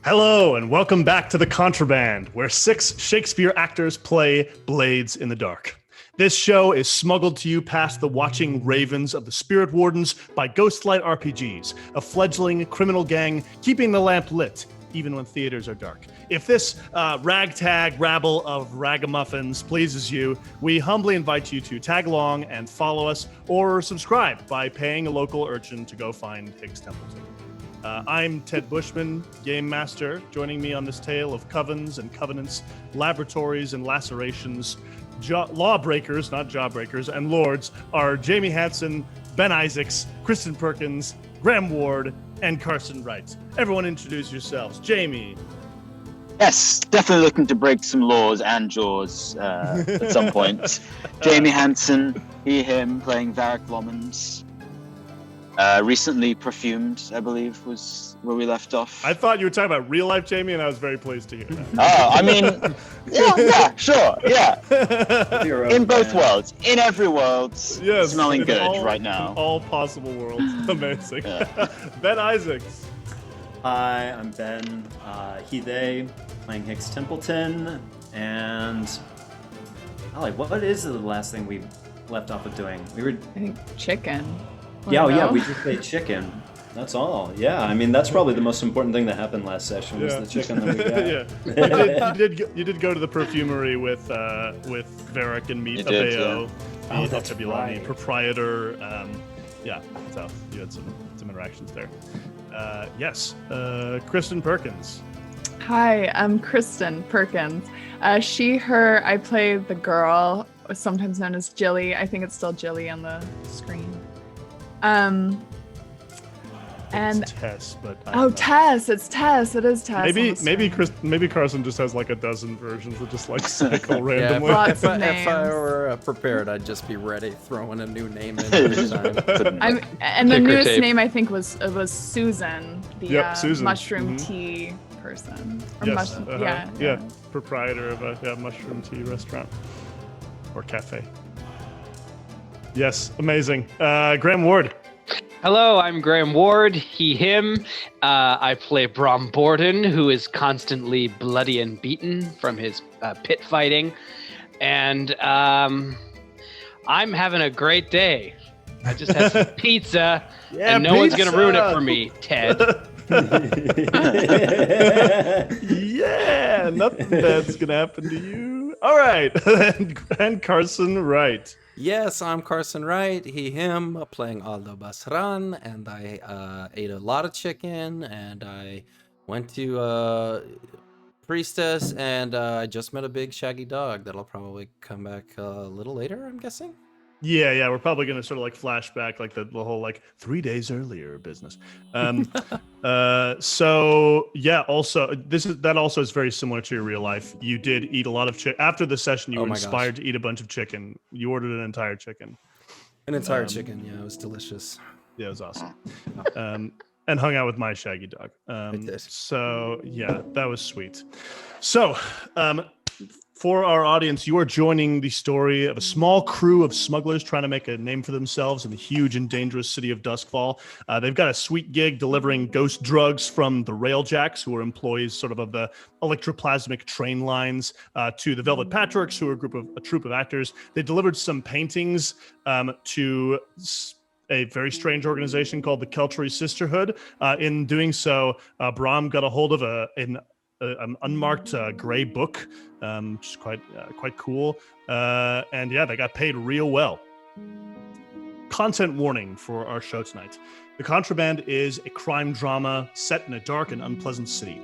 Hello, and welcome back to The Contraband, where 6 Shakespeare actors play Blades in the Dark. This show is smuggled to you past the watching ravens of the Spirit Wardens by Ghostlight RPGs, a fledgling criminal gang keeping the lamp lit, even when theaters are dark. If this ragtag rabble of ragamuffins pleases you, we humbly invite you to tag along and follow us, or subscribe by paying a local urchin to go find Hix Templeton. I'm Ted Bushman, Game Master. Joining me on this tale of covens and covenants, laboratories and lacerations, lawbreakers, not jawbreakers, and lords are Jamie Hansen, Ben Isaacs, Kristen Perkins, Graham Ward, and Carson Wright. Everyone introduce yourselves. Jamie. Yes, definitely looking to break some laws and jaws at some point. Jamie Hansen, he, him, playing Varric Lomans. Recently perfumed, I believe, was where we left off. I thought you were talking about real life Jamie, and I was very pleased to hear that. Oh, I mean, yeah, sure, yeah. In both worlds, in every world, yes, smelling good right now. In all possible worlds. Amazing. Yeah. Ben Isaacs. Hi, I'm Ben, he, they, playing Hix Templeton, and what is the last thing we left off with doing? I think chicken. Yeah, we just ate chicken. That's all. Yeah, I mean that's probably the most important thing that happened last session was the chicken that we got. You did go to the perfumery with Varric and meet Abeo, the right. proprietor. So you had some interactions there. Yes, Kristen Perkins. Hi, I'm Kristen Perkins. She, her. I play the girl, sometimes known as Jilly. I think it's still Jilly on the screen. And it's Tess, but Tess. It's Tess. It is Tess. Maybe Carson just has like a dozen versions that just like cycle randomly. If I were prepared, I'd just be ready throwing a new name in every time. And the newest name I think was Susan, the Susan. Mushroom tea person. Or yes, proprietor of a mushroom tea restaurant or cafe. Yes, amazing. Graham Ward. Hello, I'm Graham Ward, he, him. I play Bram Borden, who is constantly bloody and beaten from his pit fighting. And I'm having a great day. I just had some pizza, and no one's going to ruin it for me, Ted. Yeah, nothing bad's going to happen to you. All right, and Carson Wright. Yes, I'm Carson Wright, he, him, playing Aldo Basran, and I ate a lot of chicken, and I went to Priestess, and I just met a big shaggy dog that'll probably come back a little later, I'm guessing. Yeah, we're probably going to sort of like flashback like the whole like 3 days earlier business. So yeah, also that also is very similar to your real life. You did eat a lot of chicken after the session. You were inspired to eat a bunch of chicken. You ordered an entire chicken. An entire chicken, yeah, it was delicious. Yeah, it was awesome. And hung out with my shaggy dog. So yeah, that was sweet. So for our audience, you are joining the story of a small crew of smugglers trying to make a name for themselves in the huge and dangerous city of Duskfall. They've got a sweet gig delivering ghost drugs from the Railjacks, who are employees sort of the electroplasmic train lines, to the Velvet Patriarchs, who are a troupe of actors. They delivered some paintings to a very strange organization called the Keltry Sisterhood. In doing so, Bram got a hold of an unmarked gray book, which is quite cool. And yeah, they got paid real well. Content warning for our show tonight. The Contraband is a crime drama set in a dark and unpleasant city.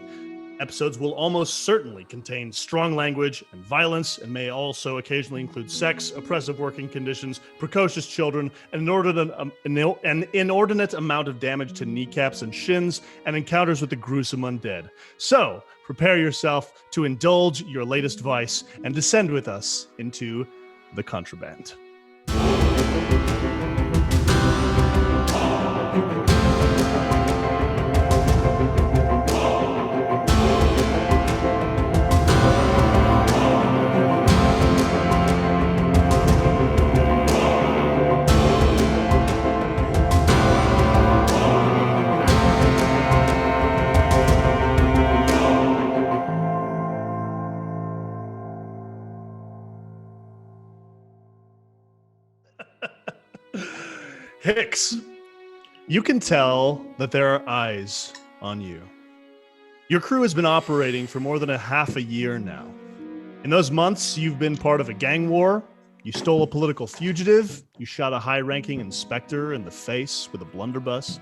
Episodes will almost certainly contain strong language and violence, and may also occasionally include sex, oppressive working conditions, precocious children, an inordinate amount of damage to kneecaps and shins, and encounters with the gruesome undead. So, prepare yourself to indulge your latest vice and descend with us into the Contraband. Hix, you can tell that there are eyes on you. Your crew has been operating for more than a half a year now. In those months, you've been part of a gang war, you stole a political fugitive, you shot a high-ranking inspector in the face with a blunderbuss,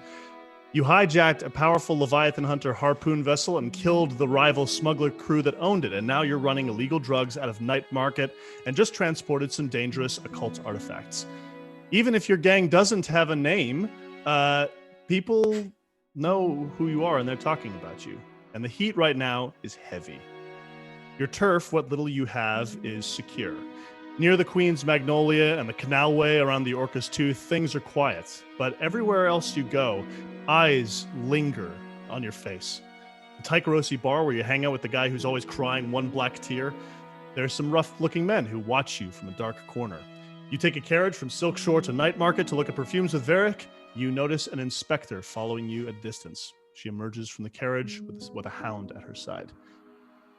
you hijacked a powerful Leviathan hunter harpoon vessel and killed the rival smuggler crew that owned it, and now you're running illegal drugs out of night market and just transported some dangerous occult artifacts. Even if your gang doesn't have a name, people know who you are and they're talking about you. And the heat right now is heavy. Your turf, what little you have, is secure. Near the Queen's Magnolia and the canalway around the Orca's Tooth, things are quiet. But everywhere else you go, eyes linger on your face. The Taikarosi bar where you hang out with the guy who's always crying one black tear, there's some rough-looking men who watch you from a dark corner. You take a carriage from Silk Shore to Night Market to look at perfumes with Varric. You notice an inspector following you at distance. She emerges from the carriage with a hound at her side.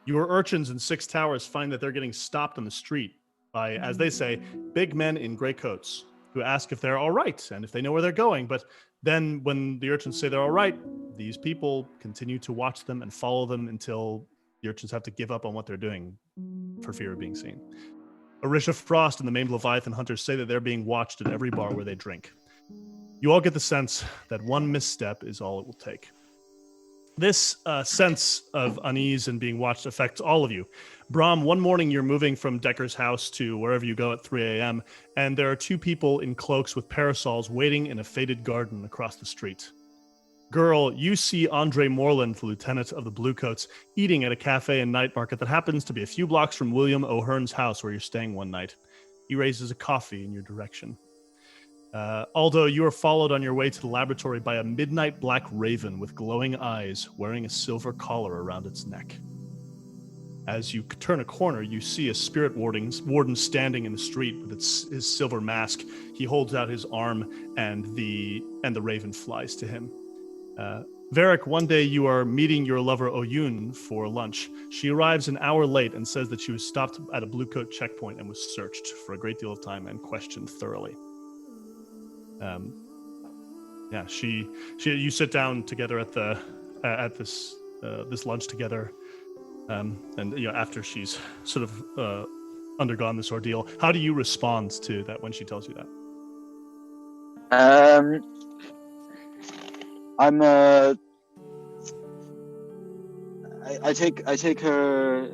Your urchins in Six Towers find that they're getting stopped on the street by, as they say, big men in gray coats who ask if they're all right and if they know where they're going. But then when the urchins say they're all right, these people continue to watch them and follow them until the urchins have to give up on what they're doing for fear of being seen. Arisha Frost and the maimed Leviathan hunters say that they're being watched at every bar where they drink. You all get the sense that one misstep is all it will take. This sense of unease and being watched affects all of you. Bram, one morning you're moving from Decker's house to wherever you go at 3 a.m., and there are two people in cloaks with parasols waiting in a faded garden across the street. Girl, you see Andre Moreland, the lieutenant of the Bluecoats, eating at a cafe in Night Market that happens to be a few blocks from William O'Hearn's house where you're staying one night. He raises a coffee in your direction. Aldo, you are followed on your way to the laboratory by a midnight black raven with glowing eyes wearing a silver collar around its neck. As you turn a corner, you see a spirit warden standing in the street with his silver mask. He holds out his arm and the raven flies to him. Varric, one day you are meeting your lover Oyun for lunch. She arrives an hour late and says that she was stopped at a Bluecoat checkpoint and was searched for a great deal of time and questioned thoroughly. You sit down together at this lunch together, and after she's sort of undergone this ordeal, how do you respond to that when she tells you that? I take her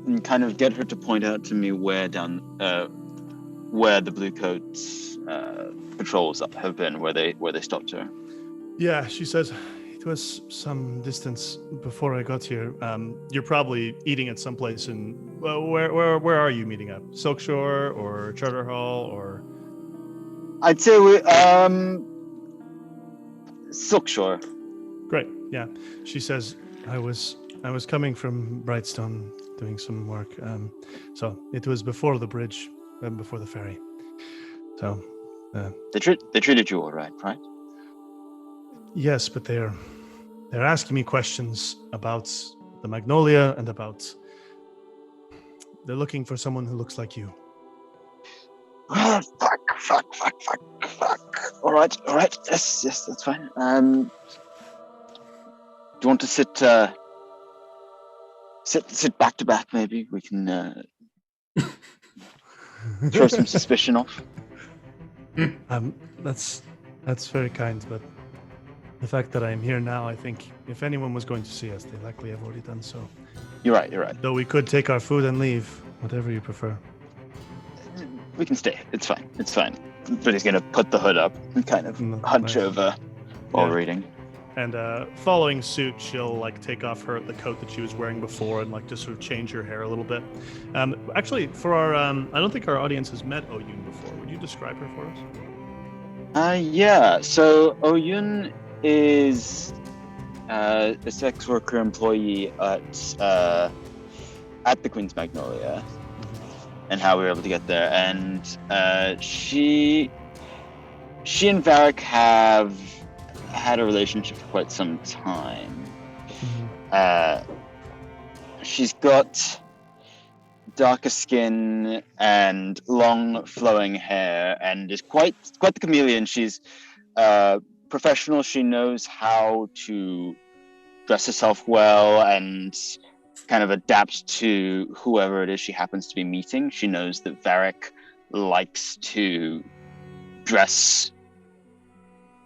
and kind of get her to point out to me where the Bluecoats patrols have been, where they stopped her. Yeah, she says it was some distance before I got here. You're probably eating at some place in where are you meeting up? Silk Shore or Charter Hall or? I'd say we Silk Shore. Great. Yeah, she says I was coming from Brightstone doing some work. So it was before the bridge, before the ferry. So they treated you all right? Yes, but they're asking me questions about the Magnolia and they're looking for someone who looks like you. Oh, fuck. All right. Yes, that's fine. Do you want to sit back to back? Maybe we can throw some suspicion off. That's very kind, but the fact that I'm here now, I think if anyone was going to see us, they likely have already done so. You're right. Though we could take our food and leave, whatever you prefer. We can stay. It's fine. But he's gonna put the hood up and kind of hunch over while reading. And following suit, she'll take off the coat that she was wearing before and just sort of change her hair a little bit. Actually, for our, I don't think our audience has met Oyun before. Would you describe her for us? Yeah. So Oyun is a sex worker employee at the Queen's Magnolia, and how we were able to get there. And she and Varric have had a relationship for quite some time. She's got darker skin and long flowing hair, and is quite the chameleon. She's professional. She knows how to dress herself well and kind of adapt to whoever it is she happens to be meeting. She knows that Varric likes to dress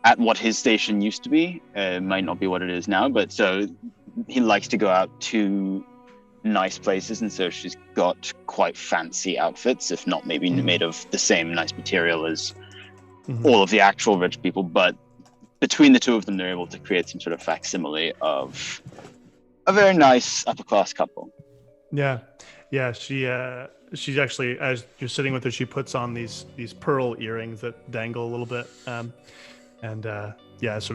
at what his station used to be. It might not be what it is now, but so he likes to go out to nice places, and so she's got quite fancy outfits, if not maybe made of the same nice material as all of the actual rich people, but between the two of them, they're able to create some sort of facsimile of a very nice upper-class couple. Yeah. She's actually, as you're sitting with her, she puts on these pearl earrings that dangle a little bit, sort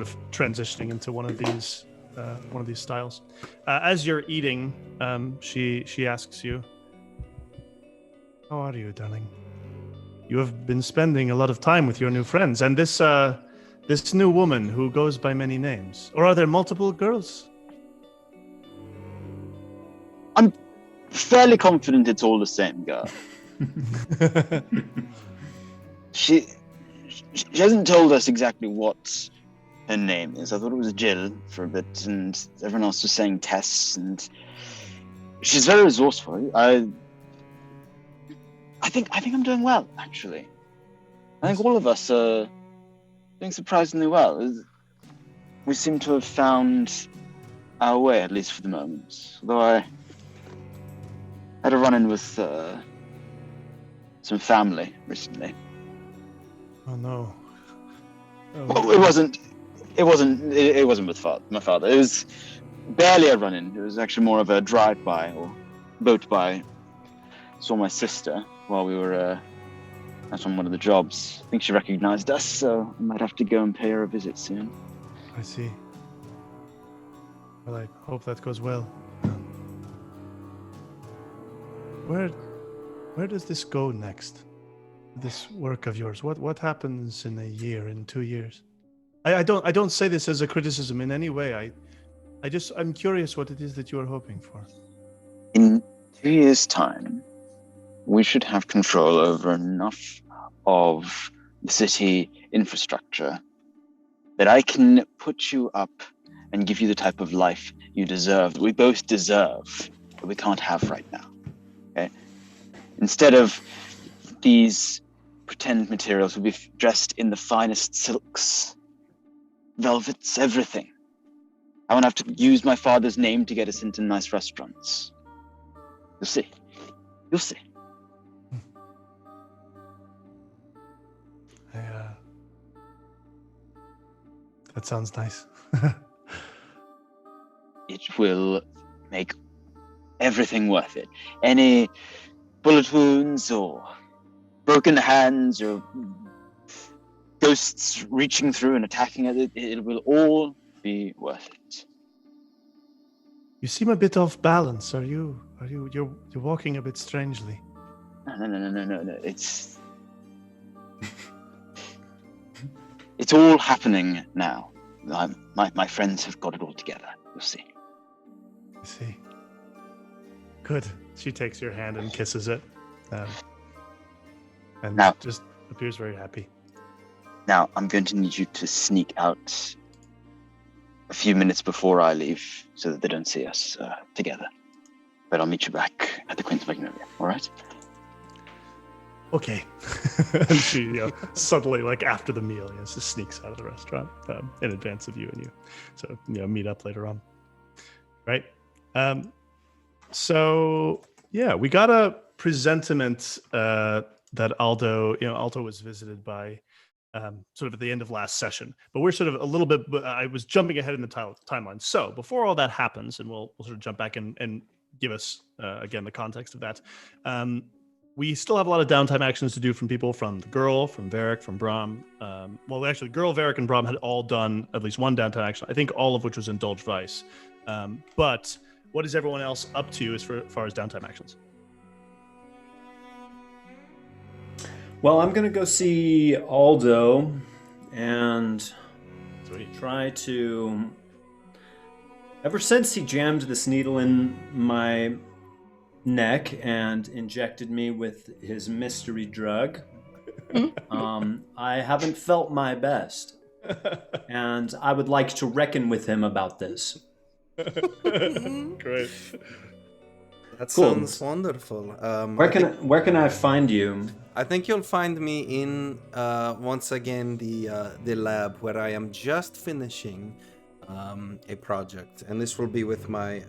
of transitioning into one of these styles. As you're eating, she asks you, "How are you, darling? You have been spending a lot of time with your new friends, and this new woman who goes by many names. Or are there multiple girls?" I'm fairly confident it's all the same girl. She hasn't told us exactly what her name is. I thought it was Jill for a bit, and everyone else was saying Tess, and she's very resourceful. I think I'm doing well, actually. I think all of us are doing surprisingly well. We seem to have found our way, at least for the moment. Although I had a run-in with some family recently. Oh no! Well, it wasn't with my father. It was barely a run-in. It was actually more of a drive-by or boat-by. Saw my sister while we were out on one of the jobs. I think she recognized us, so I might have to go and pay her a visit soon. I see. Well, I hope that goes well. Where does this go next? This work of yours. What happens in a year, in 2 years? I don't say this as a criticism in any way. I'm curious what it is that you are hoping for. In 2 years' time, we should have control over enough of the city infrastructure that I can put you up and give you the type of life you deserve, that we both deserve, that we can't have right now. Okay? Instead of these pretend materials, we'll be dressed in the finest silks, velvets, everything. I won't have to use my father's name to get us into nice restaurants. You'll see. You'll see. That sounds nice. It will make everything worth it. Any bullet wounds or broken hands or ghosts reaching through and attacking it will all be worth it. You seem a bit off balance. You're walking a bit strangely. No. It's all happening now. My friends have got it all together. You'll see. I see. Good. She takes your hand and kisses it, and now, just appears very happy. Now, I'm going to need you to sneak out a few minutes before I leave so that they don't see us together. But I'll meet you back at the Queen's Magnolia, all right? Okay. And she suddenly, like after the meal, just sneaks out of the restaurant in advance of you, and you so meet up later on. Right? So yeah, we got a presentiment that Aldo was visited by sort of at the end of last session, but we're sort of a little bit. I was jumping ahead in the timeline. So before all that happens, and we'll sort of jump back and give us again the context of that. We still have a lot of downtime actions to do from people, from the girl, from Varric, from Bram. Well, actually, the girl, Varric, and Bram had all done at least one downtime action. I think all of which was Indulge Vice. But what is everyone else up to as far as downtime actions? Well, I'm going to go see Aldo and try to... Ever since he jammed this needle in my neck and injected me with his mystery drug. I haven't felt my best, and I would like to reckon with him about this. Great. That Cool. sounds wonderful. Where can I find you? I think you'll find me in once again the lab where I am just finishing a project, and this will be with my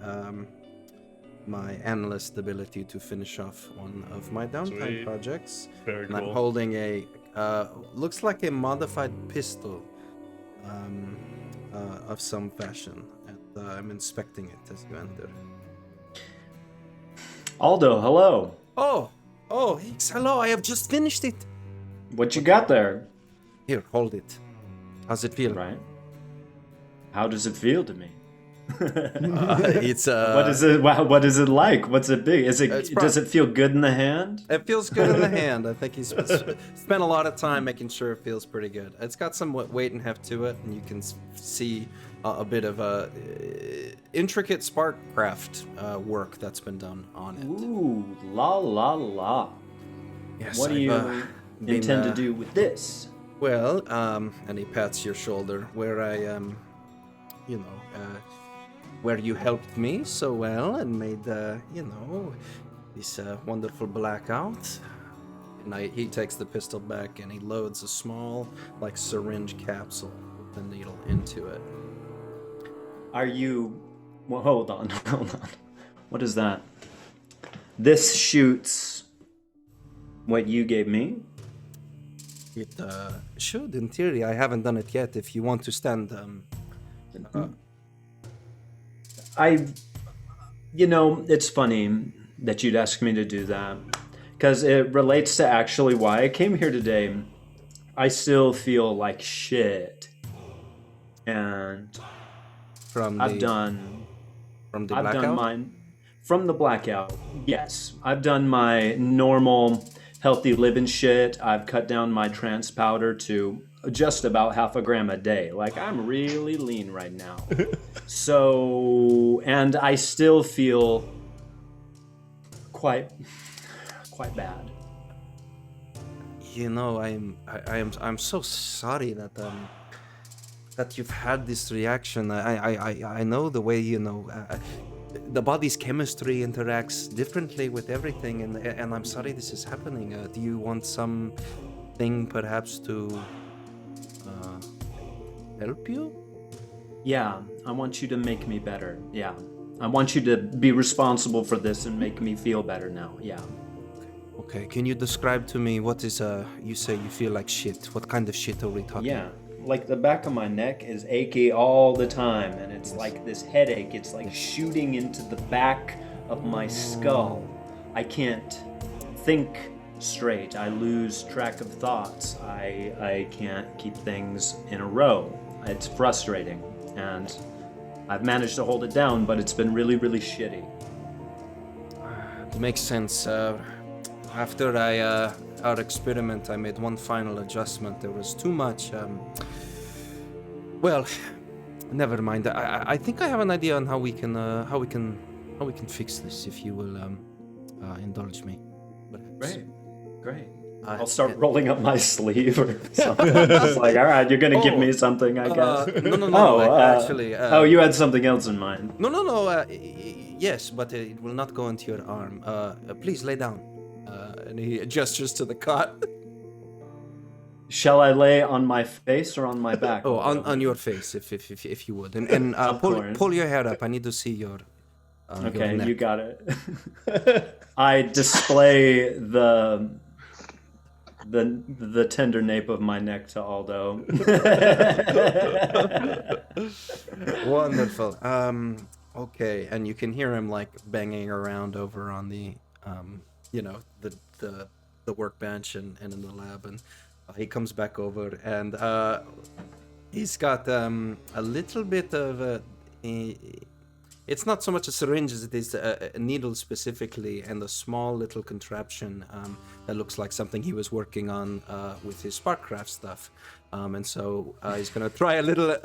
my analyst ability to finish off one of my downtime Sweet. projects. Very And cool. I'm holding a looks like a modified pistol of some fashion, and I'm inspecting it as you enter. Aldo, hello. Oh, Hix, hello! I have just finished it. What you got there? Here, hold it. How's it feel? Right. How does it feel to me? It's What is it? What is it like? What's it big? Does it feel good in the hand? It feels good in the hand. I think he's spent a lot of time making sure it feels pretty good. It's got some weight and heft to it, and you can see a bit of intricate Sparkcraft work that's been done on it. Ooh, la la la. Yes, What do I've, you been, intend to do with this? Well, and he pats your shoulder where I where you helped me so well and made this wonderful blackout. And he takes the pistol back and he loads a small syringe capsule with the needle into it. Are you... Well, hold on. What is that? This shoots what you gave me? It should, in theory. I haven't done it yet. If you want to stand... It's funny that you'd ask me to do that. Because it relates to actually why I came here today. I still feel like shit. And... I've done mine from the blackout. Yes, I've done my normal healthy living shit. I've cut down my trans powder to just about 0.5 gram a day. Like, I'm really lean right now. And I still feel quite bad. I'm so sorry that you've had this reaction. I know the way the body's chemistry interacts differently with everything, and I'm sorry this is happening. Do you want something perhaps to help you? Yeah, I want you to make me better. Yeah, I want you to be responsible for this and make me feel better now. Yeah. Okay, can you describe to me what is you say you feel like shit? What kind of shit are we talking? Yeah. Like the back of my neck is achy all the time, and it's like this headache. It's like shooting into the back of my skull. I can't think straight. I lose track of thoughts. I can't keep things in a row. It's frustrating, and I've managed to hold it down, but it's been really, really shitty. It makes sense. After our experiment, I made one final adjustment. There was too much. Well, never mind. I think I have an idea on how we can fix this. If you will indulge me. Great. I'll start rolling up my sleeve or something. It's like, all right, you're gonna give me something, I guess. No. Actually. You had something else in mind. No. Yes, but it will not go into your arm. Please lay down. And he gestures to the cot. Shall I lay on my face or on my back? Oh, on your face, if you would, and pull your hair up. I need to see your. Okay, your neck. you got it. I display the tender nape of my neck to Aldo. Wonderful. Okay, and you can hear him banging around over on the the workbench and in the lab, and he comes back over, and he's got a little bit of it's not so much a syringe as it is a needle specifically, and a small little contraption that looks like something he was working on with his Sparkcraft stuff. And so he's gonna try a little,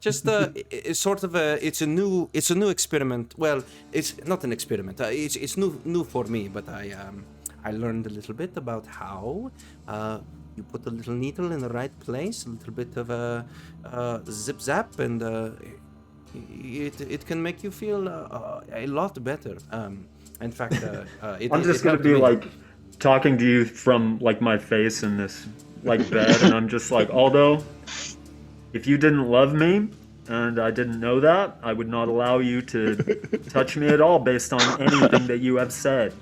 it's sort of it's a new experiment. Well, it's not an experiment. It's new for me, but I learned a little bit about how you put a little needle in the right place, a little bit of a zip zap, and it can make you feel a lot better. In fact, I'm just gonna be like talking to you from like my face in this like bed, and I'm just like, Aldo, if you didn't love me and I didn't know that, I would not allow you to touch me at all based on anything that you have said.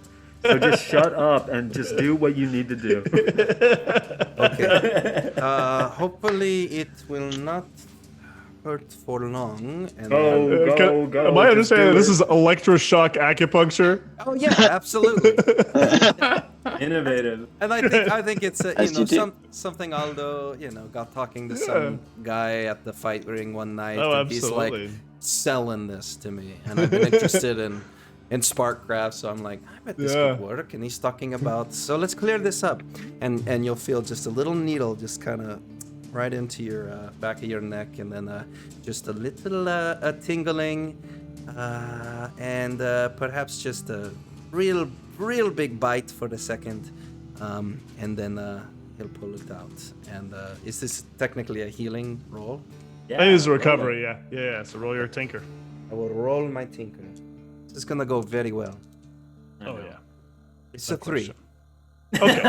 So just shut up and just do what you need to do. Okay. Hopefully it will not hurt for long. And Go. Am I understanding this is electroshock acupuncture? Oh yeah, absolutely. Innovative. And I think it's something Aldo got talking to some guy at the fight ring one night. Oh, and he's like selling this to me, and I've been interested in Sparkcraft, so I'm like, I bet this could work. And he's talking about, so let's clear this up, and you'll feel just a little needle just kind of right into your back of your neck, and then just a little tingling, and perhaps just a real big bite for the second, and then he'll pull it out. And is this technically a healing roll? Yeah, it is a recovery. Yeah. So roll your tinker. I will roll my tinker. This is gonna go very well. Oh yeah. It's a 3. Okay.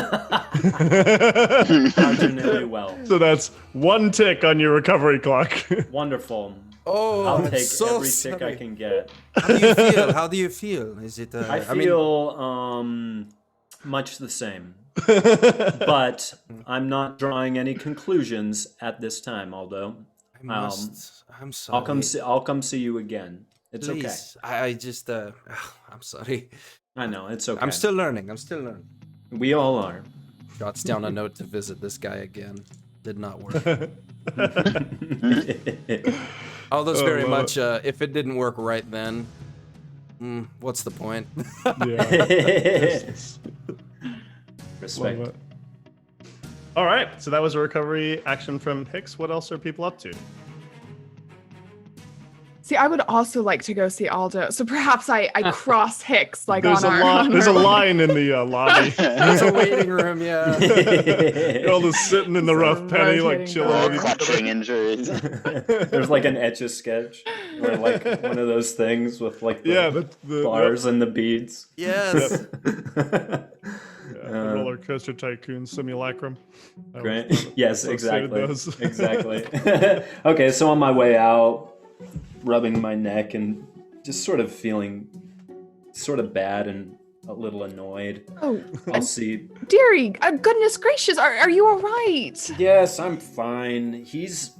Marginally well. So that's 1 tick on your recovery clock. Wonderful. Oh, I'll take so every tick I can get. How do you feel? Is it? I feel much the same. But I'm not drawing any conclusions at this time, Aldo. I'm sorry. I'll come see you again. It's Please. okay. I just I'm sorry. I know, it's okay. I'm still learning. We all are. Jots down a note to visit this guy again. Did not work. Aldo's very much, if it didn't work right then, what's the point? Respect. All right, so that was a recovery action from Hix. What else are people up to? See, I would also like to go see Aldo. So perhaps I cross Hix like there's on a our. There's a line in the lobby. There's a waiting room, yeah. Aldo's sitting in the rough penny, like chilling. All clutching injuries. There's like an Etch-a-Sketch, or like one of those things with like the bars and the beads. Yes. Roller Coaster Tycoon Simulacrum. Great. Yes, exactly. Those. Exactly. Okay, so on my way out, rubbing my neck and just sort of feeling sort of bad and a little annoyed. Oh, I'll see. Dearie, goodness gracious, are you all right? Yes, I'm fine. He's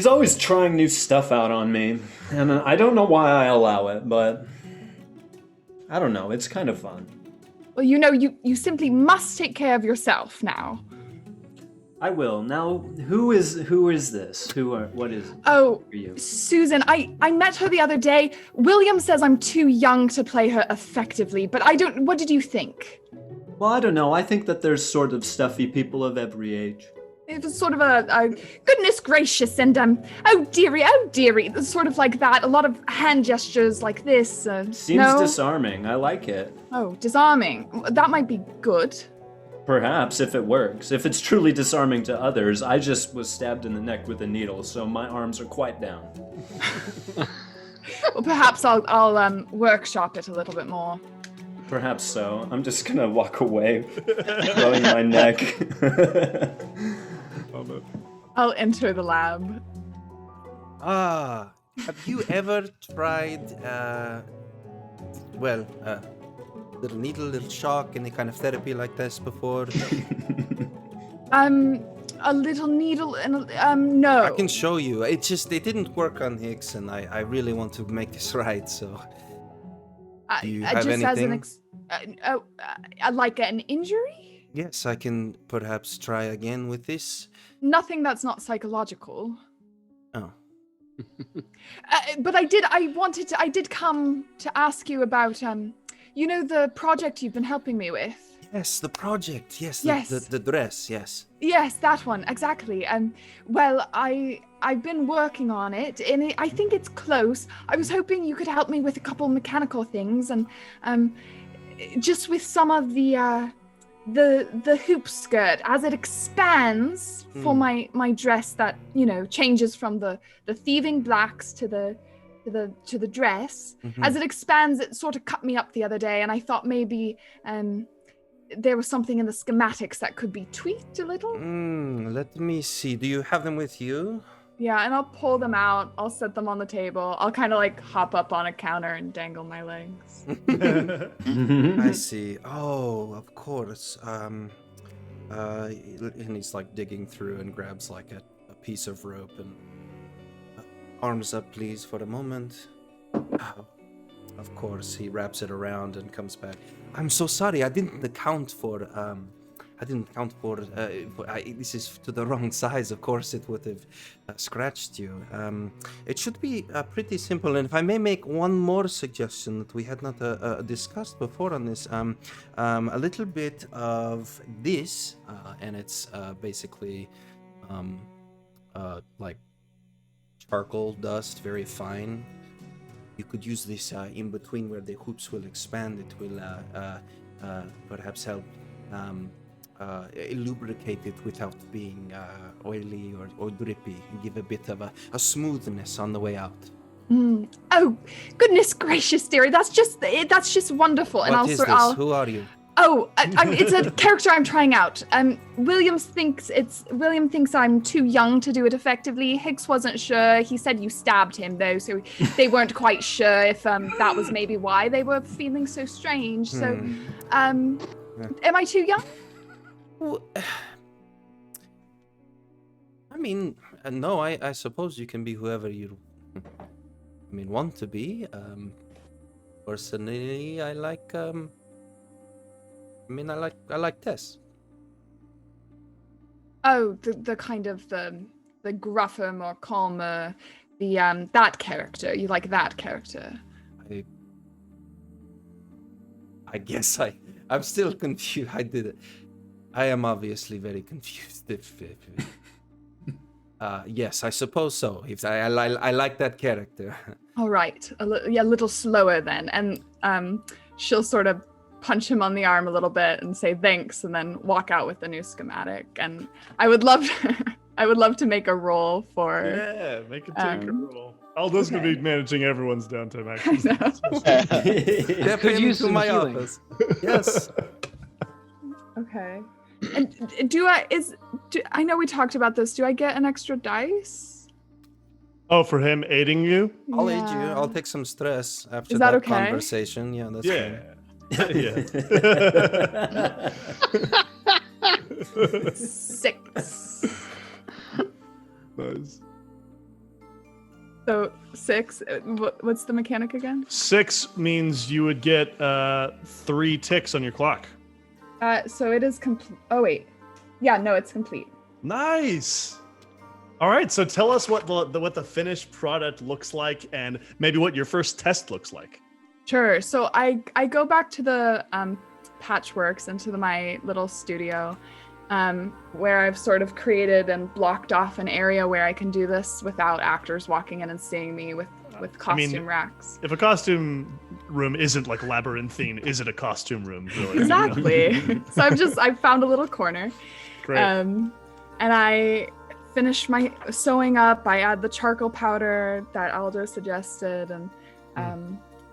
always trying new stuff out on me, and I don't know why I allow it, but I don't know. It's kind of fun. Well, you simply must take care of yourself now. I will. Now, who is this? What is Oh, for you? Susan, I met her the other day. William says I'm too young to play her effectively, but what did you think? Well, I don't know. I think that there's sort of stuffy people of every age. It was sort of a goodness gracious and oh dearie, sort of like that. A lot of hand gestures like this. Seems disarming. I like it. Oh, disarming. That might be good. Perhaps, if it works. If it's truly disarming to others, I just was stabbed in the neck with a needle, so my arms are quite down. Well, perhaps I'll workshop it a little bit more. Perhaps so. I'm just gonna walk away, rubbing my neck. I'll enter the lab. Have you ever tried, little needle, little shock, any kind of therapy like this before? A little needle and no. I can show you. It didn't work on Hix, and I really want to make this right. So, do you have anything? Like an injury? Yes, I can perhaps try again with this. Nothing that's not psychological. Oh. But I did come to ask you about, the project you've been helping me with. Yes, the project. Yes, the dress. Yes. Yes, that one exactly. Well, I've been working on it, and I think it's close. I was hoping you could help me with a couple mechanical things, and just with some of the hoop skirt as it expands for my dress that changes from the thieving blacks to the dress. As it expands, it sort of cut me up the other day, and I thought maybe there was something in the schematics that could be tweaked a little. Let me see. Do you have them with you? Yeah, and I'll pull them out. I'll set them on the table. I'll kind of like hop up on a counter and dangle my legs. I see. Oh, of course. And he's like digging through and grabs like a piece of rope and arms up, please, for a moment. Of course, he wraps it around and comes back. I'm so sorry. I didn't account for. This is to the wrong size. Of course, it would have scratched you. It should be pretty simple. And if I may make one more suggestion that we had not discussed before on this, a little bit of this, and it's basically like charcoal dust, very fine. You could use this in between where the hoops will expand. It will perhaps help lubricate it without being oily or drippy, and give a bit of a smoothness on the way out. Oh, goodness gracious, dearie! That's just wonderful. What and is this? Who are you? Oh, it's a character I'm trying out. William thinks I'm too young to do it effectively. Hix wasn't sure. He said you stabbed him though, so they weren't quite sure if that was maybe why they were feeling so strange. So, am I too young? Well, I mean, no. I suppose you can be whoever you, want to be. Personally, I like. I like Tess. Oh, the kind of the gruffer, more calmer, that character. You like that character? I guess I'm still confused. I am obviously very confused. Yes, I suppose so. If I like that character. All right, a little slower then, and she'll sort of punch him on the arm a little bit and say thanks, and then walk out with the new schematic. And I would love to make a roll for. Yeah, make a take a roll. Aldo's gonna be managing everyone's downtime. Actually, Step into my office. Yes. Okay. And I know we talked about this. Do I get an extra dice? Oh, for him aiding you? I'll aid you. I'll take some stress after Is that that okay? conversation. Yeah, that's fine. Yeah. 6. Nice. So 6. What's the mechanic again? 6 means you would get 3 ticks on your clock. So it is complete. Oh wait, yeah, no, it's complete. Nice. All right, so tell us what the finished product looks like, and maybe what your first test looks like. Sure. So I go back to the Patchworks, into my little studio, where I've sort of created and blocked off an area where I can do this without actors walking in and seeing me with costume racks. If a costume room isn't like labyrinthine, is it a costume room? Really? Exactly. So I've found a little corner. Great. And I finish my sewing up. I add the charcoal powder that Aldo suggested, and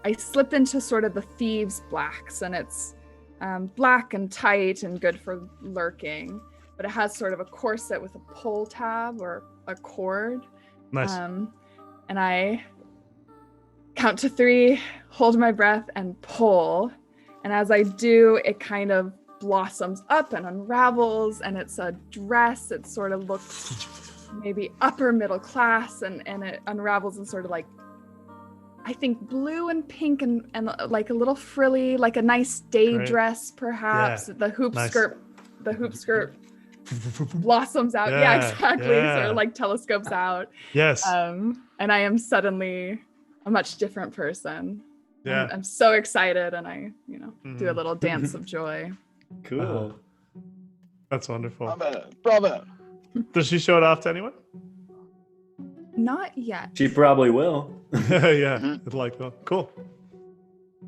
I slip into sort of the thieves' blacks, and it's black and tight and good for lurking, but it has sort of a corset with a pull tab or a cord. Nice. And I count to 3, hold my breath, and pull. And as I do, it kind of blossoms up and unravels, and it's a dress. It sort of looks maybe upper middle class, and it unravels in sort of like, I think, blue and pink and like a little frilly, like a nice day dress, perhaps. Yeah. The hoop Nice. skirt blossoms out. Yeah, exactly. yeah. Sort of like telescopes out. Yes. And I am suddenly a much different person. Yeah. I'm so excited, and I, do a little dance of joy. Cool. That's wonderful. Bravo. Does she show it off to anyone? Not yet. She probably will. Yeah, it's like, oh, cool.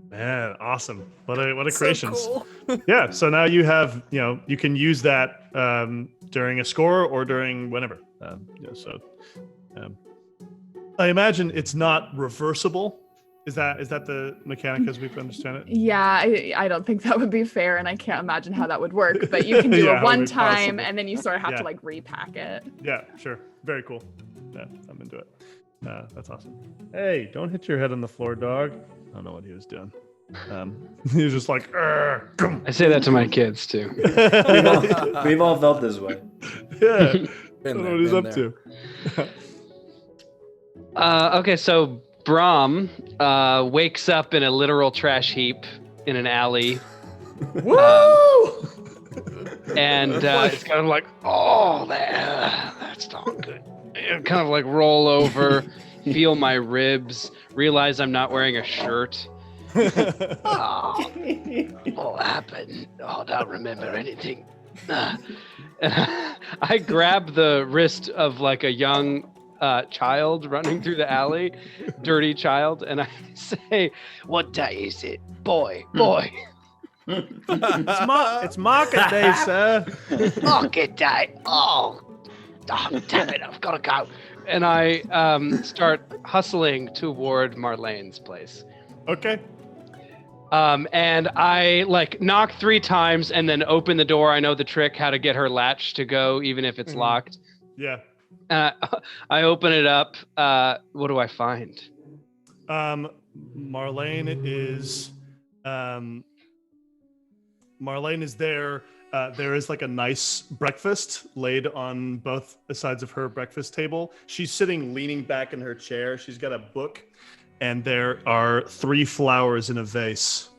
Man, awesome. What a creations. So cool. Yeah, so now you have, you can use that during a score or during whenever. I imagine it's not reversible. Is that the mechanic as we understand it? Yeah, I don't think that would be fair, and I can't imagine how that would work. But you can do Yeah, it how one would it be time, possible? and then you sort of have Yeah. to like repack it. Yeah, sure. Very cool. Yeah, I'm into it. That's awesome. Hey, don't hit your head on the floor, dog. I don't know what he was doing. He was just like, come. I say that to my kids too. We've all felt this way. Yeah. I Been don't know there, what he's been up there. to. Okay, so Bram wakes up in a literal trash heap in an alley. Woo! And it's kind of like, oh, that's not good. And kind of like roll over, feel my ribs, realize I'm not wearing a shirt. Oh, what happened? Oh, I don't remember anything. I grab the wrist of like a young child running through the alley, dirty child, and I say, "What day is it, boy? It's market day, sir. Market day. Oh, damn it! I've got to go." And I start hustling toward Marlane's place. Okay. And I like knock 3 times and then open the door. I know the trick, how to get her latch to go, even if it's locked. Yeah. I open it up. What do I find? Marlane is there. There is like a nice breakfast laid on both sides of her breakfast table. She's sitting leaning back in her chair. She's got a book, and there are 3 flowers in a vase.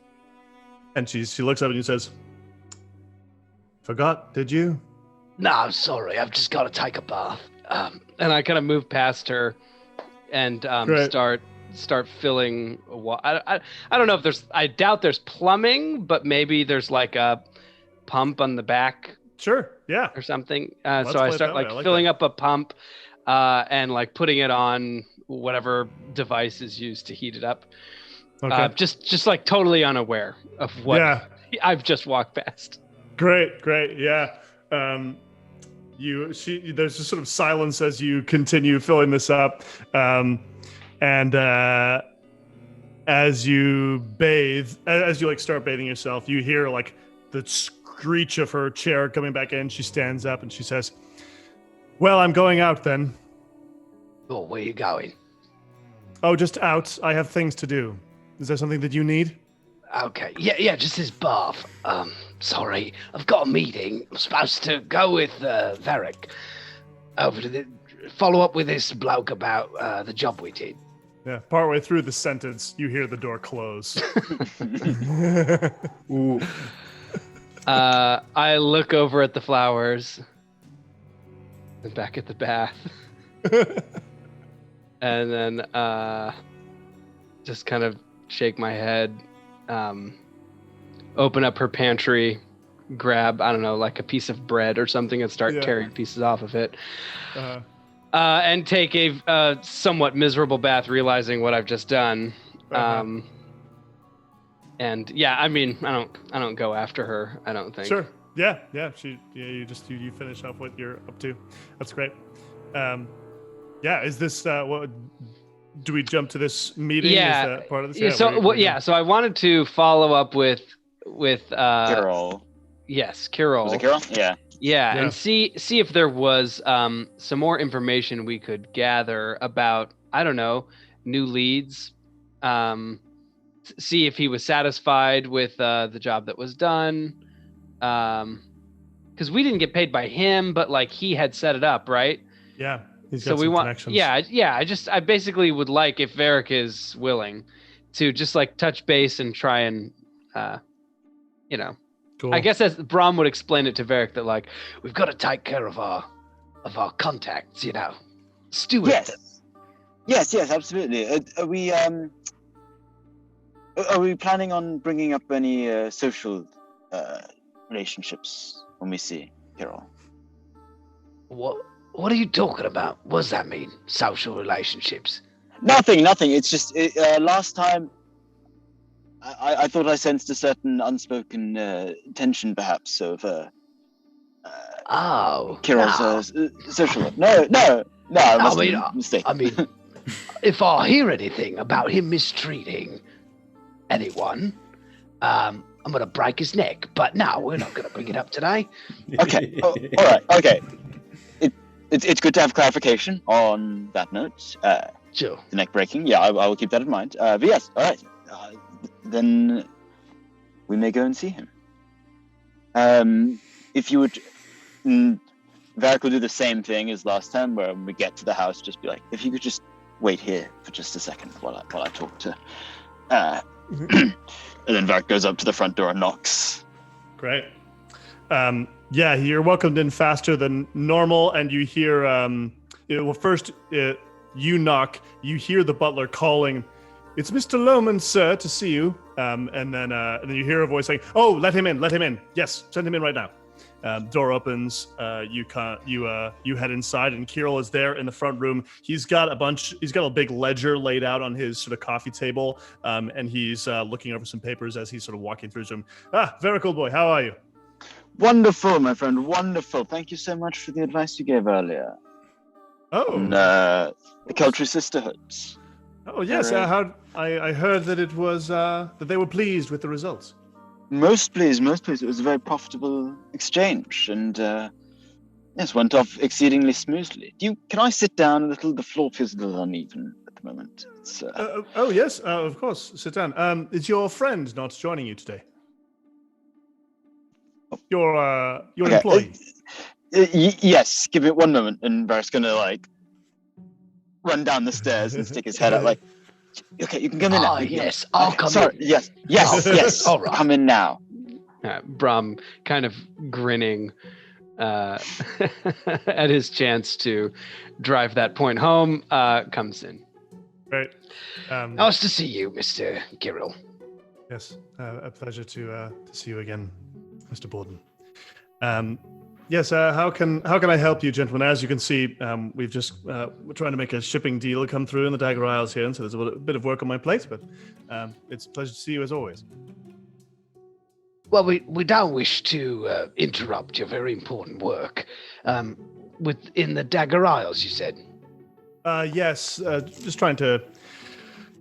And she looks up and she says, "Forgot, did you?" No, I'm sorry. I've just got to take a bath. And I kind of move past her and start filling. I don't know if there's. I doubt there's plumbing, but maybe there's like a pump on the back. Sure. Yeah. Or something. So Let's I play it start that way. like I like filling that. up a pump and like putting it on whatever device is used to heat it up. Okay. Just like totally unaware of what I've just walked past. Great. Yeah. There's just sort of silence as you continue filling this up. And as you bathe, as you like start bathing yourself, you hear like the screech of her chair coming back in. She stands up and she says, "Well, I'm going out then." Oh, where are you going? "Oh, just out. I have things to do. Is there something that you need?" Okay. Yeah, just this bath. Sorry, I've got a meeting. I'm supposed to go with Varric over to follow up with this bloke about the job we did. Yeah. Partway through the sentence, you hear the door close. Ooh. I look over at the flowers and back at the bath. And then just kind of shake my head, open up her pantry, grab, I don't know, like a piece of bread or something and start tearing pieces off of it. And take a somewhat miserable bath, realizing what I've just done. And yeah, I mean, I don't go after her, I don't think. Sure. Yeah. You finish up what you're up to. That's great. Is this what? Do we jump to this meeting? Yeah. Is that part of this? Yeah, so I wanted to follow up with Kyrol. Yes, Kyrol. Was it Kyrol? Yeah. Yeah, and see if there was some more information we could gather about, I don't know, new leads. See if he was satisfied with the job that was done. Because we didn't get paid by him, but like he had set it up, right? Yeah. He's So got we some want, connections. I basically would like, if Varric is willing, to just like touch base and try and, Cool. I guess as Bram would explain it to Varric that like we've got to take care of our contacts, you know, steward them. Yes, absolutely. Are we planning on bringing up any social relationships when we see Kyrol? What are you talking about? What does that mean? Social relationships? Nothing. It's just last time I thought I sensed a certain unspoken tension, perhaps, of Kyrol's social. No. I must have been mistaken. I mean, if I hear anything about him mistreating anyone, I'm gonna break his neck. But no, we're not gonna bring it up today. Okay. All right. Okay. It's good to have clarification on that note. Sure. The neck breaking. Yeah, I will keep that in mind. But yes. All right. Then we may go and see him. If you would, Varric will do the same thing as last time, where when we get to the house, just be like, if you could just wait here for just a second while I talk to. And then Varric goes up to the front door and knocks. Great. Yeah, you're welcomed in faster than normal, and you hear. First you knock. You hear the butler calling. It's Mr. Lohman, sir, to see you. And then you hear a voice saying, "Oh, let him in. Yes, send him in right now." Door opens. You head inside, and Kyrol is there in the front room. He's got a big ledger laid out on his sort of coffee table, and he's looking over some papers as he's sort of walking through his room. Varric, old boy, how are you? Wonderful, my friend. Wonderful. Thank you so much for the advice you gave earlier. Oh. On, the Culture Sisterhoods. Oh yes, I heard that it was that they were pleased with the results. Most pleased. It was a very profitable exchange, and yes, went off exceedingly smoothly. Can I sit down a little? The floor feels a little uneven at the moment. Oh yes, of course. Sit down. Is your friend not joining you today? Your employee. Yes. Give me 1 moment, and Varric's gonna run down the stairs and stick his head out like. Okay, you can come in now. Yes, I'll come Sorry, in. Yes. All right. Come in now. Bram, kind of grinning at his chance to drive that point home, comes in. Right. Nice to see you, Mr. Kyrol. Yes, a pleasure to see you again, Mr. Borden. Yes, how can I help you, gentlemen? As you can see, we're trying to make a shipping deal come through in the Dagger Isles here, and so there's a bit of work on my plate, but it's a pleasure to see you as always. Well, we don't wish to interrupt your very important work. In the Dagger Isles, you said? Yes, just trying to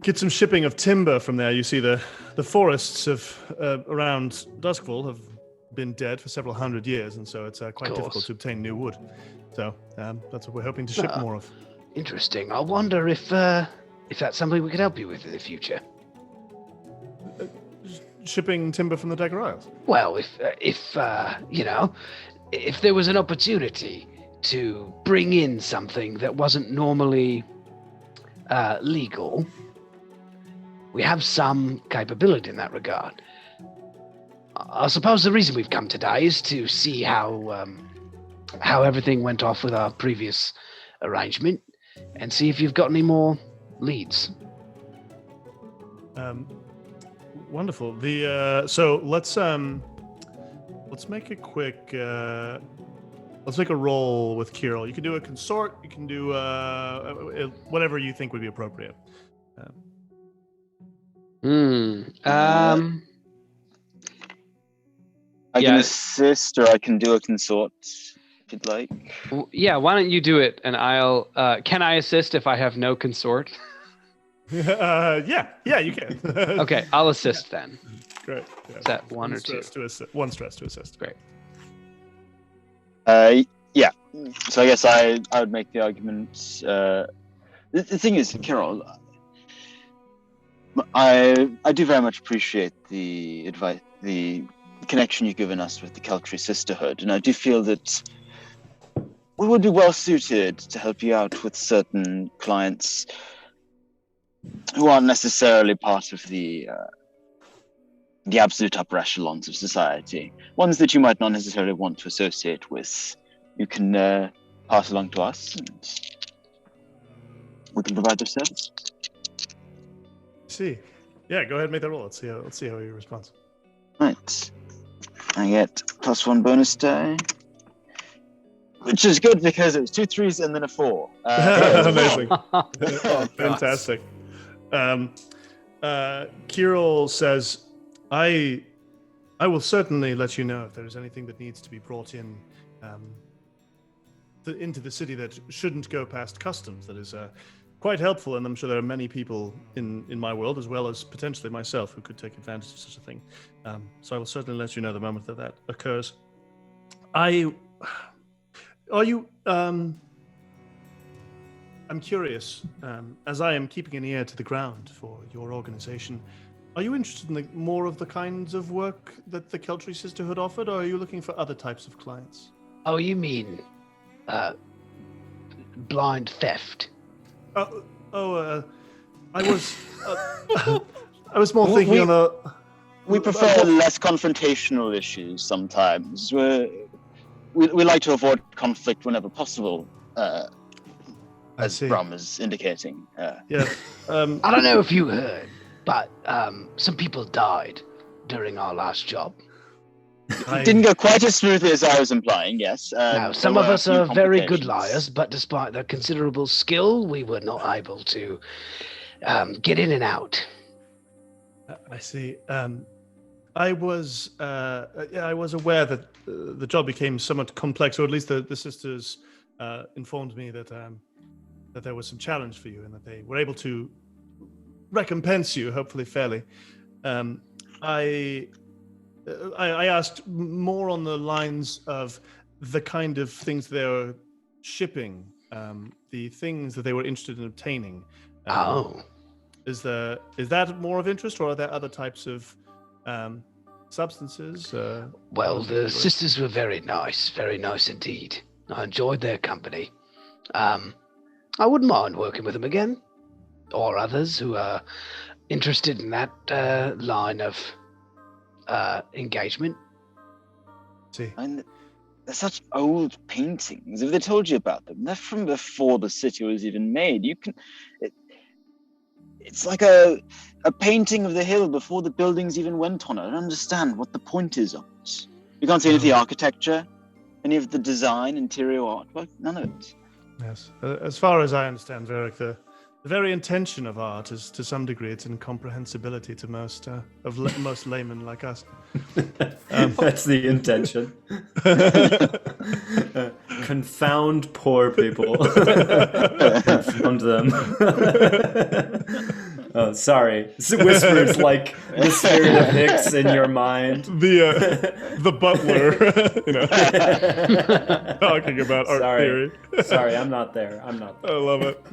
get some shipping of timber from there. You see, the forests around Duskfall have been dead for several hundred years, and so it's quite difficult to obtain new wood. So that's what we're hoping to ship more of. Interesting. I wonder if that's something we could help you with in the future. Shipping timber from the Dagger Isles? Well, if there was an opportunity to bring in something that wasn't normally legal, we have some capability in that regard. I suppose the reason we've come today is to see how everything went off with our previous arrangement, and see if you've got any more leads. Wonderful. So let's make a quick let's make a roll with Kyrol. You can do a consort. You can do whatever you think would be appropriate. I can assist, or I can do a consort, if you'd like. Yeah, why don't you do it, and I'll... can I assist if I have no consort? Yeah, you can. Okay, I'll assist then. Great. Yeah. Is that one or two? One stress to assist. Great. Yeah. So I guess I would make the argument. The thing is, Kyrol, I do very much appreciate the advice, the connection you've given us with the Culture Sisterhood, and I do feel that we would be well suited to help you out with certain clients who aren't necessarily part of the the absolute upper echelons of society, ones that you might not necessarily want to associate with. You can pass along to us, and we can provide the service. See, yeah, go ahead and make that roll. Let's see how he responds. Right, I get +1 bonus die, which is good because it was 2 3s and then a 4. Amazing. Oh, fantastic. Kyrol says, I will certainly let you know if there is anything that needs to be brought in into the city that shouldn't go past customs. That is quite helpful, and I'm sure there are many people in my world, as well as potentially myself, who could take advantage of such a thing. So I will certainly let you know the moment that occurs. I'm curious, as I am keeping an ear to the ground for your organization, are you interested in more of the kinds of work that the Keltry Sisterhood offered, or are you looking for other types of clients? Oh, you mean blind theft? I was more thinking on a... We prefer less confrontational issues sometimes. We like to avoid conflict whenever possible, as Bram is indicating. Yeah. I don't know if you heard, but some people died during our last job. It didn't go quite as smoothly as I was implying, yes. Now, some of us are very good liars, but despite their considerable skill, we were not able to get in and out. I see. I was aware that the job became somewhat complex, or at least the sisters informed me that there was some challenge for you, and that they were able to recompense you, hopefully fairly. I asked more on the lines of the kind of things they were shipping, the things that they were interested in obtaining. Is that more of interest, or are there other types of substances? Well, the sisters were very nice indeed. I enjoyed their company. I wouldn't mind working with them again, or others who are interested in that line of engagement. See, and they're such old paintings. If they told you about them, they're from before the city was even made. It's like a painting of the hill before the buildings even went on. I don't understand what the point is of it. You can't see any of the architecture, any of the design, interior artwork, none of it. Yes. As far as I understand, Varric, the very intention of art is, to some degree, its incomprehensibility to most laymen like us. That's the intention. Confound poor people. Confound them. Oh, sorry. Whispers like the spirit of Hix in your mind. The butler, talking about art theory. Sorry, I'm not there. I love it.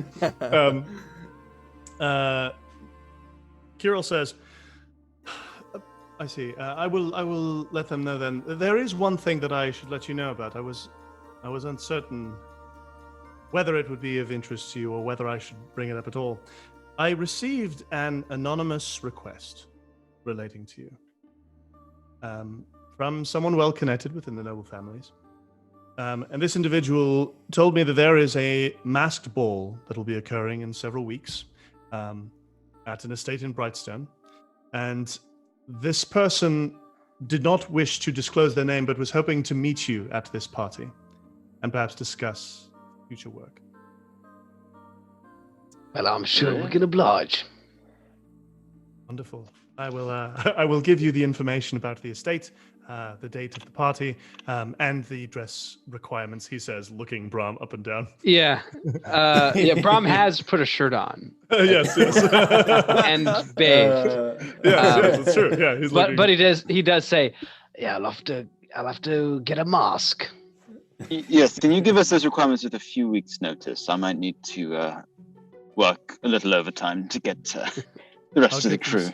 Kyrol says, I see. I will let them know then. There is one thing that I should let you know about. I was uncertain whether it would be of interest to you or whether I should bring it up at all. I received an anonymous request relating to you from someone well connected within the noble families. And this individual told me that there is a masked ball that will be occurring in several weeks at an estate in Brightstone. And this person did not wish to disclose their name, but was hoping to meet you at this party and perhaps discuss future work. Well, I'm sure we can oblige. Wonderful. I will give you the information about the estate, the date of the party, and the dress requirements, he says, looking Bram up and down. Yeah. Bram has put a shirt on. Yes. And bathed. Yes, it's true. Yeah, he's looking. But he does say, yeah, I'll have to get a mask. Yes, can you give us those requirements with a few weeks' notice? I might need to work a little overtime to get the rest of the crew.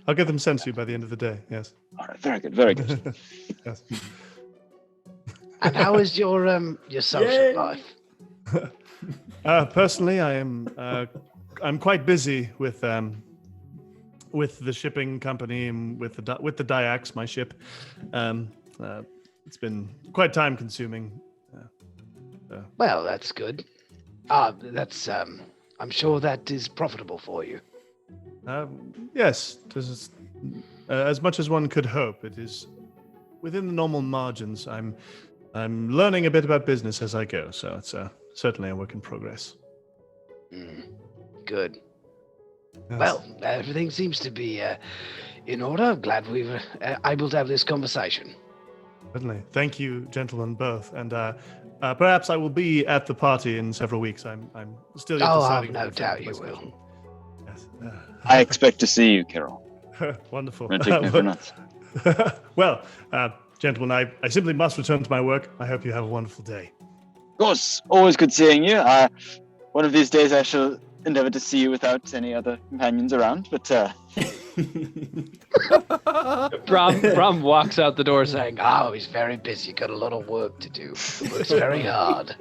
I'll get them sent to you by the end of the day, yes. All right, very good, very good. Yes. And how is your social life? Personally, I'm quite busy with with the shipping company and with the Dyax, my ship. It's been quite time consuming. Well, that's good. I'm sure that is profitable for you. Yes, this is as much as one could hope. It is within the normal margins. I'm learning a bit about business as I go, so it's certainly a work in progress. Good. Yes. Well, everything seems to be in order. I'm glad we were able to have this conversation. Certainly. Thank you, gentlemen, both. And perhaps I will be at the party in several weeks. I'm still yet deciding. I've no doubt you will. Yes. I expect to see you, Kyrol. Wonderful. Take me for nuts. Well, gentlemen, I simply must return to my work. I hope you have a wonderful day. Of course, always good seeing you. One of these days I shall endeavor to see you without any other companions around, but Bram walks out the door saying, "Oh, he's very busy. Got a lot of work to do. Works very hard.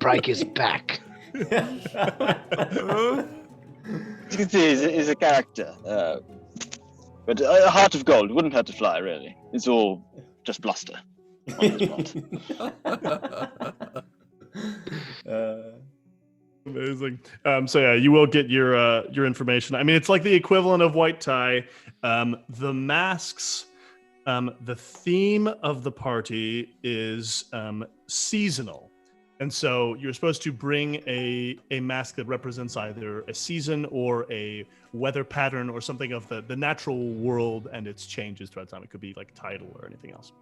Break his back." as you can see, he's a character. But a heart of gold wouldn't hurt to fly, really. It's all just bluster on his part. Amazing. So yeah, you will get your information. I mean, it's like the equivalent of white tie. The masks. The theme of the party is seasonal, and so you're supposed to bring a mask that represents either a season or a weather pattern or something of the natural world and its changes throughout time. It could be like tidal or anything else.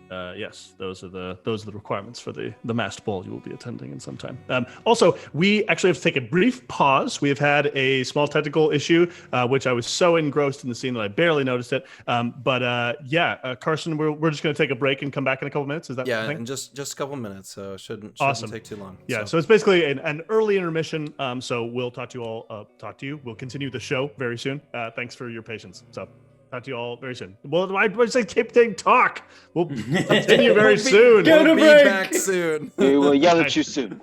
Yes, those are the requirements for the masked ball you will be attending in some time. Also, we actually have to take a brief pause. We have had a small technical issue, which I was so engrossed in the scene that I barely noticed it. Carson, we're just going to take a break and come back in a couple minutes. Is that the thing? In just a couple minutes, so it shouldn't take too long. Yeah, so it's basically an early intermission. So we'll talk to you all. We'll continue the show very soon. Thanks for your patience. So. Talk to you all very soon. Well, I say keep talk. We'll continue very soon. We'll be back soon. We will yell at you soon.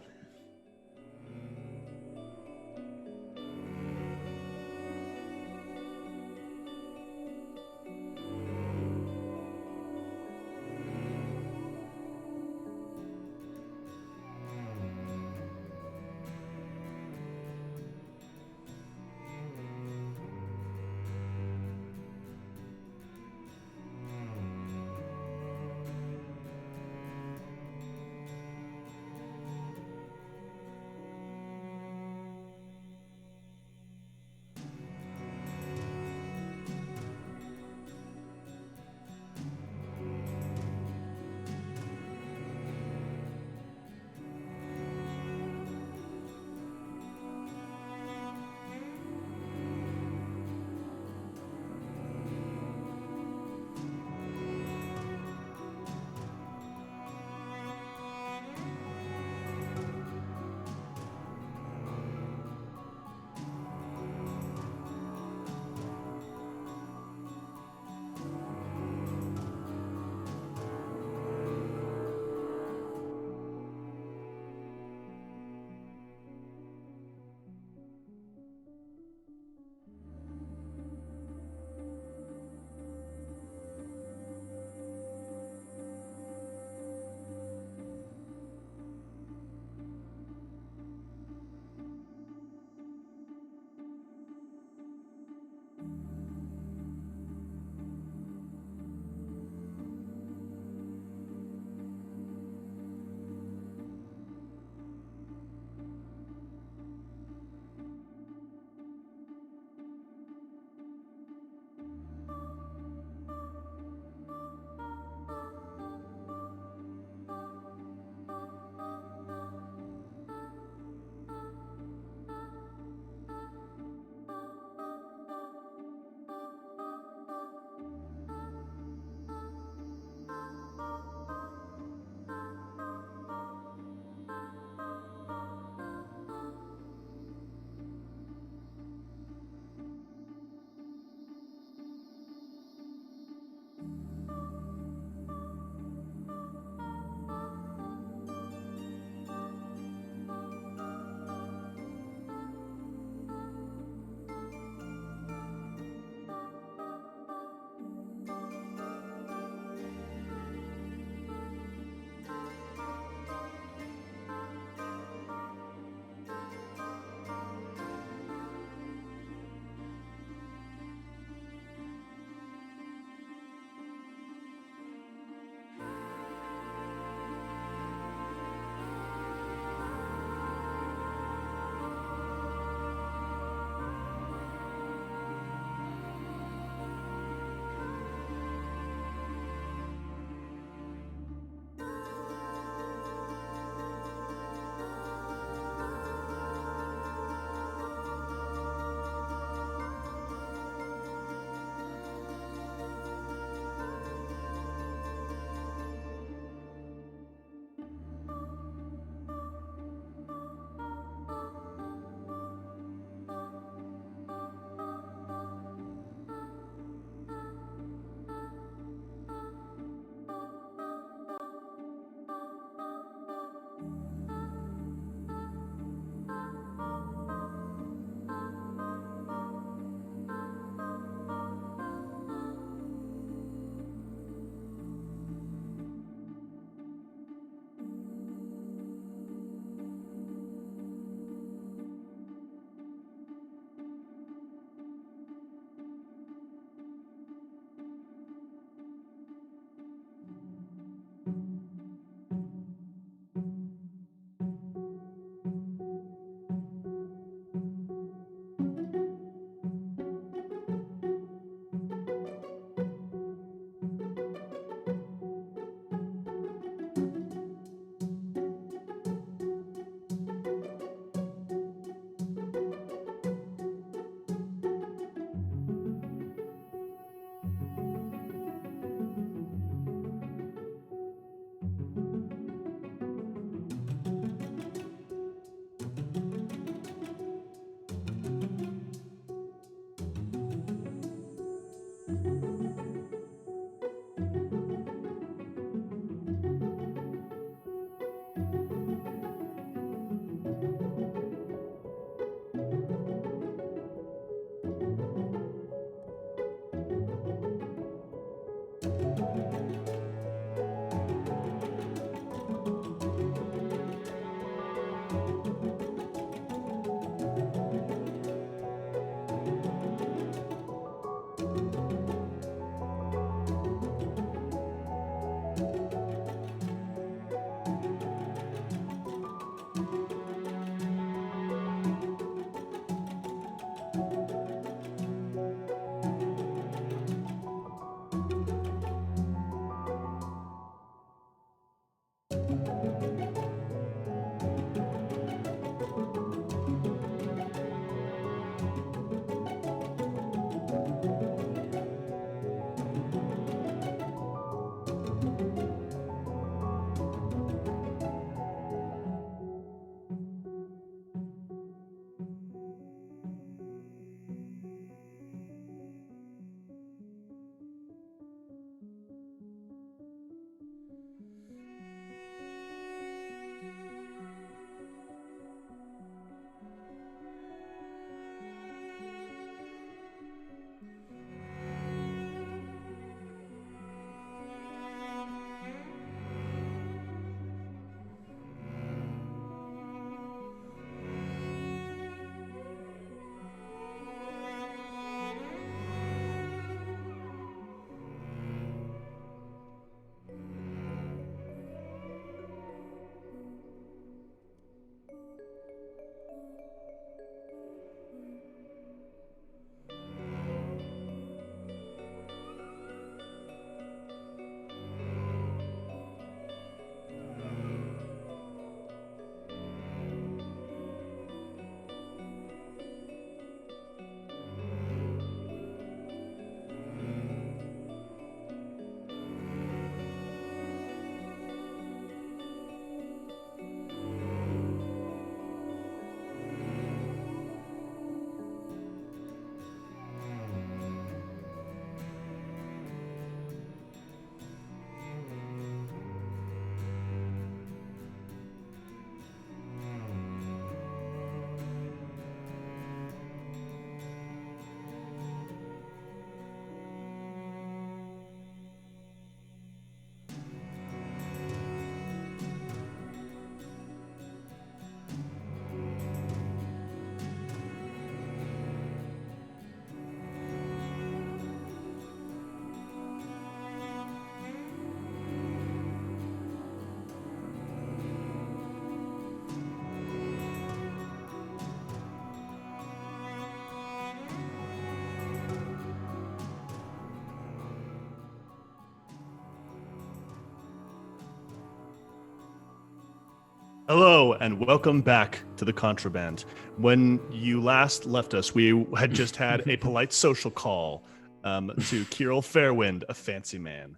Hello and welcome back to the Contraband. When you last left us, we had just had a polite social call to Kyrol Fairwind, a fancy man,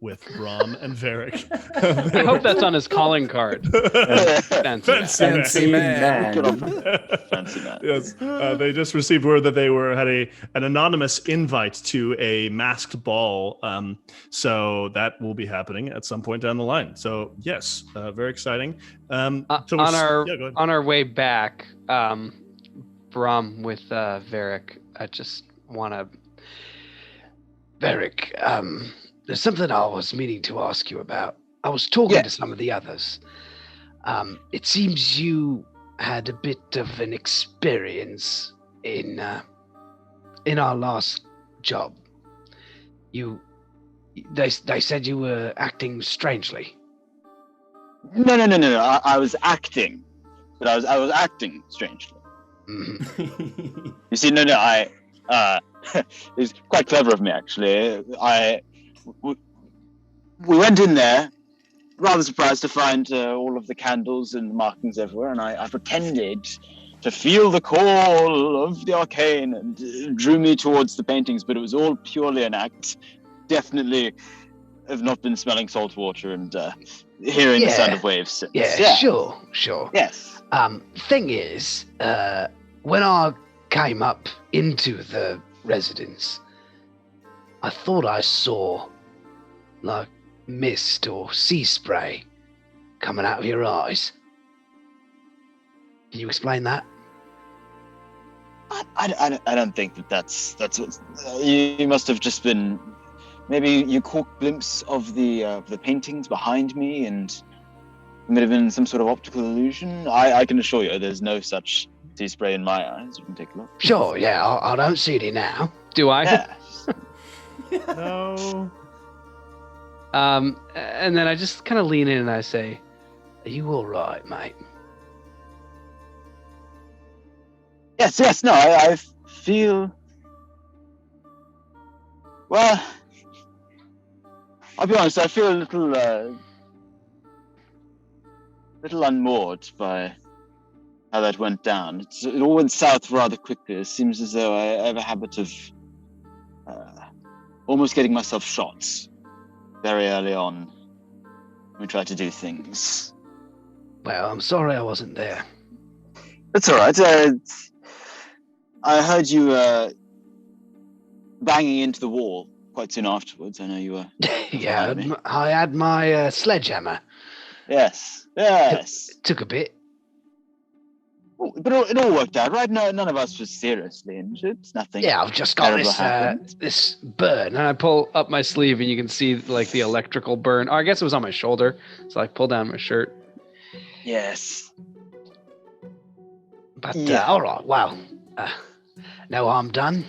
with Bram and Varric. I hope that's on his calling card. Fancy man. Fancy man. Yes, they just received word that they had an anonymous invite to a masked ball. So that will be happening at some point down the line. So yes, very exciting. On our way back, Bram with Varric, I just want to. Varric, there's something I was meaning to ask you about. I was talking to some of the others. It seems you had a bit of an experience in our last job. They said you were acting strangely. No. I was acting, but I was acting strangely. Mm-hmm. You see, it's quite clever of me, actually. We went in there, rather surprised to find all of the candles and markings everywhere, and I pretended to feel the call of the arcane, and it drew me towards the paintings, but it was all purely an act. Definitely have not been smelling salt water and hearing the sound of waves since. Yeah, sure. Yes. Thing is, when I came up into the residence, I thought I saw like mist or sea spray coming out of your eyes. Can you explain that? I don't think that's what you must have just been. Maybe you caught a glimpse of the paintings behind me, and it might have been some sort of optical illusion. I can assure you, there's no such sea spray in my eyes. You can take a look. Sure, yeah, I don't see it now. Do I? Yes. No. And then I just kind of lean in and I say, Are you all right, mate? Yes. No, I feel. Well, I'll be honest. I feel a little unmoored by how that went down. It all went south rather quickly. It seems as though I have a habit of almost getting myself shot very early on when we try to do things. Well, I'm sorry I wasn't there. That's all right. I heard you banging into the wall quite soon afterwards. I know you were. Yeah, I had my sledgehammer. Yes. It took a bit. But it all worked out, right? No, none of us was seriously injured. Nothing. Yeah, I've just got happened. this burn. and I pull up my sleeve and you can see like the electrical burn. Or I guess it was on my shoulder. So I pull down my shirt. Yes. But all right, well, no harm done.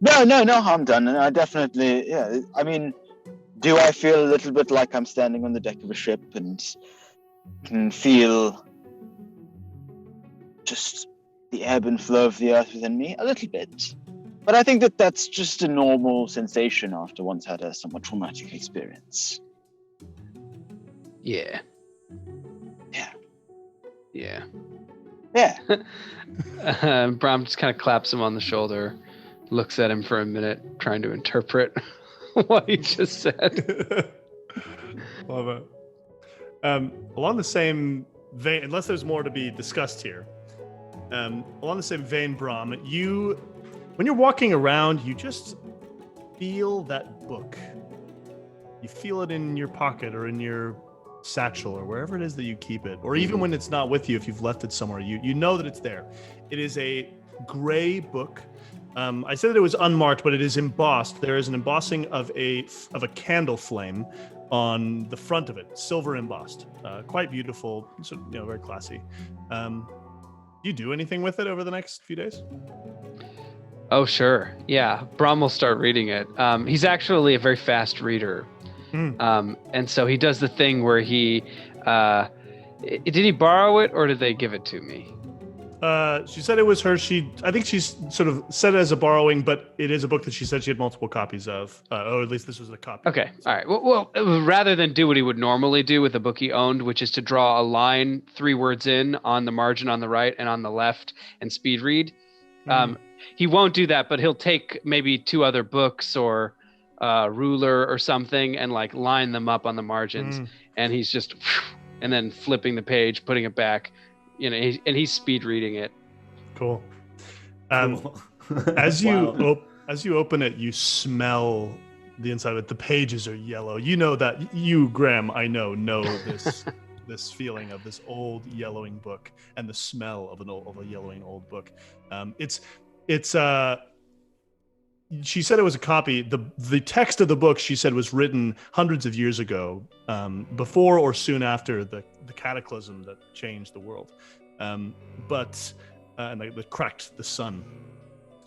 No harm done. And I definitely, I mean, do I feel a little bit like I'm standing on the deck of a ship and can feel just the ebb and flow of the earth within me? A little bit. But I think that's just a normal sensation after one's had a somewhat traumatic experience. Yeah. Bram just kind of claps him on the shoulder, looks at him for a minute, trying to interpret what he just said. Love it. Along the same vein, unless there's more to be discussed here, along the same vein, Bram, when you're walking around, you just feel that book. You feel it in your pocket or in your satchel or wherever it is that you keep it, or even when it's not with you, if you've left it somewhere, you know that it's there. It is a gray book. I said that it was unmarked, but it is embossed. There is an embossing of a candle flame on the front of it, silver embossed, quite beautiful, so, very classy. Do you do anything with it over the next few days? Oh, sure. Yeah, Bram will start reading it. He's actually a very fast reader. And so he does the thing where he did he borrow it or did they give it to me? She said it was her. I think she's sort of said it as a borrowing, but it is a book that she said she had multiple copies of. Or at least this was a copy. Okay, all right. Well, rather than do what he would normally do with a book he owned, which is to draw a line 3 words in on the margin on the right and on the left and speed read, he won't do that, but he'll take maybe 2 other books or ruler or something and like line them up on the margins. And he's just, and then flipping the page, putting it back. And he's speed reading it. Cool. As you open it, you smell the inside of it. The pages are yellow. You know that you, Graham, I know this this feeling of this old yellowing book and the smell of a yellowing old book. She said it was a copy. The text of the book, she said, was written hundreds of years ago, before or soon after the cataclysm that changed the world, and that cracked the sun.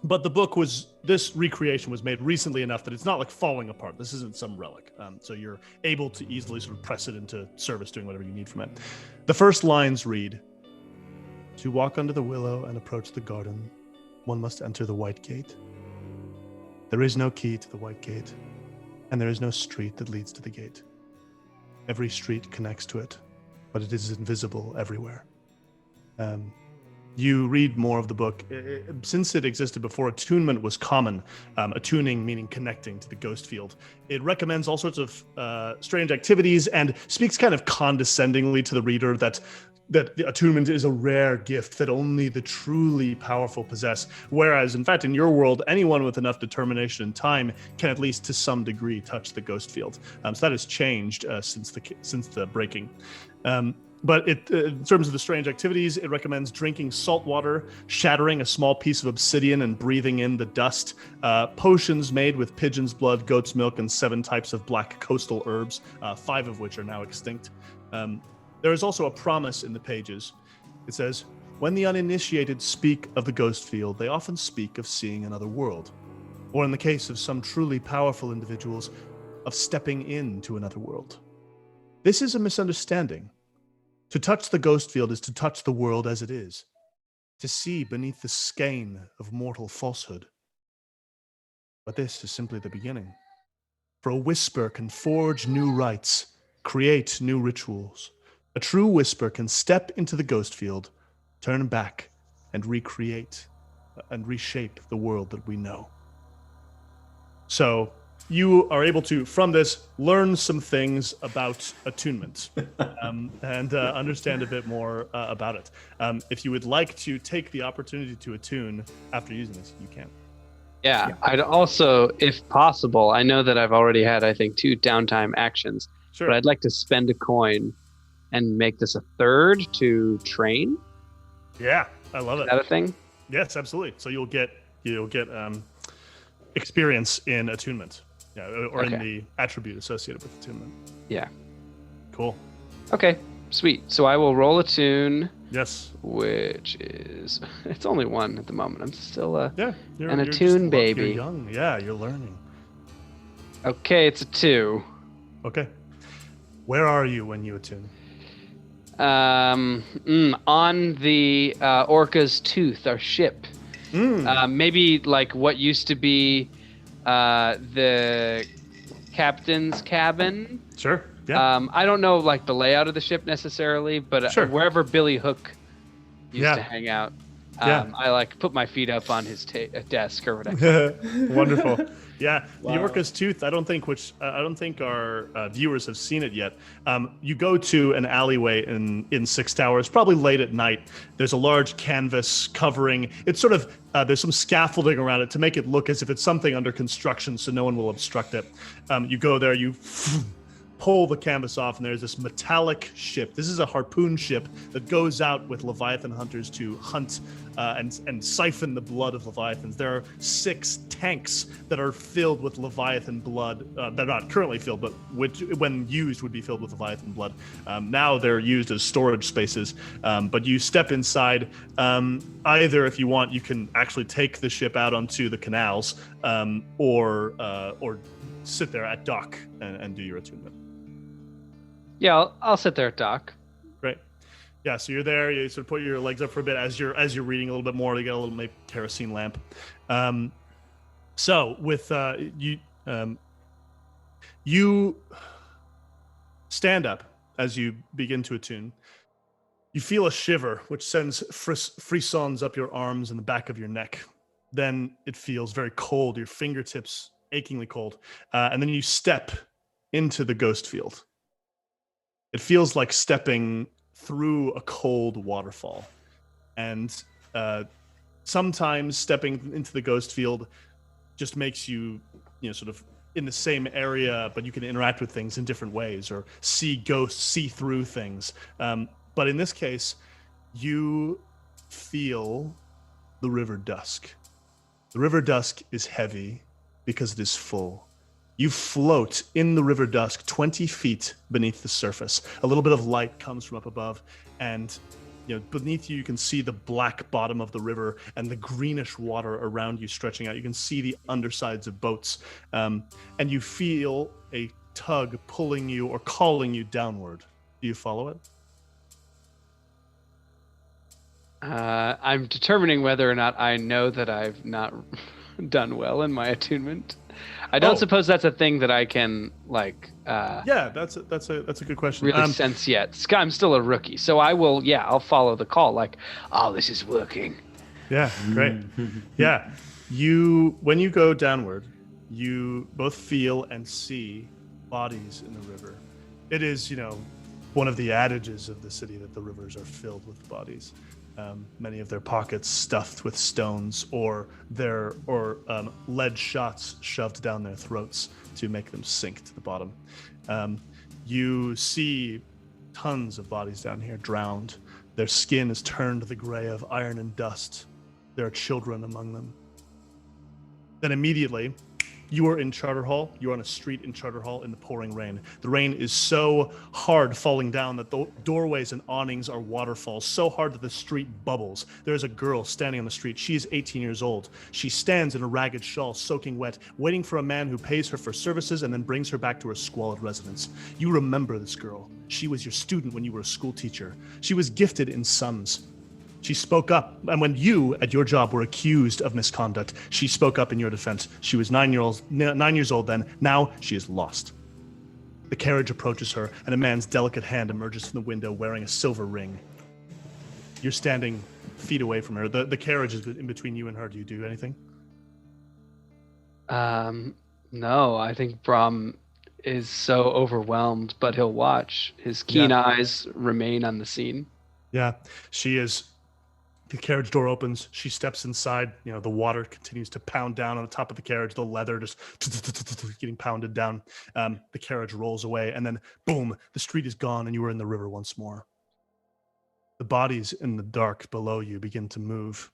But the book this recreation was made recently enough that it's not like falling apart. This isn't some relic, so you're able to easily sort of press it into service, doing whatever you need from it. The first lines read, "To walk under the willow and approach the garden, one must enter the white gate. There is no key to the white gate, and there is no street that leads to the gate. Every street connects to it, but it is invisible everywhere." You read more of the book. Since it existed before attunement was common, attuning meaning connecting to the Ghostfield, it recommends all sorts of strange activities and speaks kind of condescendingly to the reader that the attunement is a rare gift that only the truly powerful possess. Whereas, in fact, in your world, anyone with enough determination and time can at least to some degree touch the Ghostfield. So that has changed since the breaking. But in terms of the strange activities, it recommends drinking salt water, shattering a small piece of obsidian and breathing in the dust, potions made with pigeon's blood, goat's milk, and 7 types of black coastal herbs, 5 of which are now extinct. There is also a promise in the pages. It says, "When the uninitiated speak of the Ghostfield, they often speak of seeing another world, or in the case of some truly powerful individuals, of stepping into another world. This is a misunderstanding. To touch the Ghostfield is to touch the world as it is, to see beneath the skein of mortal falsehood. But this is simply the beginning. For a whisper can forge new rites, create new rituals. A true whisper can step into the Ghostfield, turn back, and recreate and reshape the world that we know." So you are able to, from this, learn some things about attunement and understand a bit more about it. If you would like to take the opportunity to attune after using this, you can. Yeah, I'd also, if possible, I know that I've already had, I think, 2 downtime actions, Sure. but I'd like to spend a coin and make this a 3rd to train. Yeah, I love it. Is that a thing? Yes, absolutely. So you'll get experience in attunement, or in the attribute associated with attunement. Yeah. Cool. Okay, sweet. So I will roll attune. Yes. Which is, it's only 1 at the moment. I'm still an you're attune baby. You're young. Yeah, you're learning. Okay, it's a 2. Okay. Where are you when you attune? On the Orca's tooth, our ship. Maybe like what used to be the captain's cabin. Sure. Yeah. I don't know like the layout of the ship necessarily, but Sure. wherever Billy Hook used Yeah. to hang out, Yeah. I like put my feet up on his desk or whatever. Wonderful. Yeah, Wow. the Orca's Tooth. I don't think our viewers have seen it yet. You go to an alleyway in Six Towers, probably late at night. There's a large canvas covering. It's sort of there's some scaffolding around it to make it look as if it's something under construction, so no one will obstruct it. You go there, you pull the canvas off, and there's this metallic ship. This is a harpoon ship that goes out with Leviathan hunters to hunt and siphon the blood of Leviathans. There are 6 tanks that are filled with Leviathan blood. They're not currently filled, but which, when used, would be filled with Leviathan blood. Now they're used as storage spaces. But you step inside. Either, if you want, you can actually take the ship out onto the canals, or sit there at dock and do your attunement. Yeah, I'll sit there at dock. Great. Yeah, so you're there. You sort of put your legs up for a bit as you're reading a little bit more. You get a little maybe kerosene lamp. So with you stand up as you begin to attune. You feel a shiver, which sends frissons up your arms and the back of your neck. Then it feels very cold, your fingertips achingly cold. And then you step into the Ghostfield. It feels like stepping through a cold waterfall. And sometimes stepping into the Ghostfield just makes you, sort of in the same area, but you can interact with things in different ways or see ghosts, see through things. But in this case, you feel the river dusk. The river dusk is heavy because it is full. You float in the river dusk 20 feet beneath the surface. A little bit of light comes from up above, and beneath you can see the black bottom of the river and the greenish water around you stretching out. You can see the undersides of boats, and you feel a tug pulling you or calling you downward. Do you follow it? I'm determining whether or not I know that I've not done well in my attunement. I don't suppose that's a thing that I can Yeah, that's a good question. Really sense yet. I'm still a rookie, so I will. Yeah, I'll follow the call. This is working. Yeah, great. Yeah, when you go downward, you both feel and see bodies in the river. It is, one of the adages of the city that the rivers are filled with bodies. Many of their pockets stuffed with stones or lead shots shoved down their throats to make them sink to the bottom. You see tons of bodies down here drowned. Their skin is turned the gray of iron and dust. There are children among them. Then immediately, you are in Charter Hall. You're on a street in Charter Hall in the pouring rain. The rain is so hard falling down that the doorways and awnings are waterfalls, so hard that the street bubbles. There's a girl standing on the street. She is 18 years old. She stands in a ragged shawl, soaking wet, waiting for a man who pays her for services and then brings her back to her squalid residence. You remember this girl. She was your student when you were a school teacher. She was gifted in sums. She spoke up, and when you, at your job, were accused of misconduct, she spoke up in your defense. She was 9 years old then. Now she is lost. The carriage approaches her, and a man's delicate hand emerges from the window wearing a silver ring. You're standing feet away from her. The carriage is in between you and her. Do you do anything? No, I think Bram is so overwhelmed, but he'll watch. His keen eyes remain on the scene. Yeah, she is. The carriage door opens. She steps inside. The water continues to pound down on the top of the carriage. The leather just getting pounded down. The carriage rolls away, and then boom, the street is gone, and you are in the river once more. The bodies in the dark below you begin to move.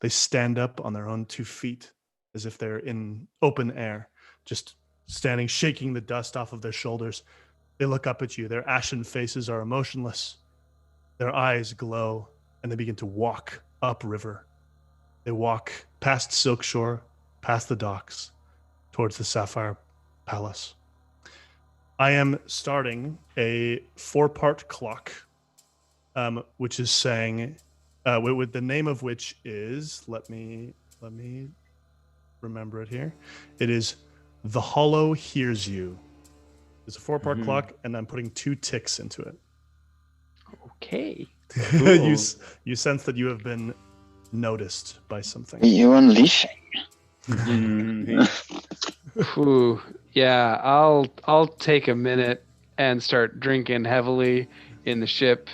They stand up on their own 2 feet, as if they're in open air, just standing, shaking the dust off of their shoulders. They look up at you. Their ashen faces are emotionless. Their eyes glow. And they begin to walk upriver. They walk past Silkshore, past the docks, towards the Sapphire Palace. I am starting a 4-part clock, which is saying, with the name of which is, let me remember it here. It is The Hollow Hears You. It's a 4-part clock, and I'm putting 2 ticks into it. Okay. You sense that you have been noticed by something. You unleashing. Ooh, yeah, I'll take a minute and start drinking heavily in the ship.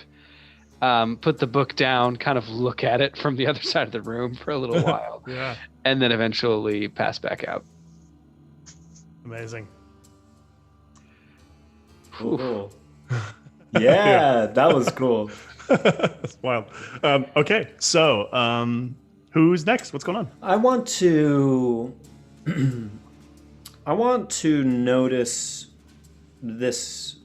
Put the book down, kind of look at it from the other side of the room for a little while. Yeah. And then eventually pass back out. Amazing. Cool. Yeah, that was cool. That's wild. Okay, so who's next? What's going on? I want to notice this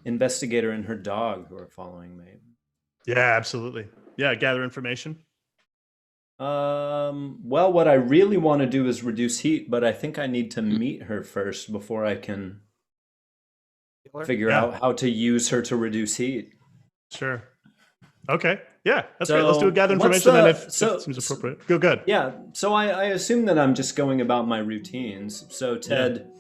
investigator and her dog who are following me. Yeah, absolutely. Yeah, gather information. Well, what I really want to do is reduce heat, but I think I need to meet her first before I can figure out how to use her to reduce heat. Sure. Okay. Yeah, that's great. Let's do a gather information, and if it seems appropriate. Go good. Yeah. So I assume that I'm just going about my routines. So Ted,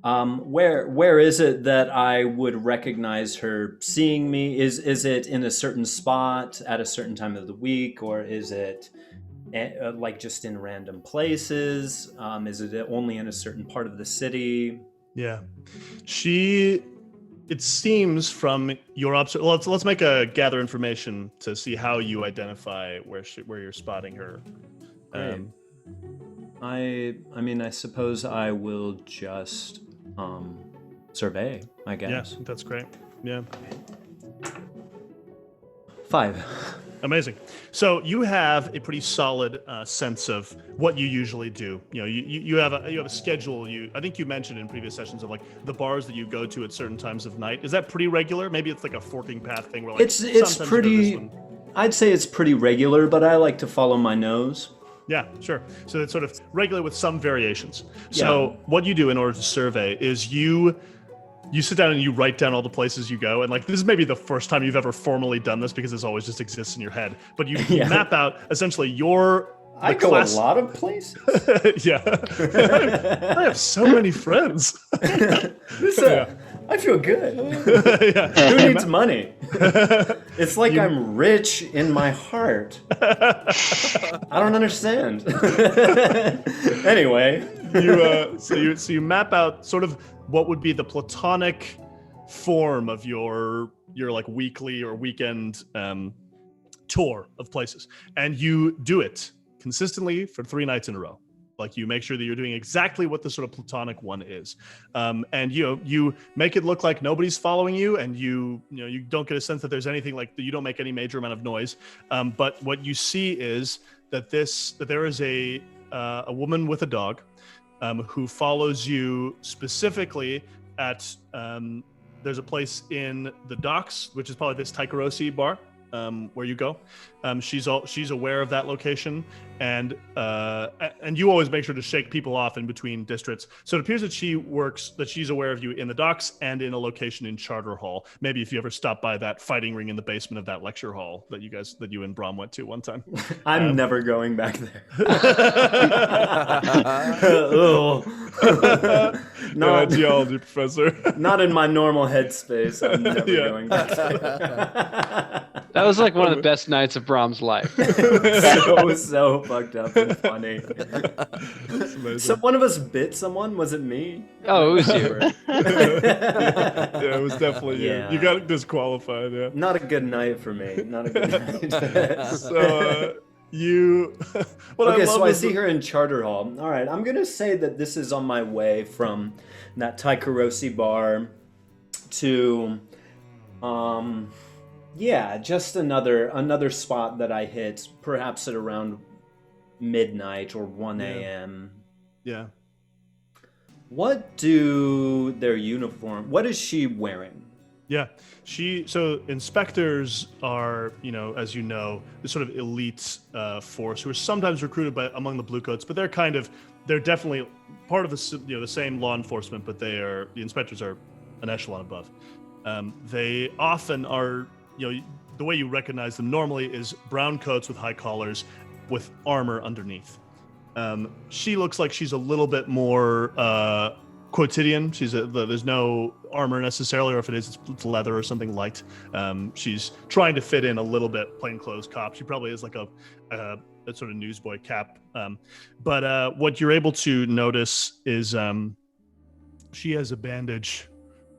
where is it that I would recognize her seeing me? Is it in a certain spot at a certain time of the week, or is it like just in random places? Is it only in a certain part of the city? Yeah, it seems from your observation. Let's make a gather information to see how you identify where you're spotting her. I mean, I suppose I will just survey, I guess. Yeah, that's great. Yeah. 5. Amazing. So you have a pretty solid sense of what you usually do. You know, you have a schedule. I think you mentioned in previous sessions of like the bars that you go to at certain times of night. Is that pretty regular? Maybe it's like a forking path thing where like it's pretty. I'd say it's pretty regular, but I like to follow my nose. Yeah, sure. So it's sort of regular with some variations. So what you do in order to survey is you sit down and you write down all the places you go. And like, this is maybe the first time you've ever formally done this because this always just exists in your head. But you map out essentially I go a lot of places. Yeah. I have so many friends. I feel good. Who needs money? It's like I'm rich in my heart. I don't understand. Anyway. So you map out sort of what would be the platonic form of your like weekly or weekend tour of places, and you do it consistently for 3 nights in a row. Like you make sure that you're doing exactly what the sort of platonic one is, and you make it look like nobody's following you, and you don't get a sense that there's anything like you don't make any major amount of noise. But what you see is that there is a woman with a dog who follows you specifically at there's a place in the docks, which is probably this Taikarosi bar where you go. She's aware of that location, and you always make sure to shake people off in between districts. So it appears that she's aware of you in the docks and in a location in Charter Hall. Maybe if you ever stop by that fighting ring in the basement of that lecture hall that you and Bram went to one time. I'm never going back there. No, geology professor. Not in my normal headspace. I'm never going back there. That was like one of the best nights of Bram's life. so fucked up and funny. So one of us bit someone. Was it me? Oh, it was you. Yeah, it was definitely you. You got disqualified. Yeah. Not a good night for me. Not a good night. So I see her in Charter Hall. All right, I'm gonna say that this is on my way from that Taikarosi bar to just another spot that I hit, perhaps at around midnight or 1 a.m. Yeah. What do their uniform? What is she wearing? Yeah. So inspectors are, as you know, this sort of elite force who are sometimes recruited among the Bluecoats, but they're definitely part of the same law enforcement, but the inspectors are an echelon above. They often are, the way you recognize them normally is brown coats with high collars with armor underneath. She looks like she's a little bit more quotidian. There's no armor necessarily, or if it is, it's leather or something light. She's trying to fit in a little bit plainclothes cop. She probably is like a sort of newsboy cap. But what you're able to notice is she has a bandage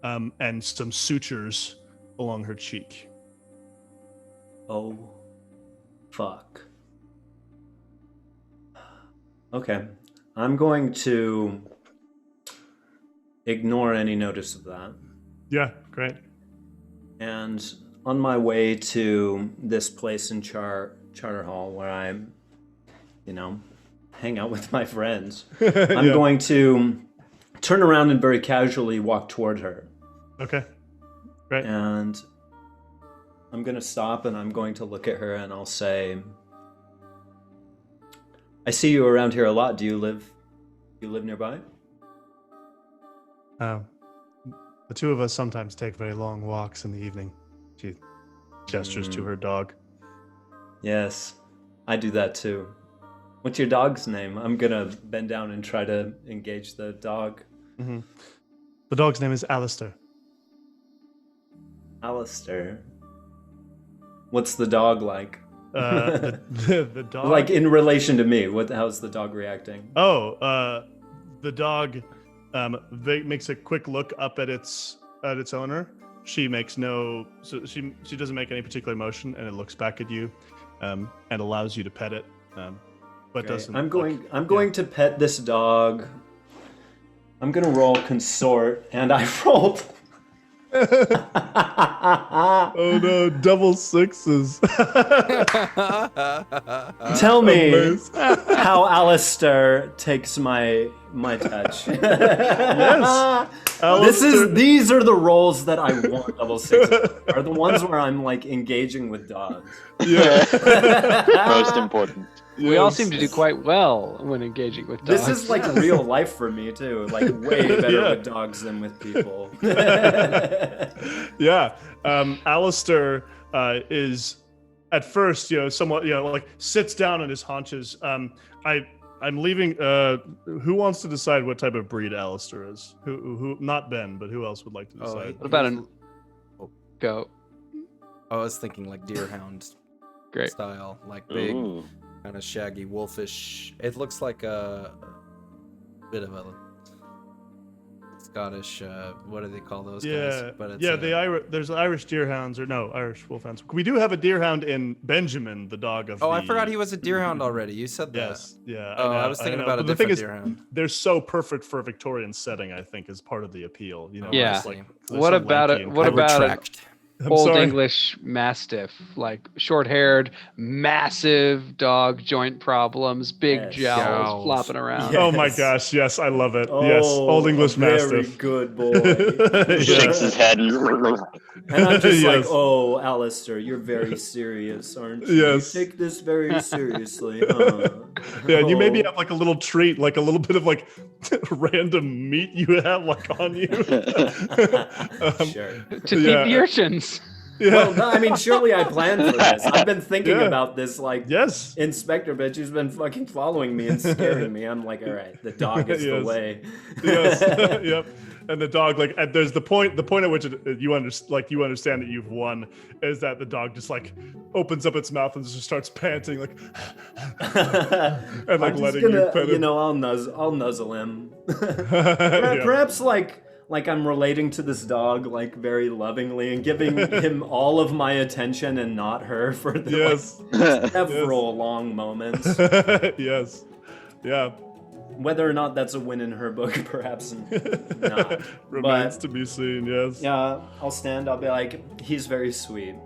and some sutures along her cheek. Oh, fuck. Okay, I'm going to ignore any notice of that. Yeah, great. And on my way to this place in Charter Hall where I, hang out with my friends, I'm going to turn around and very casually walk toward her. Okay, great. And I'm going to stop and I'm going to look at her and I'll say, I see you around here a lot. Do you live nearby? The two of us sometimes take very long walks in the evening. She gestures to her dog. Yes, I do that too. What's your dog's name? I'm gonna bend down and try to engage the dog. Mm-hmm. The dog's name is Alistair. Alistair. What's the dog like? The dog. Like in relation to me, how's the dog reacting? The dog makes a quick look up at its owner. She makes she doesn't make any particular motion, and it looks back at you, and allows you to pet it, but doesn't. I'm going to pet this dog. I'm gonna roll consort, and I rolled. Oh no, double sixes. Tell me how Alistair takes my touch. Yes. Alistair. These are the rolls that I want double sixes. Are the ones where I'm like engaging with dogs. Yeah. Most important. We all seem to do quite well when engaging with dogs. This is like real life for me too. Like way better with dogs than with people. Yeah. Alistair is at first, somewhat, like sits down on his haunches. I'm leaving. Who wants to decide what type of breed Alistair is? Who? Not Ben, but who else would like to decide? What about go? I was thinking like deerhound Great style, like big, kind of shaggy, wolfish. It looks like a bit of a Scottish. What do they call those guys? But it's there's Irish deerhounds Irish wolfhounds. We do have a deerhound in Benjamin, the dog of. I forgot he was a deerhound already. You said that. Yes. Yeah. Oh, I was thinking about a different deerhound. They're so perfect for a Victorian setting. I think is part of the appeal. Yeah. Like, what about it? What about it? Old English Mastiff, like short-haired, massive dog joint problems, big jowls flopping around. Yes. Oh my gosh, yes, I love it. Yes, Old English Mastiff. Very good boy. Shakes his head. And I'm just like, oh, Alistair, you're very serious, aren't you? Yes. You take this very seriously. Yeah, and you maybe have like a little treat, like a little bit of like random meat you have like on you. Sure. To feed the urchins. Yeah. Well, no, I mean, surely I planned for this. I've been thinking about this, like, Inspector bitch who's been fucking following me and scaring me. I'm like, all right, the dog is the way. Yes. Yep. And the dog, like, there's the point at which you understand that you've won is that the dog just like opens up its mouth and just starts panting, like, and like letting you pet him. I'll nuzzle him. Perhaps like I'm relating to this dog like very lovingly and giving him all of my attention and not her for the several long moments. Yes. Yeah. Whether or not that's a win in her book, perhaps not. Remains to be seen, yes. Yeah, I'll stand, I'll be like, he's very sweet.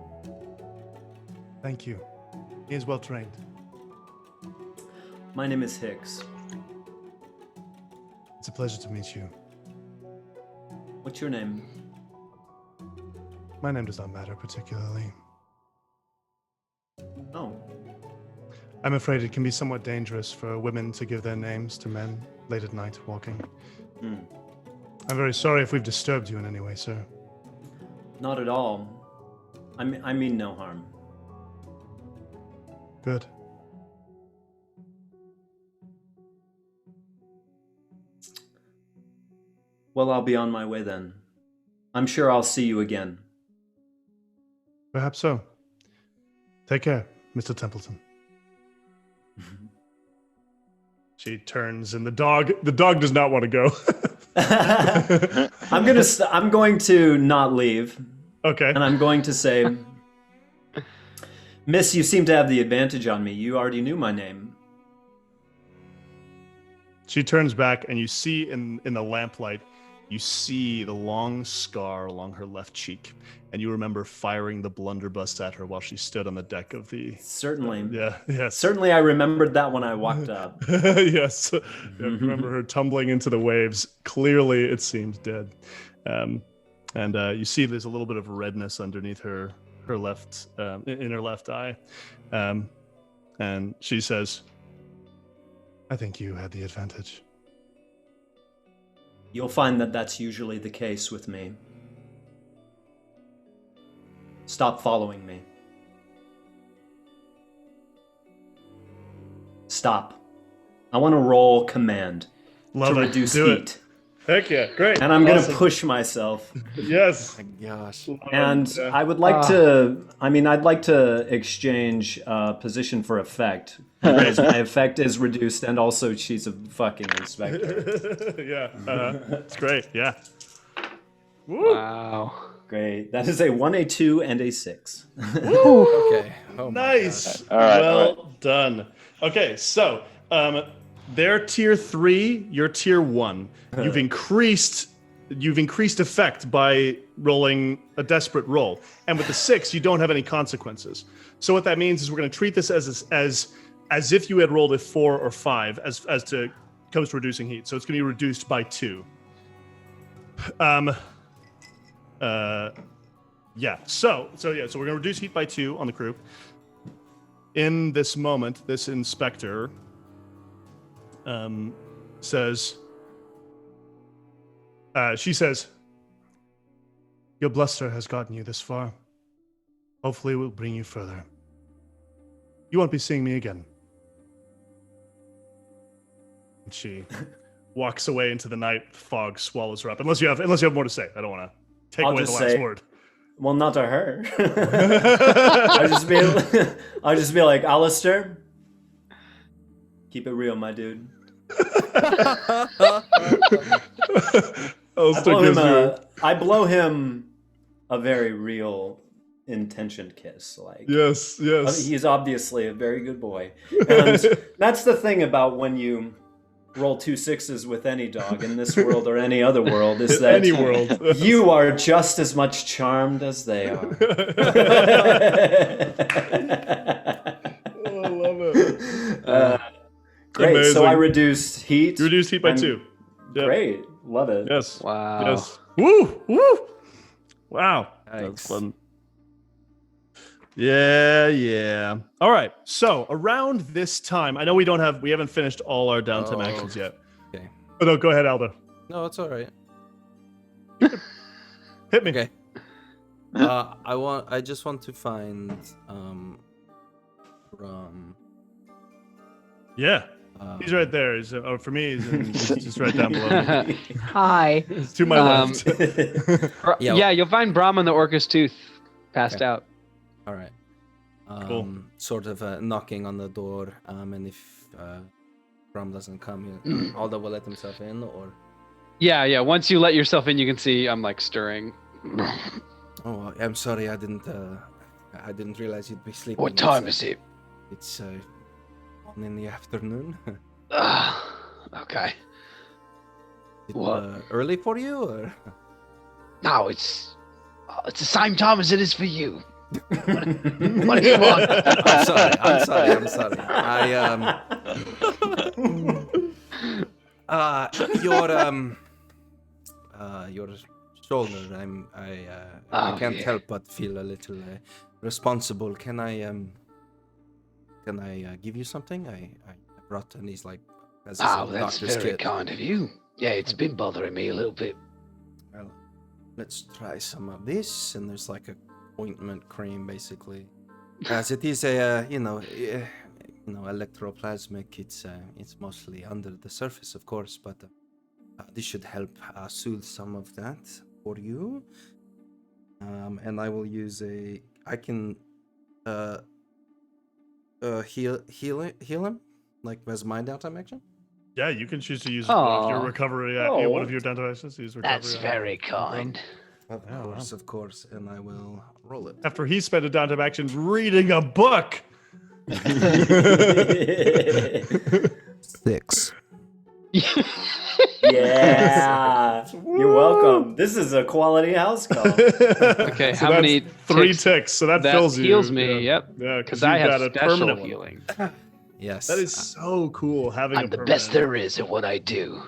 Thank you. He is well trained. My name is Hix. It's a pleasure to meet you. What's your name? My name does not matter particularly. Oh. I'm afraid it can be somewhat dangerous for women to give their names to men late at night walking. I'm very sorry if we've disturbed you in any way, sir. Not at all. I mean no harm. Good. Well, I'll be on my way then. I'm sure I'll see you again. Perhaps so. Take care, Mr. Templeton. She turns, and the dog does not want to go. I'm going to not leave. Okay. And I'm going to say, Miss, you seem to have the advantage on me. You already knew my name. She turns back, and you see in the lamplight, you see the long scar along her left cheek, and you remember firing the blunderbuss at her while she stood on the deck of the... Certainly. Yes. Certainly I remembered that when I walked up. Yes. You remember her tumbling into the waves. Clearly, it seemed dead. And you see there's a little bit of redness underneath her left, in her left eye. And she says, I think you had the advantage. You'll find that that's usually the case with me. Stop following me. Stop. I want to roll command Love to it. reduce Do heat. it. Heck yeah, great. And I'm going to Awesome. push myself. Yes. My gosh. And Yeah. I would like to, I'd like to exchange position for effect. Because my effect is reduced and also she's a fucking inspector. Yeah, it's great. Yeah. Woo. Wow. Great. That is a 1, a 2, and a 6. Okay. Oh my Nice. All right, Well done. Okay, so they're tier 3, you're tier 1. You've increased effect by rolling a desperate roll. And with the 6, you don't have any consequences. So what that means is we're going to treat this as if you had rolled a 4 or 5 as to comes to reducing heat. So it's going to be reduced by 2. Yeah. So we're going to reduce heat by 2 on the crew. In this moment, this inspector says, she says, your bluster has gotten you this far. Hopefully it will bring you further. You won't be seeing me again. And she walks away into the night. Fog swallows her up. Unless you have more to say. I don't want to take I'll away the just last say- word. Well, not to her. I'll just be like, Alistair, keep it real, my dude. I blow him a very real intentioned kiss. Like, Yes. he's obviously a very good boy. And that's the thing about when you roll 2 6s with any dog in this world or any other world is that Any world. you are just as much charmed as they are. Oh, I love it. Great. Amazing. So I reduced heat. You reduced heat by I'm- 2. Yep. Great. Love it. Yes. Wow. Yes. Woo! Wow. Yikes. That's fun. Yeah. All right. So around this time, I know we haven't finished all our downtime actions yet. Okay. Oh no, go ahead, Aldo. No, it's all right. Hit me. Okay. I just want to find Bram. Yeah. He's right there. For me, he's just right down below me. Hi. He's to my left. Yeah, you'll find Bram on the Orca's tooth, passed Okay. out. All right. Cool. Sort of knocking on the door, and if Bram doesn't come, Aldo will let himself in, or. Yeah. Once you let yourself in, you can see I'm like stirring. Oh, I'm sorry. I didn't realize you'd be sleeping. What time is it? It's 1 in the afternoon. Okay. It, What? Early for you, or? No, it's the same time as it is for you. What do you want? I'm sorry. Your shoulder. I can't yeah. help but feel a little responsible. Can I give you something? I brought, and he's like, as his Oh, little that's doctor's very kit. kind of you. Yeah, it's been bothering me a little bit. Well, let's try some of this, and there's like a ointment cream, basically. As it is a electroplasmic, it's mostly under the surface, of course, but this should help soothe some of that for you. And I will use I can heal him, like as my downtime action. Yeah, you can choose to use Aw. your recovery. Oh. One of your downtime actions to use recovery. That's very kind. Of course, and I will roll it. After he spent a downtime action reading a book. 6. Yeah. You're welcome. This is a quality house call. Okay, So how that's many 3 ticks? ticks, so that That fills you. heals me, Yeah. yep. Yeah, Because you I have got a special permanent one. healing. Yes. That is so cool having I'm a the permanent. best there is at what I do.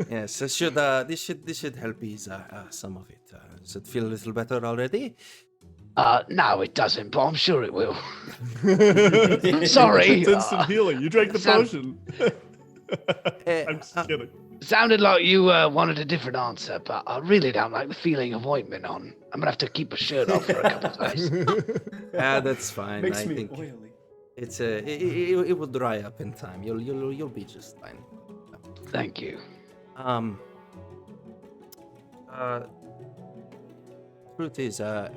Yes. This should help ease some of it. Does it feel a little better already? No, it doesn't, but I'm sure it will. Sorry. It's instant healing. You drank the sound- potion. I'm just kidding. Sounded like you wanted a different answer, but I really don't like the feeling of ointment on. I'm gonna have to keep a shirt off for a couple of days. That's fine. Makes I me think oily. it's it will dry up in time. You'll be just fine. Thank you. Truth is, after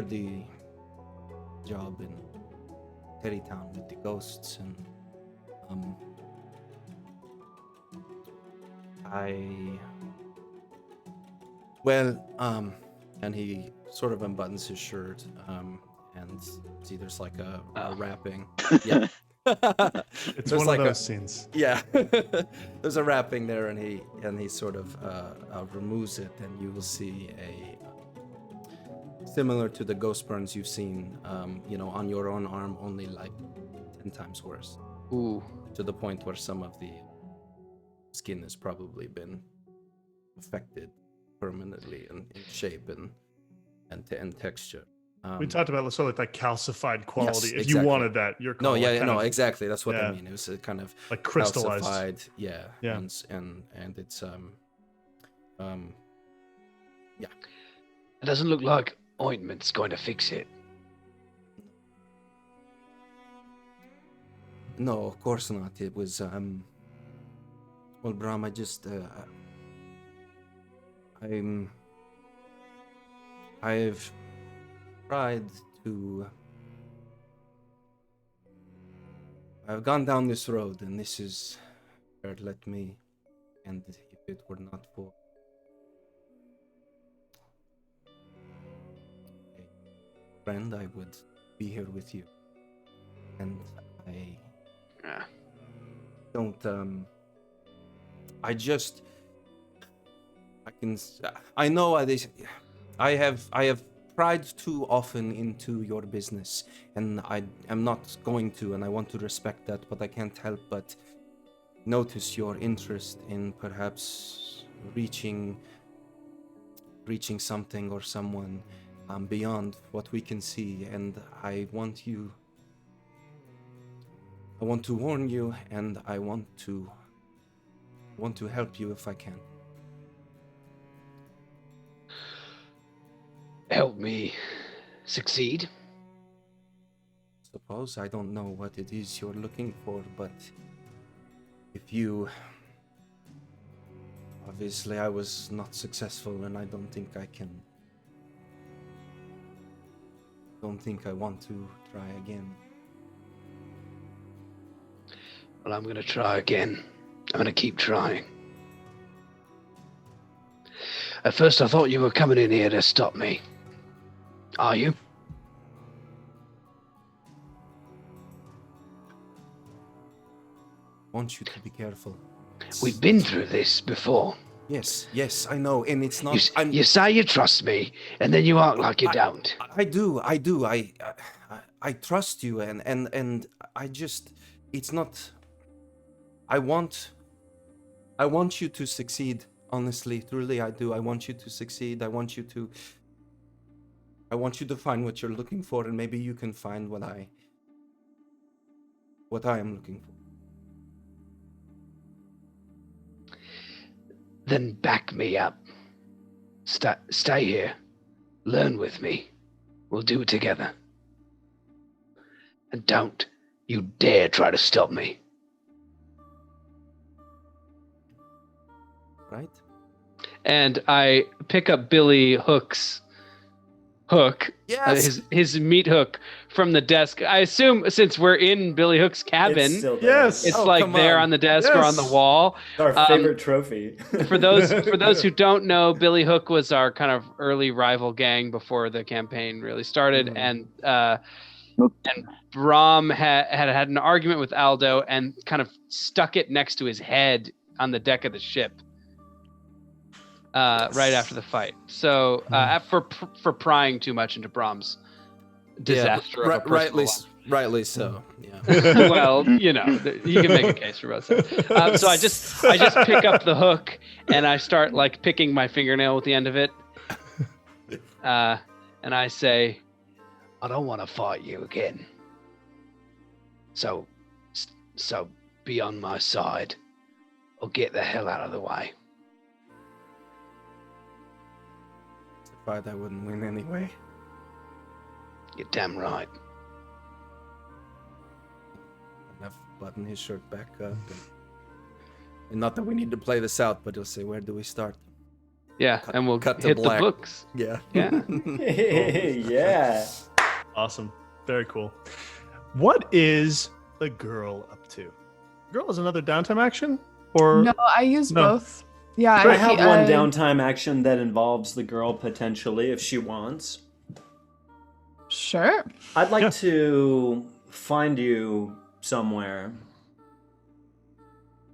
the job in Terrytown with the ghosts, and and he sort of unbuttons his shirt, and see there's like a wrapping. Yeah. It's There's one like of those scenes. Yeah. There's a wrapping there, and he sort of removes it, and you will see a similar to the ghost burns you've seen, on your own arm, only like 10 times worse. Ooh. To the point where some of the skin has probably been affected permanently in shape and texture. We talked about sort of like that calcified quality. Yes, if exactly. you wanted that, your color exactly. That's what I mean. It was a kind of like crystallized. calcified, yeah. Yeah. And it's It doesn't look like ointment's going to fix it. No, of course not. It was well, Bram, I just I've tried to. I've gone down this road, and this is where it led me. And if it were not for a friend, I would be here with you. And I don't. I know I have pried too often into your business, and I am not going to, and I want to respect that, but I can't help but notice your interest in perhaps reaching something or someone beyond what we can see, and I want to warn you, and I want to help you if I can. Help me succeed? Suppose I don't know what it is you're looking for, but if you... Obviously, I was not successful, and I don't think I can... Don't think I want to try again. Well, I'm going to try again. I'm going to keep trying. At first, I thought you were coming in here to stop me. Are you? I want you to be careful. We've been through this before. Yes, I know, and it's not... You say you trust me, and then you act like you don't. I do. I trust you, and I just... It's not... I want you to succeed, honestly, truly I do. I want you to succeed. I want you to find what you're looking for, and maybe you can find what I am looking for. Then back me up. Stay here. Learn with me. We'll do it together. And don't you dare try to stop me. Right? And I pick up Billy Hook's hook, Yes. his meat hook from the desk. I assume since we're in Billy Hook's cabin, It's still there. Yes. it's Oh, like come there on. on the desk or on the Yes. wall. Our favorite trophy. For those who don't know, Billy Hook was our kind of early rival gang before the campaign really started, and Bram had an argument with Aldo and kind of stuck it next to his head on the deck of the ship. Right after the fight. So for prying too much into Bram's disaster of a personal life. Rightly so. Yeah. Well, you can make a case for both sides. So I just pick up the hook and I start like picking my fingernail with the end of it, and I say, I don't want to fight you again. So be on my side or get the hell out of the way. fight, I wouldn't win anyway. You're damn right. Enough button his shirt back up. And not that we need to play this out, but he'll say, where do we start? Yeah, and we'll cut to hit black. the books. Yeah. Yeah. Yeah. Awesome. Very cool. What is the girl up to? Girl is another downtime action? Or No, I use No. both. Yeah, I have one I- downtime action that involves the girl potentially, if she wants. Sure. I'd like Yeah. to find you somewhere.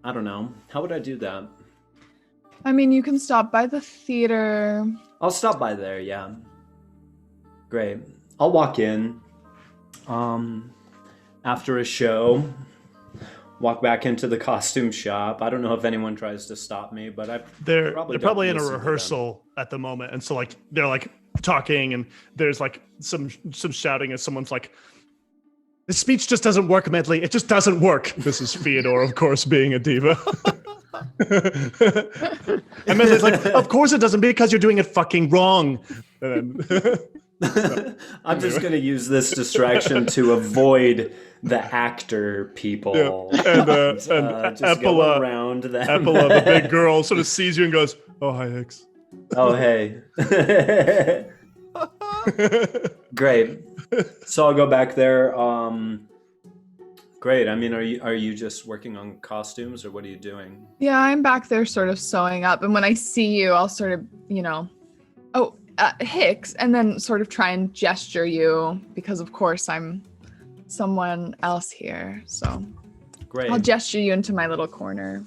I don't know. How would I do that? I mean, you can stop by the theater. I'll stop by there, yeah. Great. I'll walk in. After a show, walk back into the costume shop. I don't know if anyone tries to stop me, but they're Probably probably don't in a listen to them. rehearsal at the moment, and so like they're like talking, and there's like some shouting as someone's like, "This speech just doesn't work, Medley. It just doesn't work." This is Theodore, of course, being a diva. And Medley's like, "Of course it doesn't, because you're doing it fucking wrong." And then, I'm just going to use this distraction to avoid the actor people. and just Epola, go around them. Epola, the big girl, sort of sees you and goes, "Oh, hi, Hix." Oh, hey. Great. So I'll go back there. Great. I mean, are you just working on costumes, or what are you doing? Yeah, I'm back there sort of sewing up. And when I see you, I'll sort of, Hix, and then sort of try and gesture you because, of course, I'm someone else here. So Great. I'll gesture you into my little corner.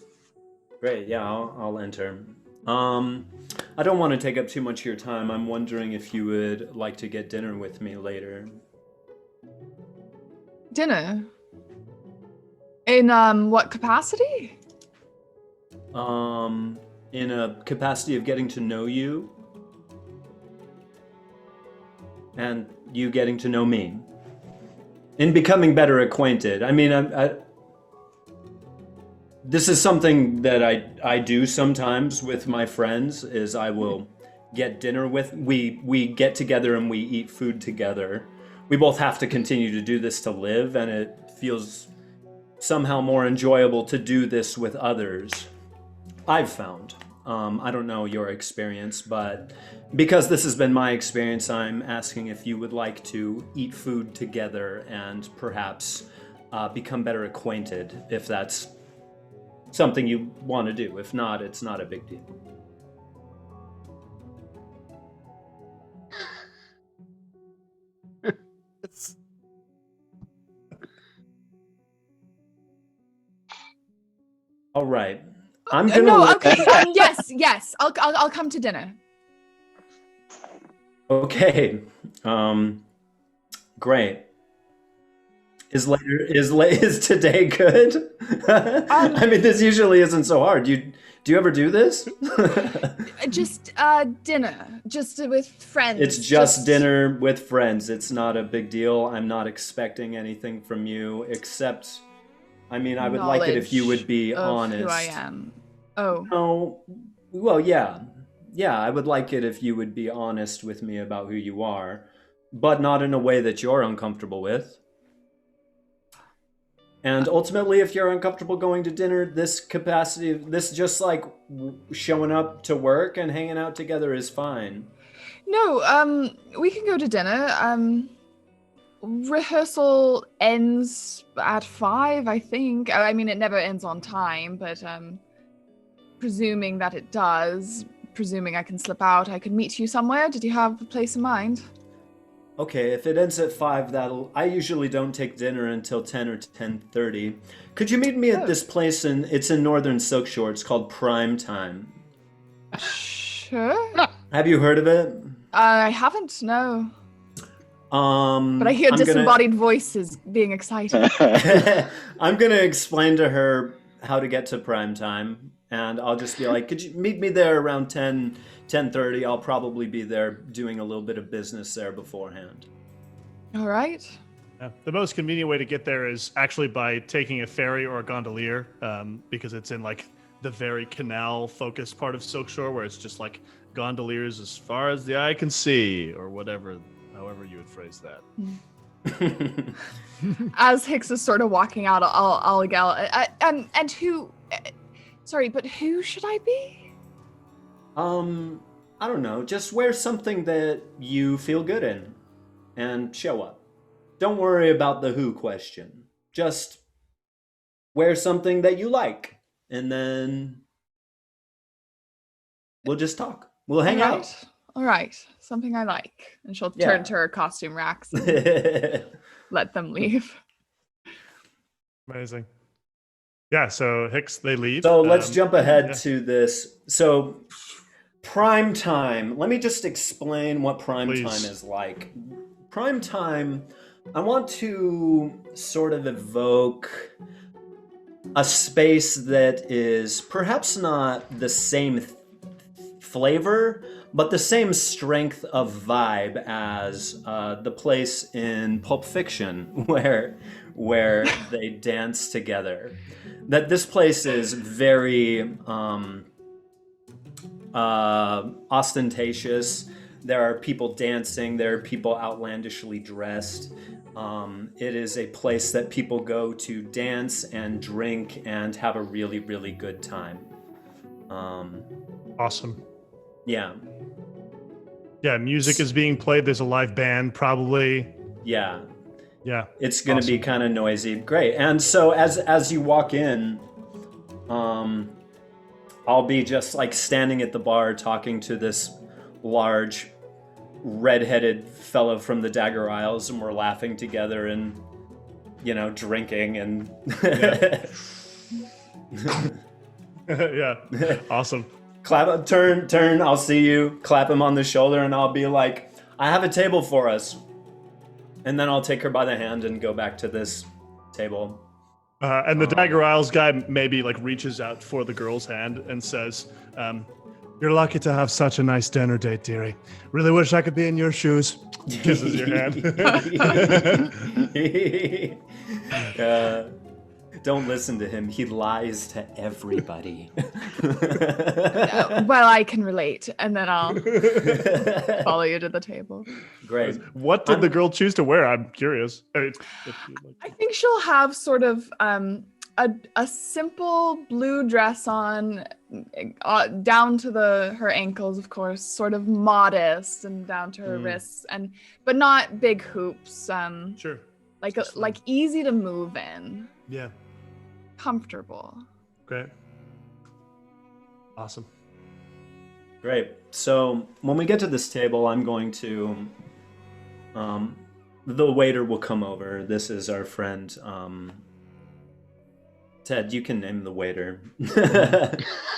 Great. Yeah, I'll enter. I don't want to take up too much of your time. I'm wondering if you would like to get dinner with me later. Dinner? In what capacity? In a capacity of getting to know you and you getting to know me. In becoming better acquainted. I mean, this is something that I do sometimes with my friends, is I will get dinner with, we get together and we eat food together. We both have to continue to do this to live, and it feels somehow more enjoyable to do this with others, I've found. I don't know your experience, but because this has been my experience, I'm asking if you would like to eat food together and perhaps become better acquainted, if that's something you want to do. If not, it's not a big deal. All right. I'm gonna. No, okay. Yes. I'll come to dinner. Okay. Great. Is today good? I mean, this usually isn't so hard. Do you ever do this? Just dinner, just with friends. It's just dinner with friends. It's not a big deal. I'm not expecting anything from you, except, I mean, I would like it if you would be honest. Who I am. Oh. No. Well, yeah. Yeah, I would like it if you would be honest with me about who you are, but not in a way that you're uncomfortable with. And ultimately, if you're uncomfortable going to dinner, this just like showing up to work and hanging out together is fine. No, we can go to dinner. Rehearsal ends at 5, I think. I mean, it never ends on time, but presuming that it does, presuming I can slip out, I could meet you somewhere. Did you have a place in mind? Okay, if it ends at 5, I usually don't take dinner until 10 or 10:30. Could you meet me at this place it's in Northern Silkshore. It's called Prime Time. Sure. Have you heard of it? I haven't, no. But I hear I'm disembodied voices being excited. I'm gonna explain to her how to get to Prime Time, and I'll just be like, could you meet me there around 10:30? I'll probably be there doing a little bit of business there beforehand. All right. Yeah. The most convenient way to get there is actually by taking a ferry or a gondolier, because it's in like the very canal-focused part of Silkshore, where it's just like gondoliers as far as the eye can see, or however you would phrase that. As Hix is sort of walking out, I'll yell, and who? Sorry, but who should I be? I don't know. Just wear something that you feel good in, and show up. Don't worry about the who question. Just wear something that you like, and then we'll just talk. We'll hang out. All right. Something I like. And she'll turn to her costume racks and let them leave. Amazing. Yeah, so Hix, they leave. So let's jump ahead to this. So prime time. Let me just explain what prime time is like. Prime time, I want to sort of evoke a space that is perhaps not the same flavor, but the same strength of vibe as the place in Pulp Fiction where they dance together. That this place is very ostentatious. There are people dancing. There are people outlandishly dressed. It is a place that people go to dance and drink and have a really, really good time. Awesome. Yeah. Yeah, music is being played. There's a live band, probably. Yeah. Yeah. It's going to be kind of noisy. Great. And so as you walk in, I'll be just like standing at the bar talking to this large red-headed fellow from the Dagger Isles, and we're laughing together and, drinking and... Yeah. Awesome. Clap, turn, I'll see you. Clap him on the shoulder, and I'll be like, I have a table for us. And then I'll take her by the hand and go back to this table. And the Dagger Isles guy maybe like reaches out for the girl's hand and says, "You're lucky to have such a nice dinner date, dearie. Really wish I could be in your shoes." Kisses your hand. Don't listen to him. He lies to everybody. Well, I can relate, and then I'll follow you to the table. Great. What did the girl choose to wear? I'm curious. I think she'll have sort of a simple blue dress on, down to her ankles, of course, sort of modest and down to her wrists, but not big hoops. Sure. Like easy to move in. Yeah. Comfortable. Great. Awesome. Great. So when we get to this table, I'm going to, the waiter will come over. This is our friend, Ted, you can name the waiter.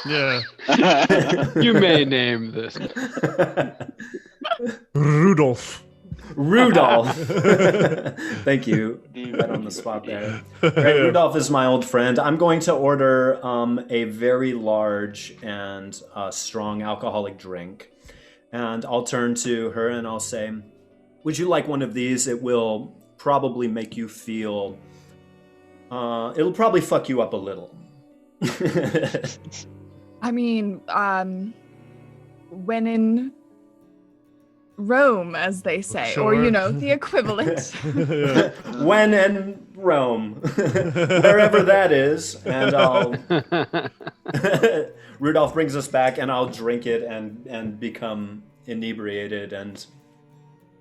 Yeah. You may name this. Rudolph. Thank you. Right on the spot there. Great. Rudolph is my old friend. I'm going to order a very large and strong alcoholic drink. And I'll turn to her and I'll say, would you like one of these? It will probably make you feel... it'll probably fuck you up a little. I mean, when in Rome, as they say, Sure. or, the equivalent. When in Rome, wherever that is, and I'll... Rudolph brings us back, and I'll drink it and become inebriated and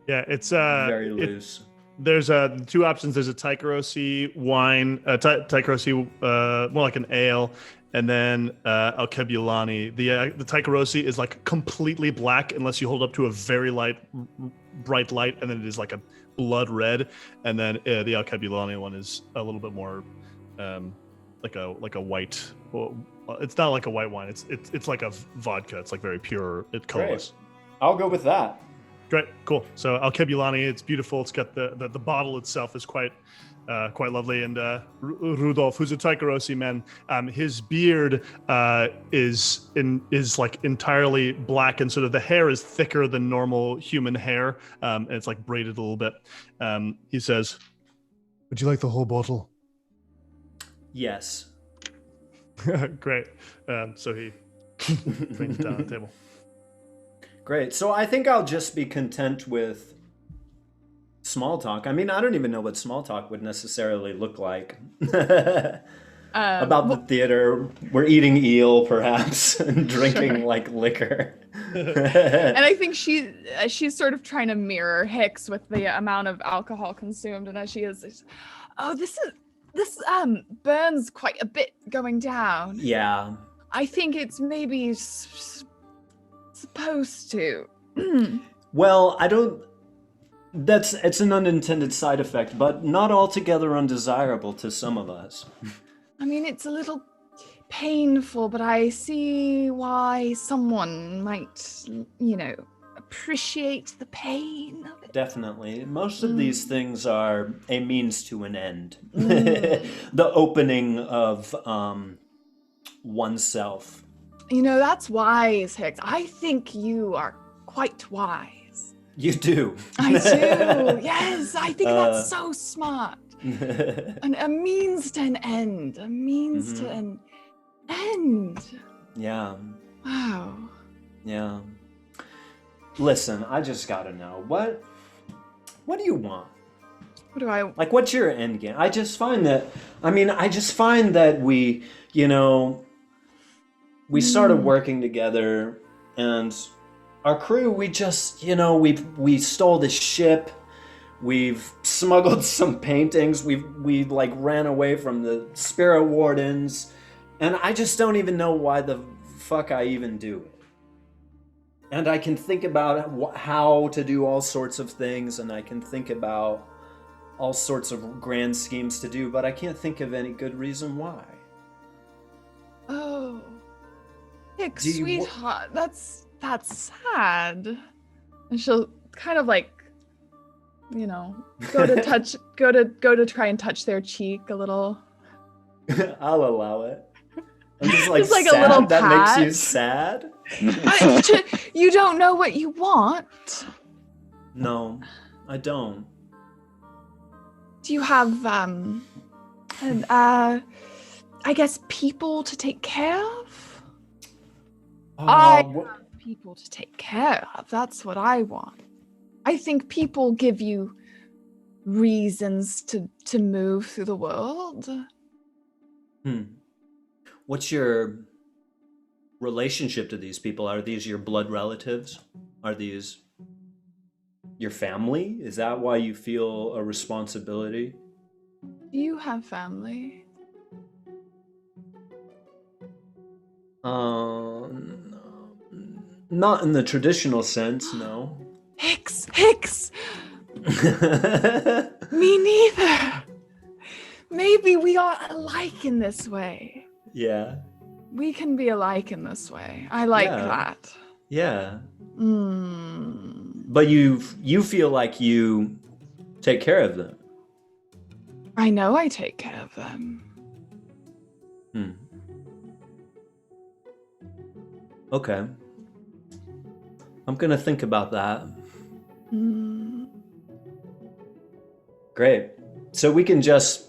it's very loose. There's two options. There's a Tycherosi wine, Tycherosi, more like an ale, and then Alkebulani. The Tycherosi is like completely black unless you hold up to a very bright light, and then it is like a blood red. And then the Alkebulani one is a little bit more like a white. Well, it's not like a white wine. It's like a vodka. It's like very pure. It's colorless. Great. I'll go with that. Great, cool. So Alkebulani, it's beautiful. It's got the bottle itself is quite lovely. And Rudolph, who's a Tycherosi man, his beard is like entirely black, and sort of the hair is thicker than normal human hair, and it's like braided a little bit. He says, "Would you like the whole bottle?" Yes. Great. So he brings it down on the table. Great. So I think I'll just be content with small talk. I mean, I don't even know what small talk would necessarily look like. About the theater, we're eating eel, perhaps, and drinking like liquor. And I think she's sort of trying to mirror Hix with the amount of alcohol consumed, and as she is, oh, this burns quite a bit going down. Yeah. I think it's maybe supposed to. Well, I don't. It's an unintended side effect, but not altogether undesirable to some of us. I mean, it's a little painful, but I see why someone might, appreciate the pain of it. Definitely. Most of these things are a means to an end. The opening of oneself. That's wise, Hix. I think you are quite wise. You do. I do. Yes, I think that's so smart. And a means to an end. A means to an end. Yeah. Wow. Yeah. Listen, I just gotta know. What do you want? What do I... Like, what's your end game? I just find that we, we started working together, and our crew, we just, we stole this ship. We've smuggled some paintings. We like ran away from the spirit wardens, and I just don't even know why the fuck I even do it. And I can think about how to do all sorts of things, and I can think about all sorts of grand schemes to do, but I can't think of any good reason why. Oh, Hix, sweetheart, that's sad. And she'll kind of like, go to try and touch their cheek a little. I'll allow it. I'm just like, just like sad? A little that pat. makes you sad? You don't know what you want. No, I don't. Do you have I guess people to take care of? I have people to take care of. That's what I want. I think people give you reasons to move through the world. What's your relationship to these people? Are these your blood relatives? Are these your family? Is that why you feel a responsibility? Do you have family? Not in the traditional sense, no. Hix! Me neither. Maybe we are alike in this way. Yeah. We can be alike in this way. I like that. Yeah. But you feel like you take care of them. I know I take care of them. Okay. I'm gonna think about that. Great. So we can just...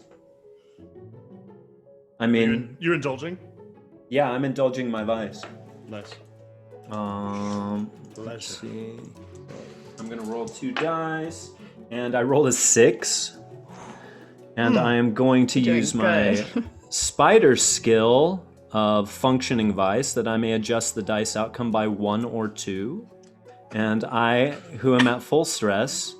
I mean... You're indulging? Yeah, I'm indulging my vice. Nice. Let's see. I'm gonna roll 2 dice, and I rolled a 6. And I am going to use my spider skill of functioning vice that I may adjust the dice outcome by 1 or 2. And I, who am at full stress,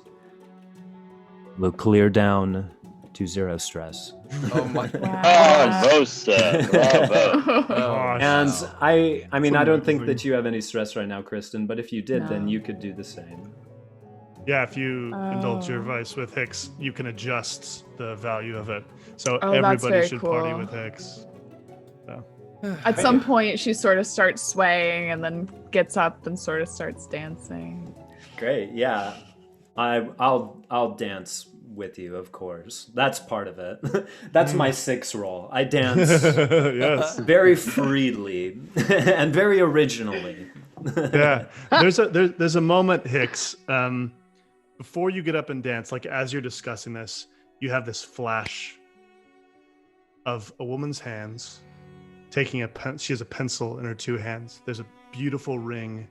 will clear down to 0 stress. Oh my god. Bravo, sir. Bravo. And I mean, I don't think that you have any stress right now, Kristen, but if you did, then you could do the same. Yeah, if you indulge your vice with Hix, you can adjust the value of it. So that's everybody very should cool. party with Hix. So. At some point, she sort of starts swaying and then gets up and sort of starts dancing. Great, yeah. I'll dance with you, of course. That's part of it. That's my 6 roll. I dance Yes. very freely and very originally. Yeah. There's a moment, Hix, before you get up and dance, like as you're discussing this, you have this flash of a woman's hands taking she has a pencil in her 2 hands. There's a beautiful ring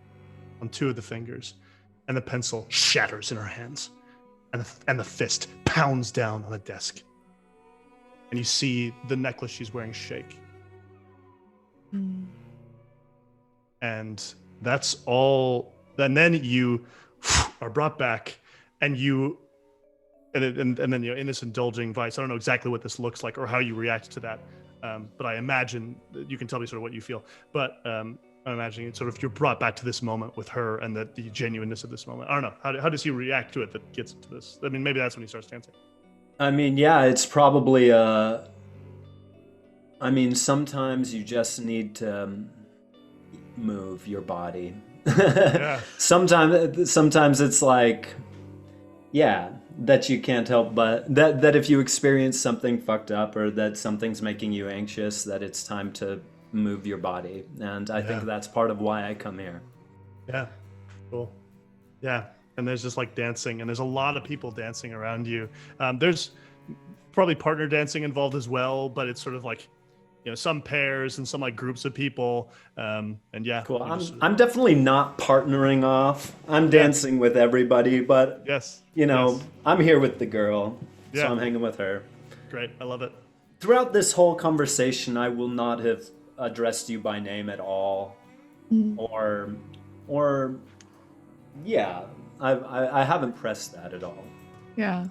on 2 of the fingers, and the pencil shatters in her hands, and the fist pounds down on the desk. And you see the necklace she's wearing shake. And that's all. And then you are brought back, and then in this indulging vice, I don't know exactly what this looks like or how you react to that, but I imagine you can tell me sort of what you feel. But I'm imagining it's sort of you're brought back to this moment with her and the genuineness of this moment. I don't know. How does he react to it that gets into this? I mean, maybe that's when he starts dancing. I mean, yeah, it's probably I mean, sometimes you just need to move your body. Yeah. Sometimes it's like, yeah, that you can't help but that if you experience something fucked up or that something's making you anxious, that it's time to move your body. And I think that's part of why I come here. Yeah. Cool. Yeah. And there's just like dancing, and there's a lot of people dancing around you. There's probably partner dancing involved as well, but it's sort of like, some pairs and some like groups of people. And yeah. Cool. I'm definitely not partnering off. I'm dancing with everybody, but I'm here with the girl, so I'm hanging with her. Great. I love it. Throughout this whole conversation, I will not have addressed you by name at all, or I haven't pressed that at all. Yeah.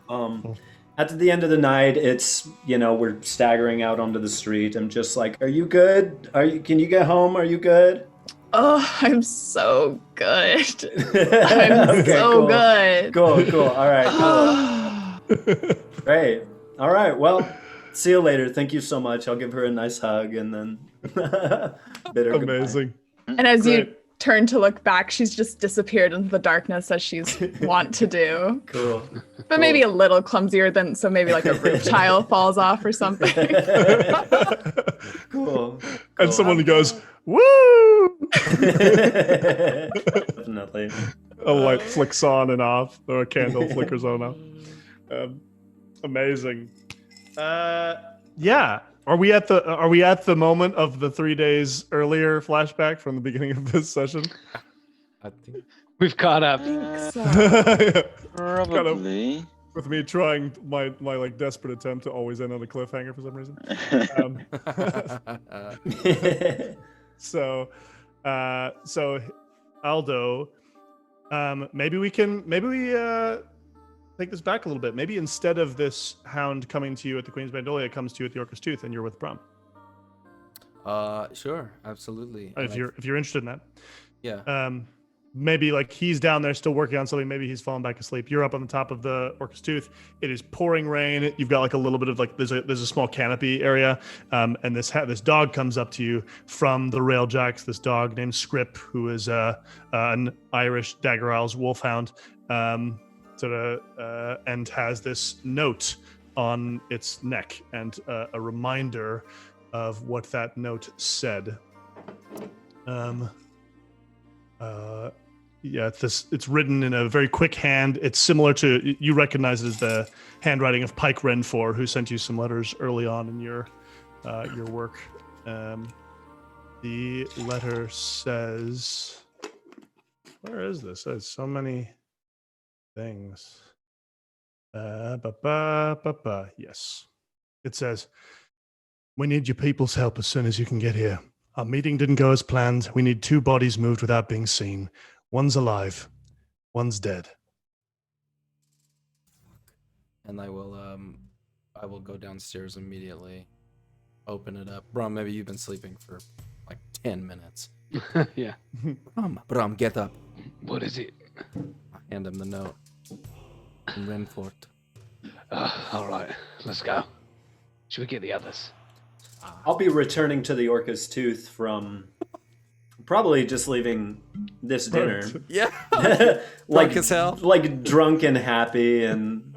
At the end of the night, it's, we're staggering out onto the street. I'm just like, are you good? Can you get home? Are you good? Oh, I'm so good. I'm so good. Cool. All right, cool. Great. All right, well, see you later. Thank you so much. I'll give her a nice hug and then bid her amazing. Goodbye. And as you turn to look back, she's just disappeared into the darkness as she's wont to do. Cool. But maybe a little clumsier than, so maybe like a roof tile falls off or something. Cool. And someone goes, woo! Definitely. A light flicks on and off, or a candle flickers on and off. Amazing. Yeah. Are we at the moment of the 3 days earlier flashback from the beginning of this session? I think We've caught up. Probably. With me trying my like desperate attempt to always end on a cliffhanger for some reason. So Aldo, maybe we take this back a little bit. Maybe instead of this hound coming to you at the Queen's Magnolia, it comes to you at the Orca's Tooth, and you're with Bram. Sure, absolutely. If you're interested in that, yeah. Maybe like he's down there still working on something. Maybe he's fallen back asleep. You're up on the top of the Orca's Tooth. It is pouring rain. You've got like a little bit of like there's a small canopy area, and this dog comes up to you from the Railjacks. This dog named Scrip, who is an Irish Dagger Isles wolfhound. And has this note on its neck and a reminder of what that note said. It's written in a very quick hand. It's similar to, you recognize it as the handwriting of Pike Renfor, who sent you some letters early on in your work. The letter says, where is this? There's so many things. Yes. It says, we need your people's help as soon as you can get here. Our meeting didn't go as planned. We need 2 bodies moved without being seen. One's alive, one's dead. And I will go downstairs immediately. Open it up. Bram, maybe you've been sleeping for like 10 minutes. Yeah. Bram, get up. What is it? I hand him the note. Renfort. All right, let's go. Should we get the others? I'll be returning to the Orca's Tooth from probably just leaving this dinner. Yeah. Like as hell. Like drunk and happy and,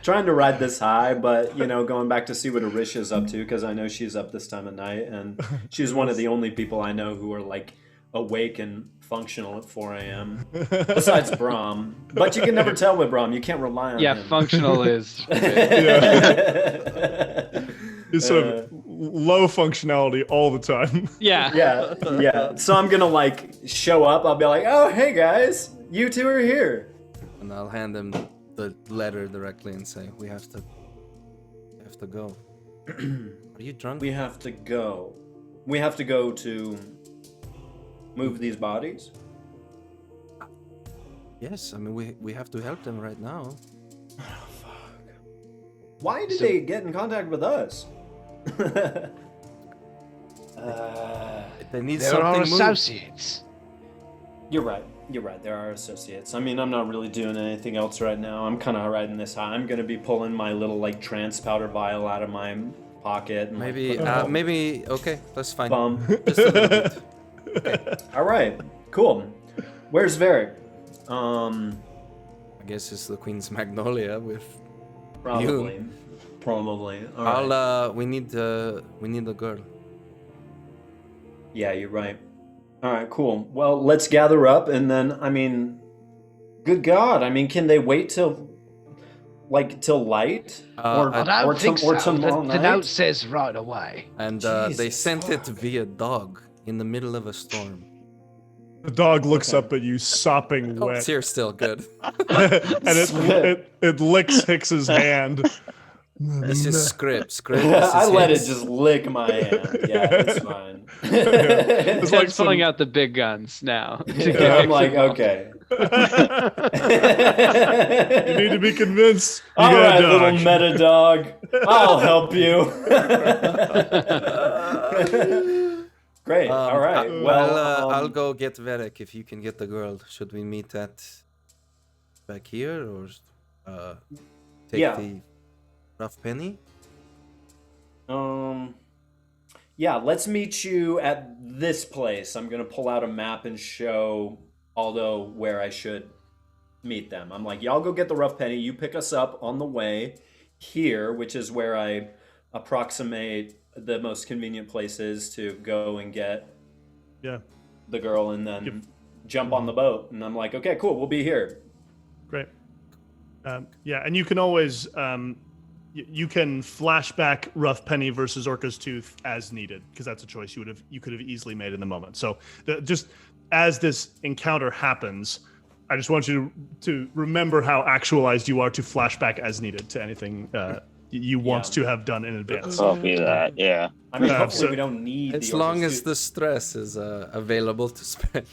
trying to ride this high, but, going back to see what Arisha's up to, because I know she's up this time of night, and she's one of the only people I know who are, like, awake and functional at 4 a.m. Besides Bram. But you can never tell with Bram. You can't rely on him. Yeah, functional is. He's sort of low functionality all the time. Yeah. Yeah. So I'm gonna like show up. I'll be like, "Oh, hey guys, you two are here." And I'll hand them the letter directly and say, we have to go. Are you drunk? We have to go. We have to go to move these bodies. Yes, I mean we have to help them right now. Oh, fuck. Why did they get in contact with us? They need They're something our moved. associates. You're right. There are associates. I mean, I'm not really doing anything else right now. I'm kind of riding this high. I'm gonna be pulling my little like trance powder vial out of my pocket. And, Maybe. Okay, that's fine. Bum. Just a little bit. Okay. All right. Cool. Where's Varric? I guess it's the Queen's Magnolia with Probably. you. Probably. All right. We need the girl. Yeah, you're right. All right, cool. Well, let's gather up, and then, I mean, good God, I mean, can they wait till light? I don't think so. Tomorrow The night? note says right away. And Jesus, they sent it fuck. via dog in the middle of a storm. The dog looks up at you, sopping Oh, wet, tears still good. and it licks Hix's hand. It's just script. I let it just lick my hand. Yeah, it's fine. It's like Pulling out the big guns now. I'm like, okay. You need to be convinced. You All got a right, dog. little meta dog. I'll help you. Great. All right. I'll go get Varric if you can get the girl. Should we meet at back here or take Yeah. the rough penny? Yeah, let's meet you at this place. I'm gonna pull out a map and show Aldo where I should meet them. I'm like, y'all go get the rough penny. You pick us up on the way here, which is where I approximate the most convenient places to go and get the girl, and then jump on the boat. And I'm like, okay, cool, we'll be here. Great. Yeah, and you can always you can flashback Rough Penny versus Orca's Tooth as needed, because that's a choice you could have easily made in the moment. So just as this encounter happens, I just want you to remember how actualized you are to flashback as needed to anything you want to have done in advance. Copy that, yeah. I mean, hopefully so- we don't need As the long Orca's as Tooth. the stress is available to spend.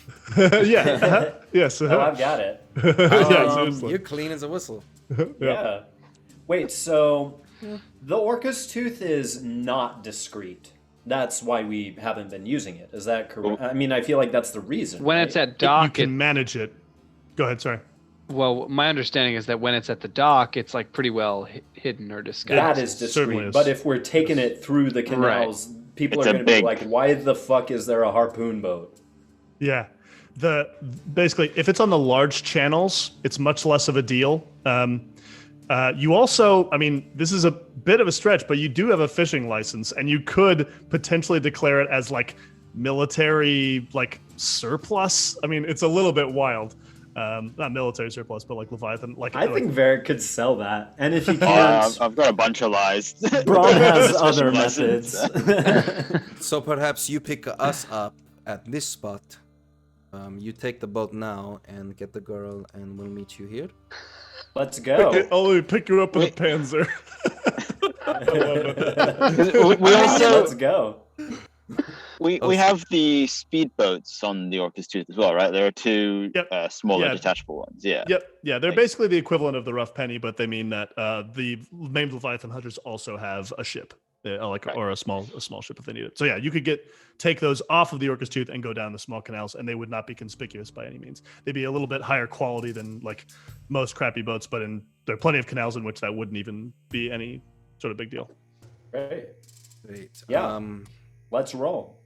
Yeah. Yes. Oh, I've got it. Yeah, seriously. You're clean as a whistle. Yeah. Wait, so the Orca's Tooth is not discreet. That's why we haven't been using it. Is that correct? I mean, I feel like that's the reason. When right? it's at You dock, can manage it. Go ahead. Sorry. well, my understanding is that when it's at the dock, it's like pretty well hidden or disguised. That is Certainly discreet. is. But if we're taking it through the canals, people It's are a going to be big- like, why the fuck is there a harpoon boat? Yeah. Basically, if it's on the large channels, it's much less of a deal. You also, I mean, this is a bit of a stretch, but you do have a fishing license, and you could potentially declare it as like military, like surplus. I mean, it's a little bit wild. Not military surplus, but like Leviathan. Like I like, think Varric could sell that. And if he can't, I've got a bunch of lies. Braun has Special other license. methods. So perhaps you pick us up at this spot. You take the boat now and get the girl, and we'll meet you here. Let's go. I'll pick you up in a Panzer. we also Let's go. we have the speedboats on the Orca's Tooth as well, right? There are two Yep. smaller Yeah. detachable ones. Yeah. Yep. Yeah, they're Thanks. basically the equivalent of the Rough Penny, but they mean that the named Leviathan hunters also have a ship, or a small ship if they need it. So yeah, you could take those off of the Orca's Tooth and go down the small canals, and they would not be conspicuous by any means. They'd be a little bit higher quality than like most crappy boats, but there are plenty of canals in which that wouldn't even be any sort of big deal. Great. Great. Yeah. Let's roll.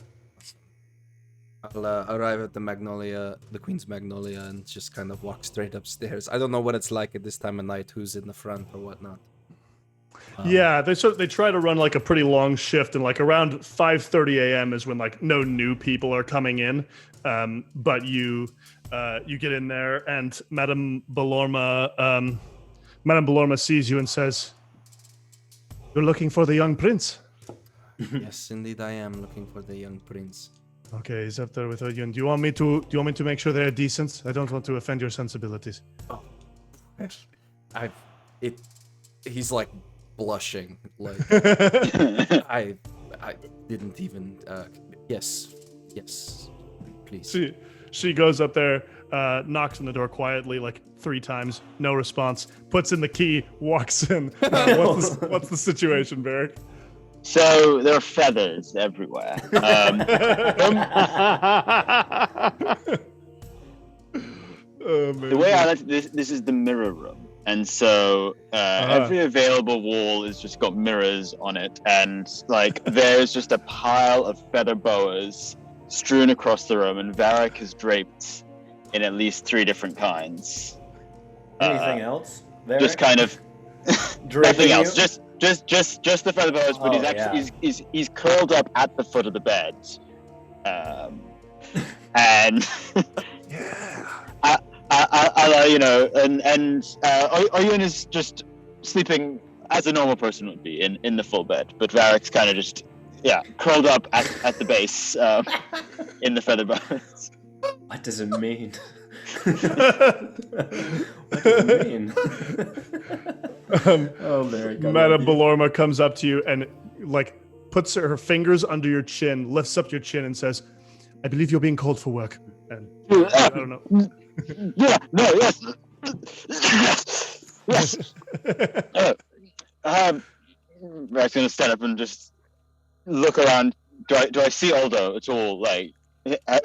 I'll arrive at the Queen's Magnolia, and just kind of walk straight upstairs. I don't know what it's like at this time of night, who's in the front or whatnot. Yeah, they try to run like a pretty long shift, and like around 5:30 a.m. is when like no new people are coming in. But you get in there, and Madame Belorma sees you and says, "You're looking for the young prince. Yes, indeed I am looking for the young prince. Okay, he's up there with Oyun. Do you want me to make sure they're decent? I don't want to offend your sensibilities. He's like blushing, like I didn't even. Yes, please. She goes up there, knocks on the door quietly like 3 times, no response. Puts in the key, walks in. What's the situation, Varric? So there are feathers everywhere. The way I like this is the mirror room, and so every available wall is just got mirrors on it, and like there's just a pile of feather boas strewn across the room, and Varric is draped in at least 3 different kinds. Anything else? Varric? Just kind of nothing else. Just the feather boas, but he's curled up at the foot of the bed, and Oyun is just sleeping as a normal person would be in the full bed, but Varric's kind of just curled up at the base in the feather boas. What does it mean? What does it mean? Madame Belorma comes up to you and like puts her fingers under your chin, lifts up your chin, and says, "I believe you're being called for work." And I don't know. Yes. Varric's gonna stand up and just look around. Do I see Aldo at all? Like,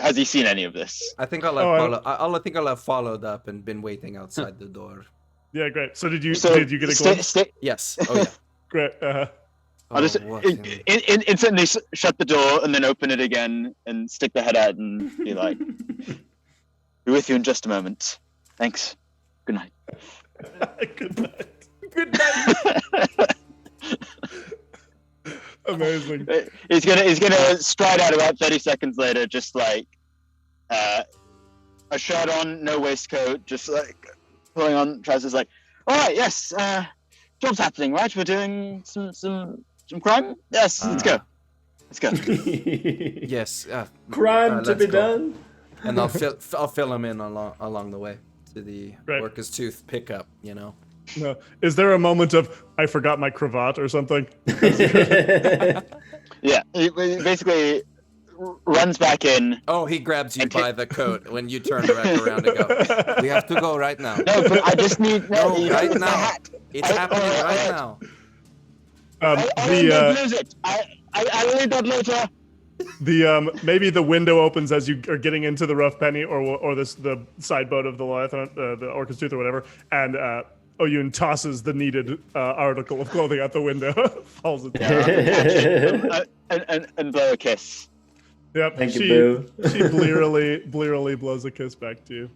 has he seen any of this? I think I'll have followed up and been waiting outside the door. Yeah, great. So did you get a glimpse? Yes. Oh yeah. Great. I'll just instantly shut the door and then open it again and stick the head out and be like, "Be with you in just a moment. Thanks. Good night." Good night. Amazing. He's gonna stride out about 30 seconds later, just like a shirt on, no waistcoat, just like pulling on trousers. Like, all right, yes, job's happening, right? We're doing some crime. Yes, let's go. Yes. Crime to be done. And I'll fill him in along the way to the Orca's Tooth pickup. You know. No. Is there a moment of I forgot my cravat or something? Yeah, he basically runs back in. Oh, he grabs you by the coat when you turn back around and go, "We have to go right now." No, but I just need right now. It's happening right now. I lose it. I'll read that later. Maybe the window opens as you are getting into the rough penny or the side boat of the Leviathan, the Orca's Tooth or whatever, and Oyun tosses the needed article of clothing out the window, falls it down, and blow a kiss. Yep. Thank you, Boo. She blearily blows a kiss back to you.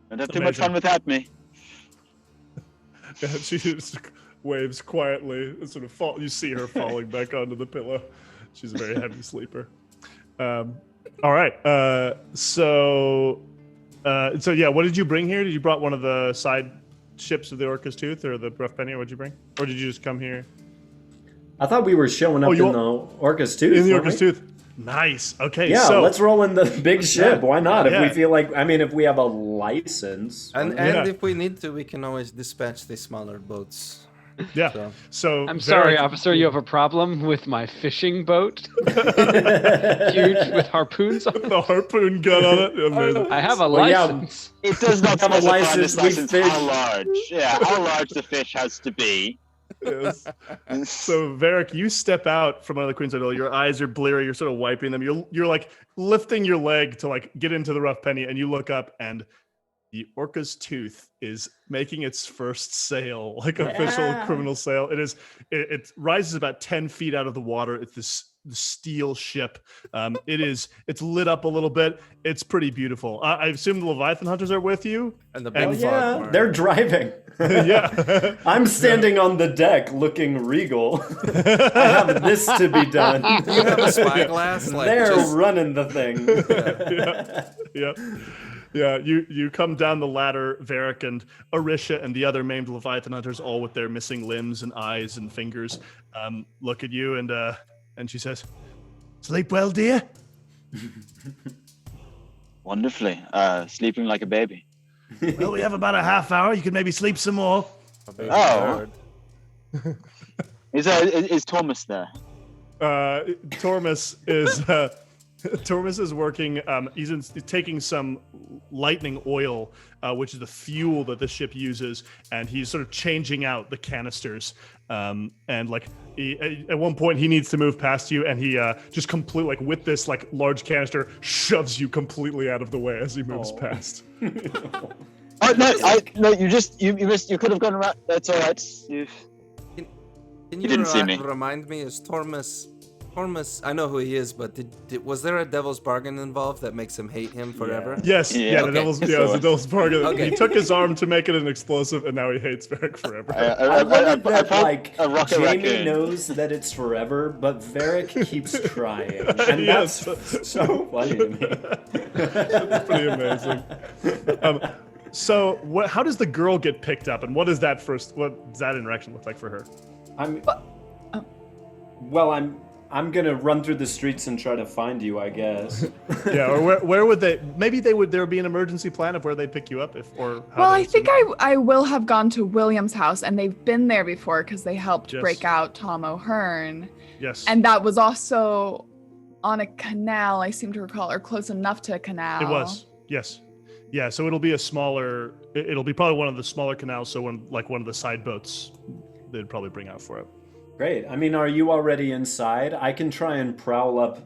Don't have too much fun without me. Yeah, she just waves quietly and sort of you see her falling back onto the pillow. She's a very heavy sleeper. All right. So yeah, what did you bring here? Did you brought one of the side ships of the Orca's Tooth or the Rough Penny? Or what'd you bring? Or did you just come here? I thought we were showing up in the Orca's Tooth. In the Orca's Tooth. Nice. Okay. Yeah, so let's roll in the big ship. Why not? Yeah. If we feel like, if we have a license. And if we need to, we can always dispatch the smaller boats. Yeah. So I'm sorry, officer. You have a problem with my fishing boat? Huge with harpoons on it? The harpoon gun on it. Amazing. I have a license. It does not have a license. How large? Yeah, how large the fish has to be. Yes. So Varric, you step out from under the Queen's Idol. Your eyes are bleary. You're sort of wiping them. You're like lifting your leg to like get into the rough penny, and you look up, and the Orca's Tooth is making its first sail, like official criminal sail. It rises about 10 feet out of the water. It's this steel ship. It's lit up a little bit. It's pretty beautiful. I assume the Leviathan hunters are with you. And the big fog. They're driving. Yeah. I'm standing on the deck looking regal. I have this to be done. You have a spyglass? They're running the thing. Yeah. Yeah, you come down the ladder, Varric and Orisha and the other maimed Leviathan hunters, all with their missing limbs and eyes and fingers, look at you and she says, "Sleep well, dear?" Wonderfully. Sleeping like a baby. Well, we have about a half hour. You could maybe sleep some more. Oh. Is Thomas there? Tormus is working. He's taking some lightning oil, which is the fuel that the ship uses, and he's sort of changing out the canisters. And like at one point, he needs to move past you, and he just completely, like with this like large canister, shoves you completely out of the way as he moves past. Oh no! You missed. You could have gone around. That's all right. Can you didn't see me. Remind me, is Tormus? I know who he is, but was there a devil's bargain involved that makes him hate him forever? Yes. Yeah. Okay. It was a devil's bargain. Okay. He took his arm to make it an explosive, and now he hates Varric forever. I love that, like, a rocket Jamie raccoon. knows that it's forever, but Varric keeps trying, and that's so funny to me. That's pretty amazing. So, how does the girl get picked up, and what does that interaction look like for her? I'm gonna run through the streets and try to find you, I guess. Yeah, or where would they? Maybe there would be an emergency plan of where they'd pick you up Well, I think I will have gone to William's house, and they've been there before because they helped break out Tom O'Hearn. Yes. And that was also on a canal, I seem to recall, or close enough to a canal. It was. Yes. Yeah. So it'll be it'll be probably one of the smaller canals. So one of the side boats, they'd probably bring out for it. Great. I mean, are you already inside? I can try and prowl up.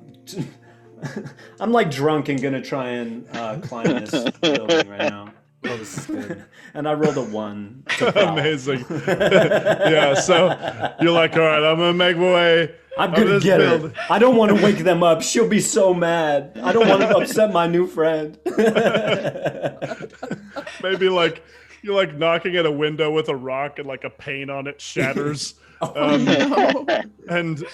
I'm like drunk and gonna try and climb this building right now. Oh, this is good. And I rolled a 1. Amazing. Yeah, so you're like, all right, I'm gonna make my way. I'm gonna get her. I don't want to wake them up. She'll be so mad. I don't want to upset my new friend. Maybe like you're like knocking at a window with a rock and like a pane on it shatters. No. And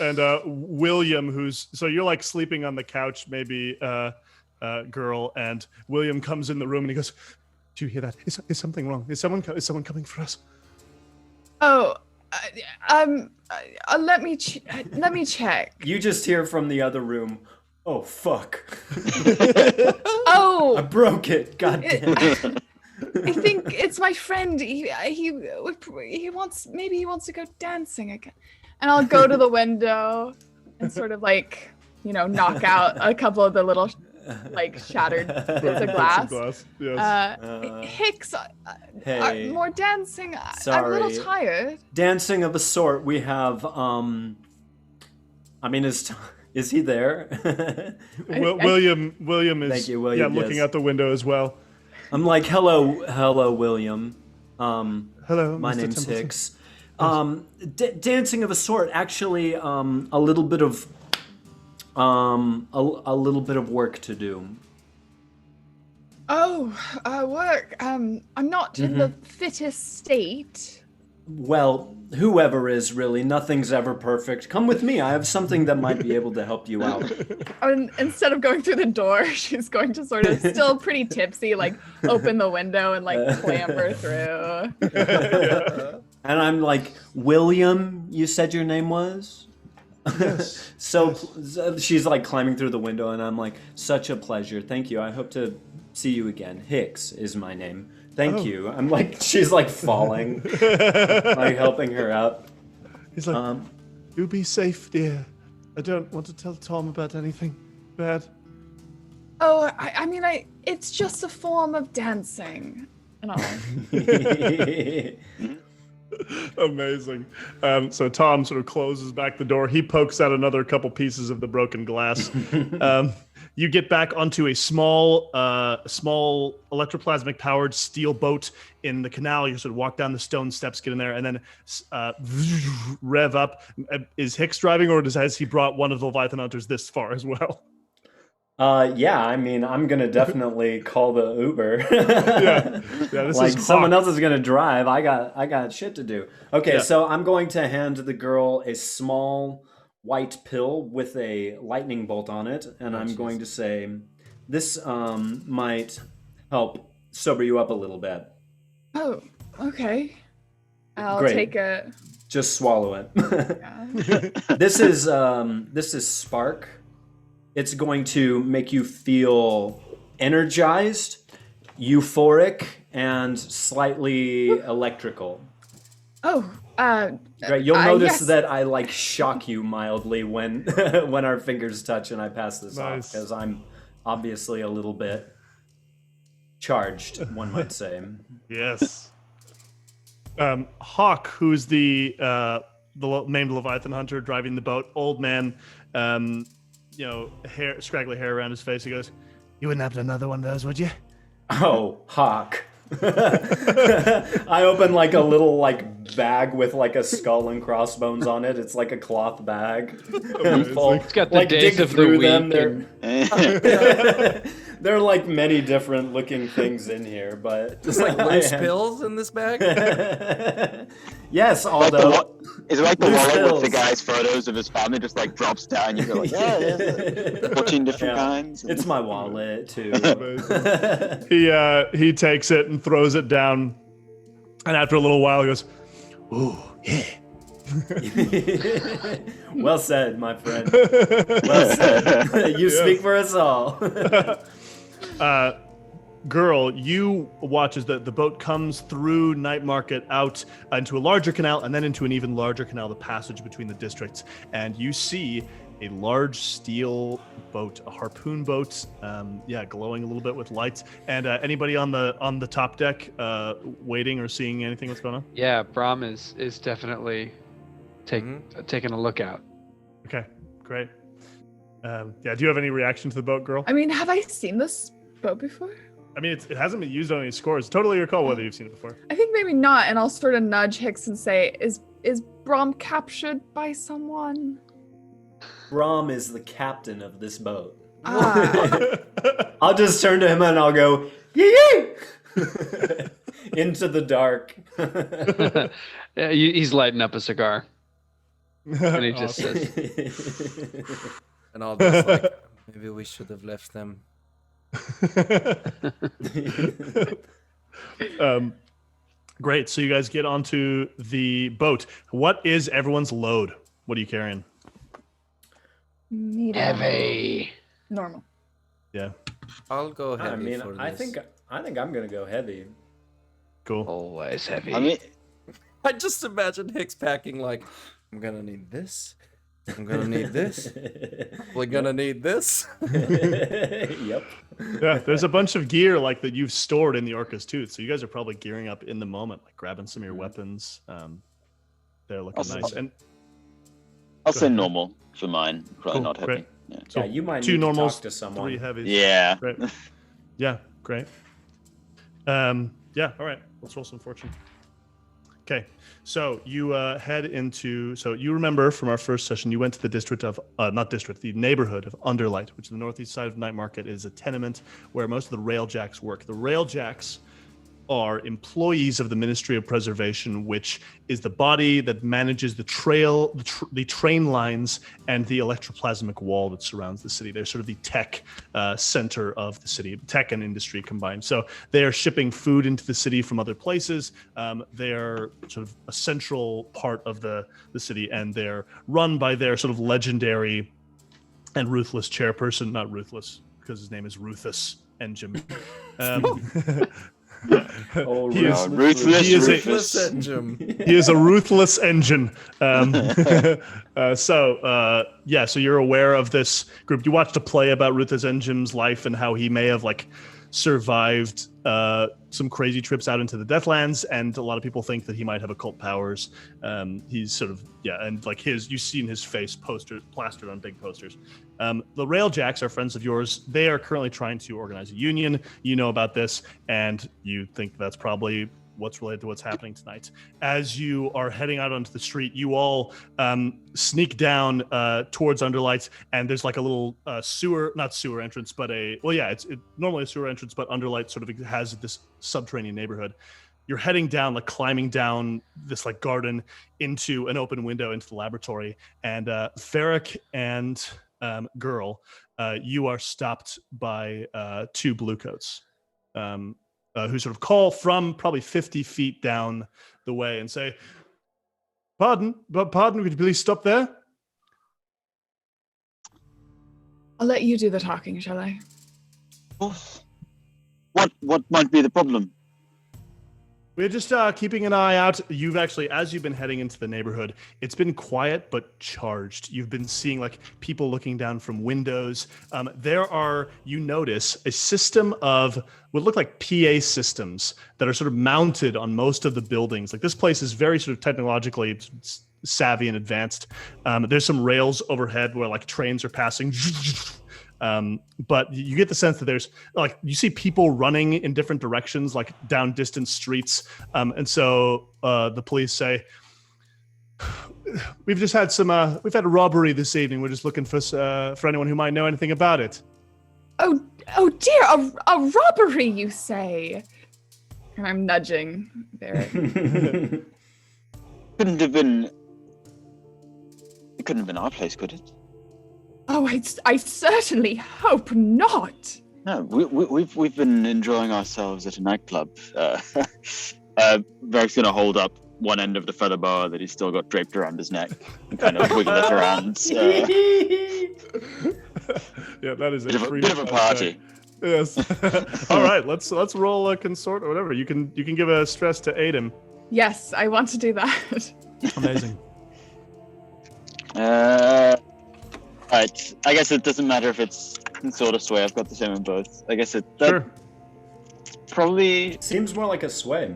William, so you're like sleeping on the couch, maybe girl, and William comes in the room and he goes, "Do you hear that? Is something wrong? Is someone coming for us?" Oh, let me check. You just hear from the other room, "Oh fuck." Oh, I broke it. God damn it. I think it's my friend. He wants to go dancing again, and I'll go to the window and sort of like knock out a couple of the little like shattered bits of glass. Yes. Hicks, Hey. more dancing. Sorry. I'm a little tired. Dancing of a sort. We have. I mean, is he there? William is. Thank you, William. Yeah, looking out the window as well. I'm like, hello, William. Hello, my Mr. name's Templeton. Hix. Dancing of a sort. Actually, a little bit of work to do. Oh, work. I'm not in the fittest state. Well, whoever is, really, nothing's ever perfect. Come with me. I have something that might be able to help you out. And instead of going through the door, she's going to sort of, still pretty tipsy, like open the window and like clamber through. And I'm like, William, you said your name was? Yes. So she's like climbing through the window, and I'm like, such a pleasure. Thank you. I hope to see you again. Hix is my name. Thank you. I'm like, she's like falling, like helping her up. He's like, you be safe, dear. I don't want to tell Tom about anything bad. Oh, I mean, it's just a form of dancing. And all. Amazing. So Tom sort of closes back the door. He pokes out another couple pieces of the broken glass. You get back onto a small electroplasmic powered steel boat in the canal. You sort of walk down the stone steps, get in there, and then rev up. Is Hix driving, or has he brought one of the Leviathan hunters this far as well? Yeah, I mean, I'm gonna definitely call the Uber. Yeah, this like is someone else is gonna drive. I got shit to do. Okay, so I'm going to hand the girl a small white pill with a lightning bolt on it, and I'm going to say, this might help sober you up a little bit. Oh, okay. I'll Great. take a. Just swallow it. Yeah. This is Spark. It's going to make you feel energized, euphoric, and slightly electrical. Oh, Right, you'll notice yes. that I like shock you mildly when when our fingers touch and I pass this off, Nice. because I'm obviously a little bit charged, one might say. Yes. Hawk, who's the named Leviathan hunter driving the boat, old man, hair, scraggly hair around his face. He goes, "You wouldn't happen another one of those, would you?" Oh, Hawk. I open like a little like bag with like a skull and crossbones on it. It's like a cloth bag. It's got the like days dig of the through week. them. and- There are like many different looking things in here, but There's like loose pills in this bag. Yes, Like Aldo. is it like the Loose wallet with the pills. guy's photos of his family just like drops down? You go like, yeah, there's 14 different Yeah. kinds. It's my wallet too. He takes it and throws it down, and after a little while, he goes, "Ooh, yeah." Well said, my friend. Well said. You speak for us all. Girl, you watch as the boat comes through Night Market out into a larger canal and then into an even larger canal, the passage between the districts. And you see a large steel boat, a harpoon boat, glowing a little bit with lights. And anybody on the top deck waiting or seeing anything? What's going on? Yeah, Bram is definitely taking a look out. Okay, great. Do you have any reaction to the boat, girl? I mean, have I seen this boat before? I mean, it hasn't been used on any scores. Totally your call whether you've seen it before. I think maybe not, and I'll sort of nudge Hix and say, "Is Bram captured by someone?" Bram is the captain of this boat. Ah, I'll just turn to him and I'll go, yee into the dark. Yeah, he's lighting up a cigar, and he just says, And all this like, maybe we should have left them. Great. So you guys get onto the boat. What is everyone's load? What are you carrying? medium. Heavy. Normal. Yeah. I'll go heavy I mean, for I this. think I'm gonna go heavy. Cool. Always heavy. I mean, I just imagine Hix packing like, I'm gonna need this. I'm gonna need this. We're gonna need this. Yep. Yeah, there's a bunch of gear like that you've stored in the Orca's tooth. So you guys are probably gearing up in the moment, like grabbing some of your weapons. They're looking Awesome. nice. And I'll say normal for mine. Probably Cool, not heavy. great. Yeah. so Yeah, you might two need to normals, talk to someone. 3 heavies. Yeah. Great. Yeah, great. Yeah, all right. Let's roll some fortune. Okay, so you head into. So you remember from our first session, you went to the district of the neighborhood of Underlight, which is the northeast side of Night Market. It is a tenement where most of the Railjacks work. The Railjacks are employees of the Ministry of Preservation, which is the body that manages the train lines and the electroplasmic wall that surrounds the city. They're sort of the tech center of the city, tech and industry combined. So they are shipping food into the city from other places. They are sort of a central part of the city, and they're run by their sort of legendary and ruthless chairperson, not ruthless, because his name is Ruthus Enjim. Oh, He is- Ruthless. he is a- Ruthless Enjim. He is a ruthless engine. So you're aware of this group. You watched a play about Ruthus Enjim's life and how he may have survived some crazy trips out into the Deathlands, and a lot of people think that he might have occult powers. He's sort of you've seen his face plastered on big posters. The Railjacks are friends of yours. They are currently trying to organize a union. You know about this, and you think that's probably what's related to what's happening tonight. As you are heading out onto the street, you all sneak down towards Underlight, and there's like a little not sewer entrance, but it's normally a sewer entrance, but Underlight sort of has this subterranean neighborhood. You're heading down, climbing down this garden into an open window into the laboratory, and Varric and Girl, you are stopped by 2 bluecoats. who sort of call from probably 50 feet down the way and say, pardon, could you please stop there? I'll let you do the talking, shall I? What might be the problem? We're just keeping an eye out. You've actually, as you've been heading into the neighborhood, it's been quiet but charged. You've been seeing like people looking down from windows. There are, you notice, a system of what look like PA systems that are sort of mounted on most of the buildings. Like this place is very sort of technologically savvy and advanced. There's some rails overhead where like trains are passing. But you get the sense that there's like you see people running in different directions, like down distant streets. And so the police say, we've just had we've had a robbery this evening. We're just looking for anyone who might know anything about it. Oh dear, a robbery, you say? And I'm nudging Varric. It couldn't have been our place, could it? Oh, I certainly hope not. No, we've been enjoying ourselves at a nightclub. Varric's gonna hold up one end of the feather boa that he's still got draped around his neck and kind of wiggle it around. Yeah, that is bit of a party. Yes. All right, let's roll a consort or whatever. You can give a stress to aid him. Yes, I want to do that. Amazing. Right. I guess it doesn't matter if it's consort or sway. I've got the same in both. I guess sure. Probably seems more like a sway.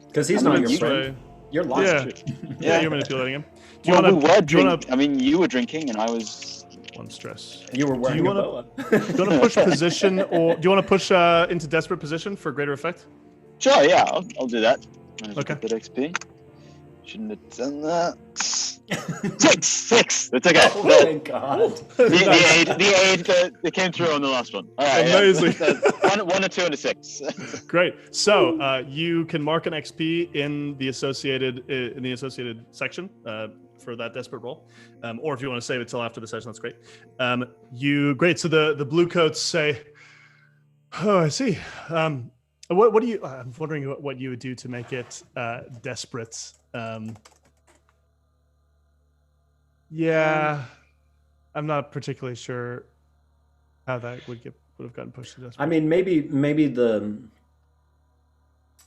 Because he's not your friend. You're lost. Yeah, you're manipulating him. We were drinking. I mean, you were drinking, and I was one stress. You were wearing a boa. Do you want to push position, or do you want to push into desperate position for greater effect? Sure. Yeah, I'll do that. Okay. Bit XP. Shouldn't have done that. 6. It's okay. Oh my god. The aid that came through on the last one. All right. Amazing. Yeah. One, a 2, and a 6. Great. So you can mark an XP in the associated section for that desperate roll, or if you want to save it till after the session, that's great. Great. So the blue coats say, "Oh, I see. What do you? I'm wondering what you would do to make it desperate." Yeah, I'm not particularly sure how that would have gotten pushed to desperate. I mean, maybe the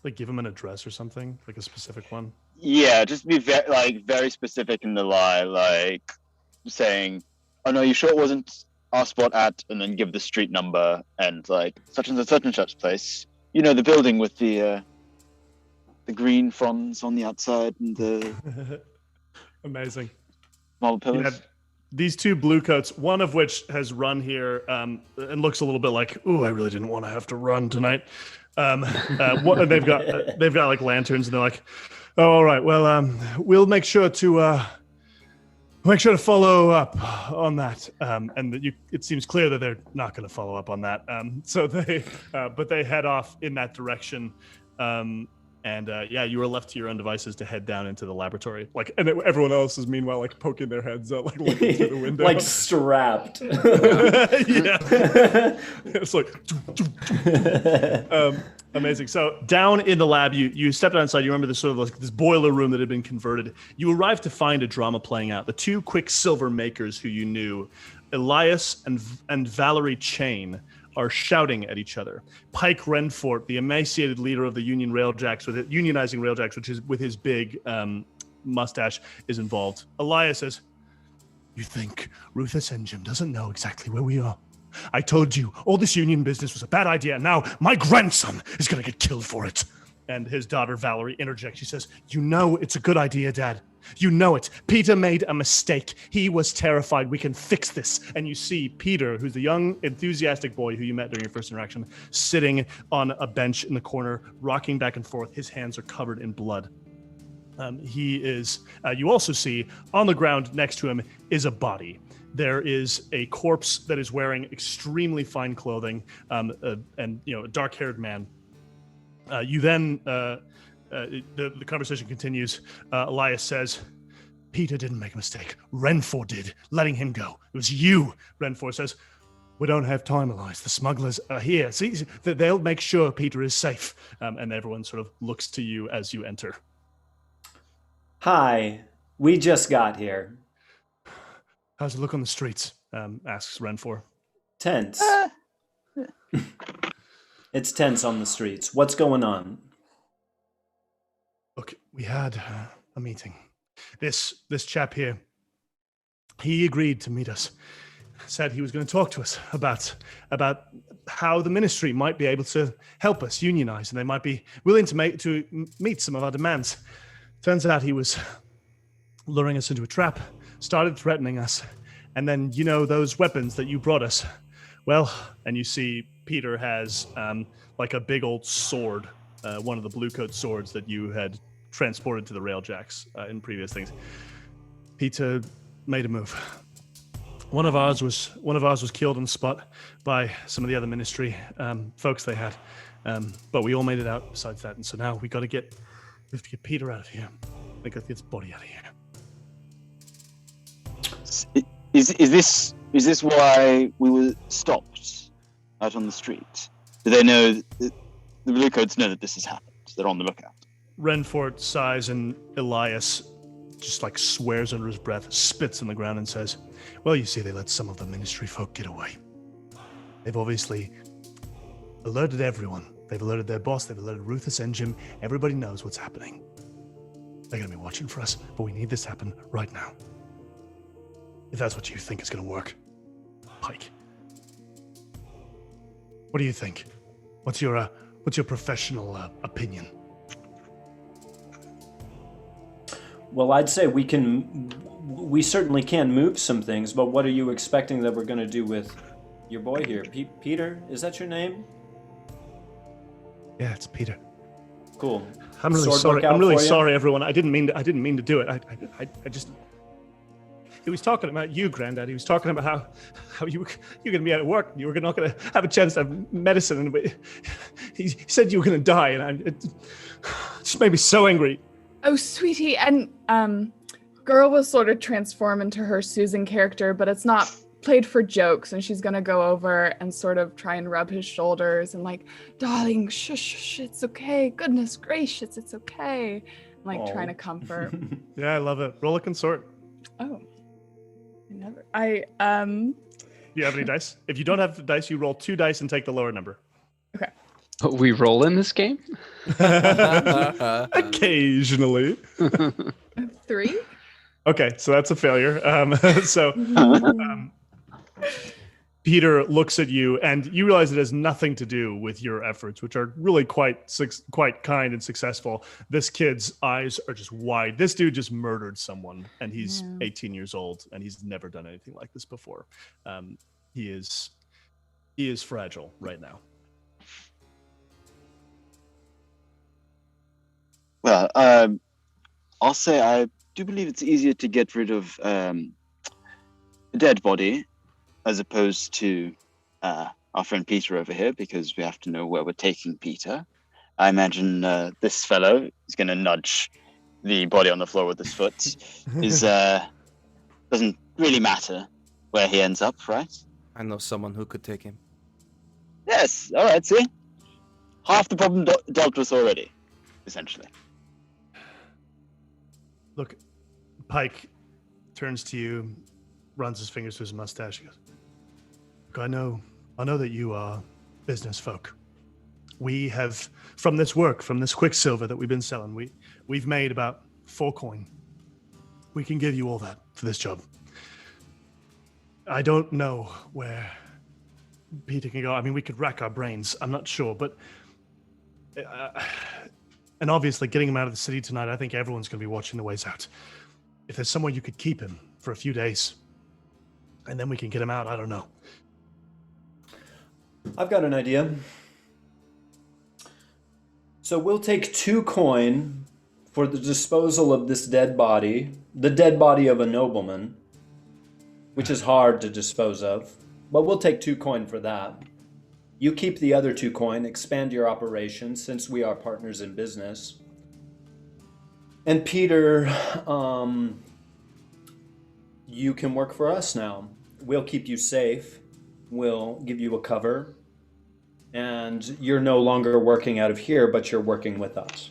like give him an address or something, like a specific one. Yeah, just be very specific in the lie, like saying, "Oh no, you sure it wasn't our spot at?" and then give the street number and like such and such place. You know, the building with the green fronds on the outside and the amazing marble pillars. These two blue coats, one of which has run here and looks a little bit like, "Ooh, I really didn't want to have to run tonight." They've got like lanterns, and they're like, "Oh, all right. Well, we'll make sure to follow up on that." And it seems clear that they're not going to follow up on that. So they head off in that direction. You were left to your own devices to head down into the laboratory. And everyone else is meanwhile like poking their heads out, like looking through the window, like strapped. Yeah, it's like amazing. So down in the lab, you stepped outside. You remember this sort of like this boiler room that had been converted. You arrived to find a drama playing out. The two Quicksilver makers who you knew, Elias and Valerie Chain, are shouting at each other. Pike Renfort, the emaciated leader of the unionizing Railjacks, which is with his big mustache, is involved. Elias says, "You think Ruthus Enjim doesn't know exactly where we are? I told you all this union business was a bad idea. Now my grandson is going to get killed for it." And his daughter Valerie interjects. She says, "You know it's a good idea, Dad. You know it. Peter made a mistake. He was terrified. We can fix this." And you see Peter, who's the young, enthusiastic boy who you met during your first interaction, sitting on a bench in the corner, rocking back and forth. His hands are covered in blood. He is, you also see, on the ground next to him is a body. There is a corpse that is wearing extremely fine clothing, and a dark-haired man. You then... the conversation continues. Elias says, "Peter didn't make a mistake. Renfort did, letting him go. It was you." Renfort says, We don't have time, Elias. The smugglers are here. See, they'll make sure Peter is safe. And everyone sort of looks to you as you enter. Hi, we just got here. How's it look on the streets? Asks Renfor. Tense. It's tense on the streets. What's going on? Look, we had a meeting. This chap here, he agreed to meet us. Said he was going to talk to us about how the ministry might be able to help us unionize, and they might be willing to meet some of our demands. Turns out he was luring us into a trap, started threatening us, and then, you know, those weapons that you brought us. Well, and you see Peter has like a big old sword, one of the blue coat swords that you had transported to the Railjacks in previous things. Peter made a move. One of ours was killed on the spot by some of the other ministry folks they had, but we all made it out besides that. And so now we have to get Peter out of here. We got to get his body out of here. Is this why we were stopped out on the street? Do they know the blue coats know that this has happened? They're on the lookout. Renfort sighs, and Elias just like swears under his breath, spits on the ground and says, well, you see, they let some of the ministry folk get away. They've obviously alerted everyone. They've alerted their boss. They've alerted Ruthus Enjim. Everybody knows what's happening. They're going to be watching for us, but we need this to happen right now. If that's what you think is going to work. Pike. What do you think? What's your professional opinion? Well, I'd say we certainly can move some things, but what are you expecting that we're going to do with your boy here? Peter, is that your name? Yeah, it's Peter. Cool. I'm really sorry. I'm really sorry, everyone. I didn't mean to do it. I just. He was talking about you, Granddad. He was talking about how you're going to be out of work. You were not going to have a chance to have medicine, and he said you were going to die, and it just made me so angry. Oh, sweetie, and Girl will sort of transform into her Susan character, but it's not played for jokes, and she's gonna go over and sort of try and rub his shoulders and like, darling, shush, it's okay. Goodness gracious, it's okay. Like trying to comfort. Yeah, I love it. Roll a consort. Oh, You have any dice? If you don't have the dice, you roll 2 dice and take the lower number. Okay. We roll in this game? Occasionally. 3? Okay, so that's a failure. Peter looks at you, and you realize it has nothing to do with your efforts, which are really quite kind and successful. This kid's eyes are just wide. This dude just murdered someone, and he's 18 years old, and he's never done anything like this before. He is fragile right now. Well, I'll say I do believe it's easier to get rid of a dead body as opposed to our friend Peter over here, because we have to know where we're taking Peter. I imagine this fellow is going to nudge the body on the floor with his foot. Doesn't really matter where he ends up, right? I know someone who could take him. Yes, all right, see? Half the problem dealt with already, essentially. Look, Pike turns to you, runs his fingers through his mustache. He goes, "Look, I know that you are business folk. We have, from this quicksilver that we've been selling, we've made about 4 coin. We can give you all that for this job. I don't know where Peter can go. I mean, we could rack our brains. I'm not sure, but and obviously getting him out of the city tonight, I think everyone's going to be watching the ways out. If there's somewhere you could keep him for a few days, and then we can get him out, I don't know." I've got an idea. So we'll take 2 coin for the disposal of this dead body, the dead body of a nobleman, which is hard to dispose of, but we'll take 2 coin for that. You keep the other 2 coin, expand your operations since we are partners in business. And Peter, you can work for us now. We'll keep you safe. will give you a cover, and you're no longer working out of here, but you're working with us.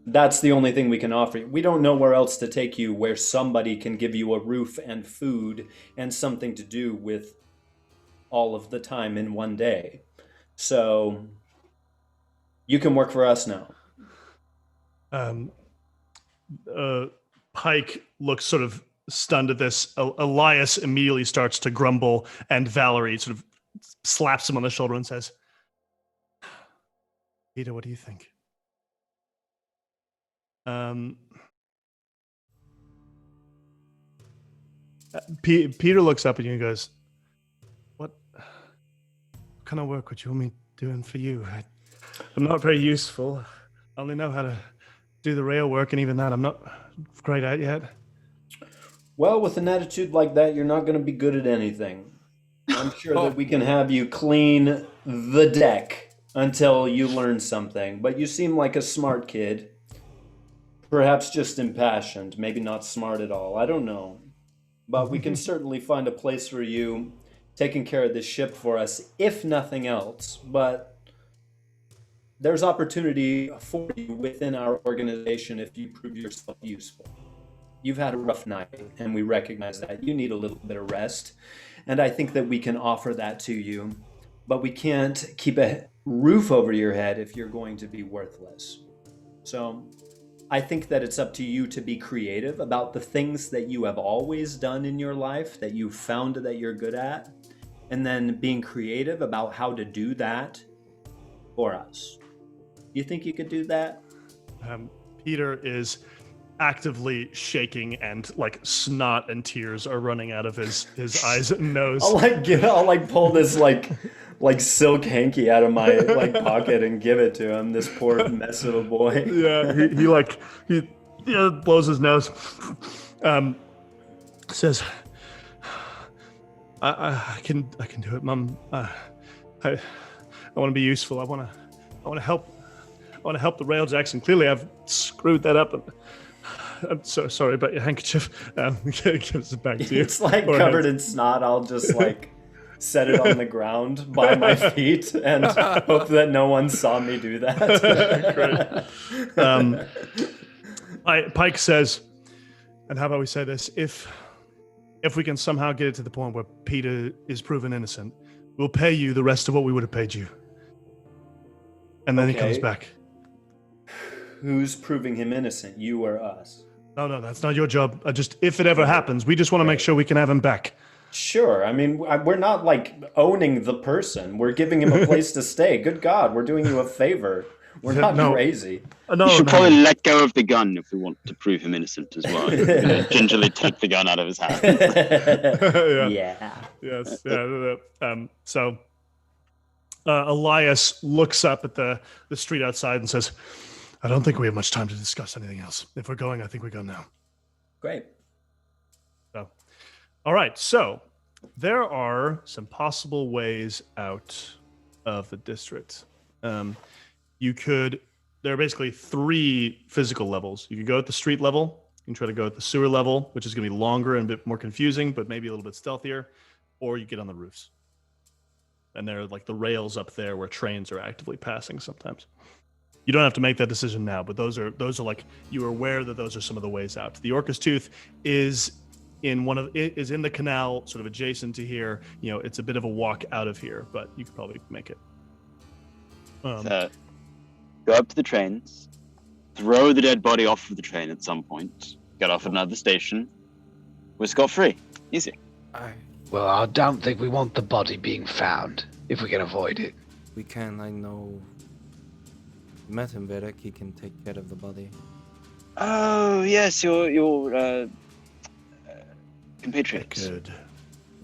That's the only thing we can offer you. We don't know where else to take you where somebody can give you a roof and food and something to do with all of the time in one day. So you can work for us now. Pike looks sort of stunned at this. Elias immediately starts to grumble, and Valerie sort of slaps him on the shoulder and says, Peter, what do you think? Peter looks up at you and goes, what kind of work would you want me doing for you? I'm not very useful. I only know how to do the rail work, and even that I'm not great at yet. Well, with an attitude like that, you're not going to be good at anything. I'm sure that we can have you clean the deck until you learn something. But you seem like a smart kid. Perhaps just impassioned, maybe not smart at all. I don't know. But we can certainly find a place for you taking care of this ship for us, if nothing else. But there's opportunity for you within our organization if you prove yourself useful. You've had a rough night, and we recognize that. You need a little bit of rest, and I think that we can offer that to you. But we can't keep a roof over your head if you're going to be worthless. So I think that it's up to you to be creative about the things that you have always done in your life, that you've found that you're good at, and then being creative about how to do that for us. You think you could do that? Peter is actively shaking, and like snot and tears are running out of his eyes and nose. I'll pull this like silk hanky out of my pocket and give it to him. This poor mess of a boy. Yeah, he blows his nose. Says, I can do it, Mum. I want to be useful. I want to help. I want to help the Railjacks, and clearly I've screwed that up. I'm so sorry about your handkerchief. Gives it back to you. It's covered in snot. I'll just set it on the ground by my feet and hope that no one saw me do that. Great. Pike says, and how about we say this? If we can somehow get it to the point where Peter is proven innocent, we'll pay you the rest of what we would have paid you. And then he comes back. Who's proving him innocent, you or us? No, that's not your job. If it ever happens, we just want to make sure we can have him back. Sure. I mean, we're not owning the person. We're giving him a place to stay. Good God, we're doing you a favor. We're not crazy. We should probably let go of the gun if we want to prove him innocent as well. Gingerly take the gun out of his hand. Yeah. Yes. Yeah. So Elias looks up at the street outside and says, I don't think we have much time to discuss anything else. If we're going, I think we go now. Great. So, all right. So there are some possible ways out of the district. There are basically 3 physical levels. You can go at the street level. You can try to go at the sewer level, which is going to be longer and a bit more confusing, but maybe a little bit stealthier. Or you get on the roofs. And there are the rails up there where trains are actively passing sometimes. You don't have to make that decision now, but those are you are aware that those are some of the ways out. The Orca's Tooth is in the canal, sort of adjacent to here. It's a bit of a walk out of here, but you could probably make it. So, go up to the trains, throw the dead body off of the train at some point, get off at another station. We're scot-free. Easy. Well, I don't think we want the body being found, if we can avoid it. We can, I know. Met him, Varric. He can take care of the body. Oh, yes, your compatriot. Good.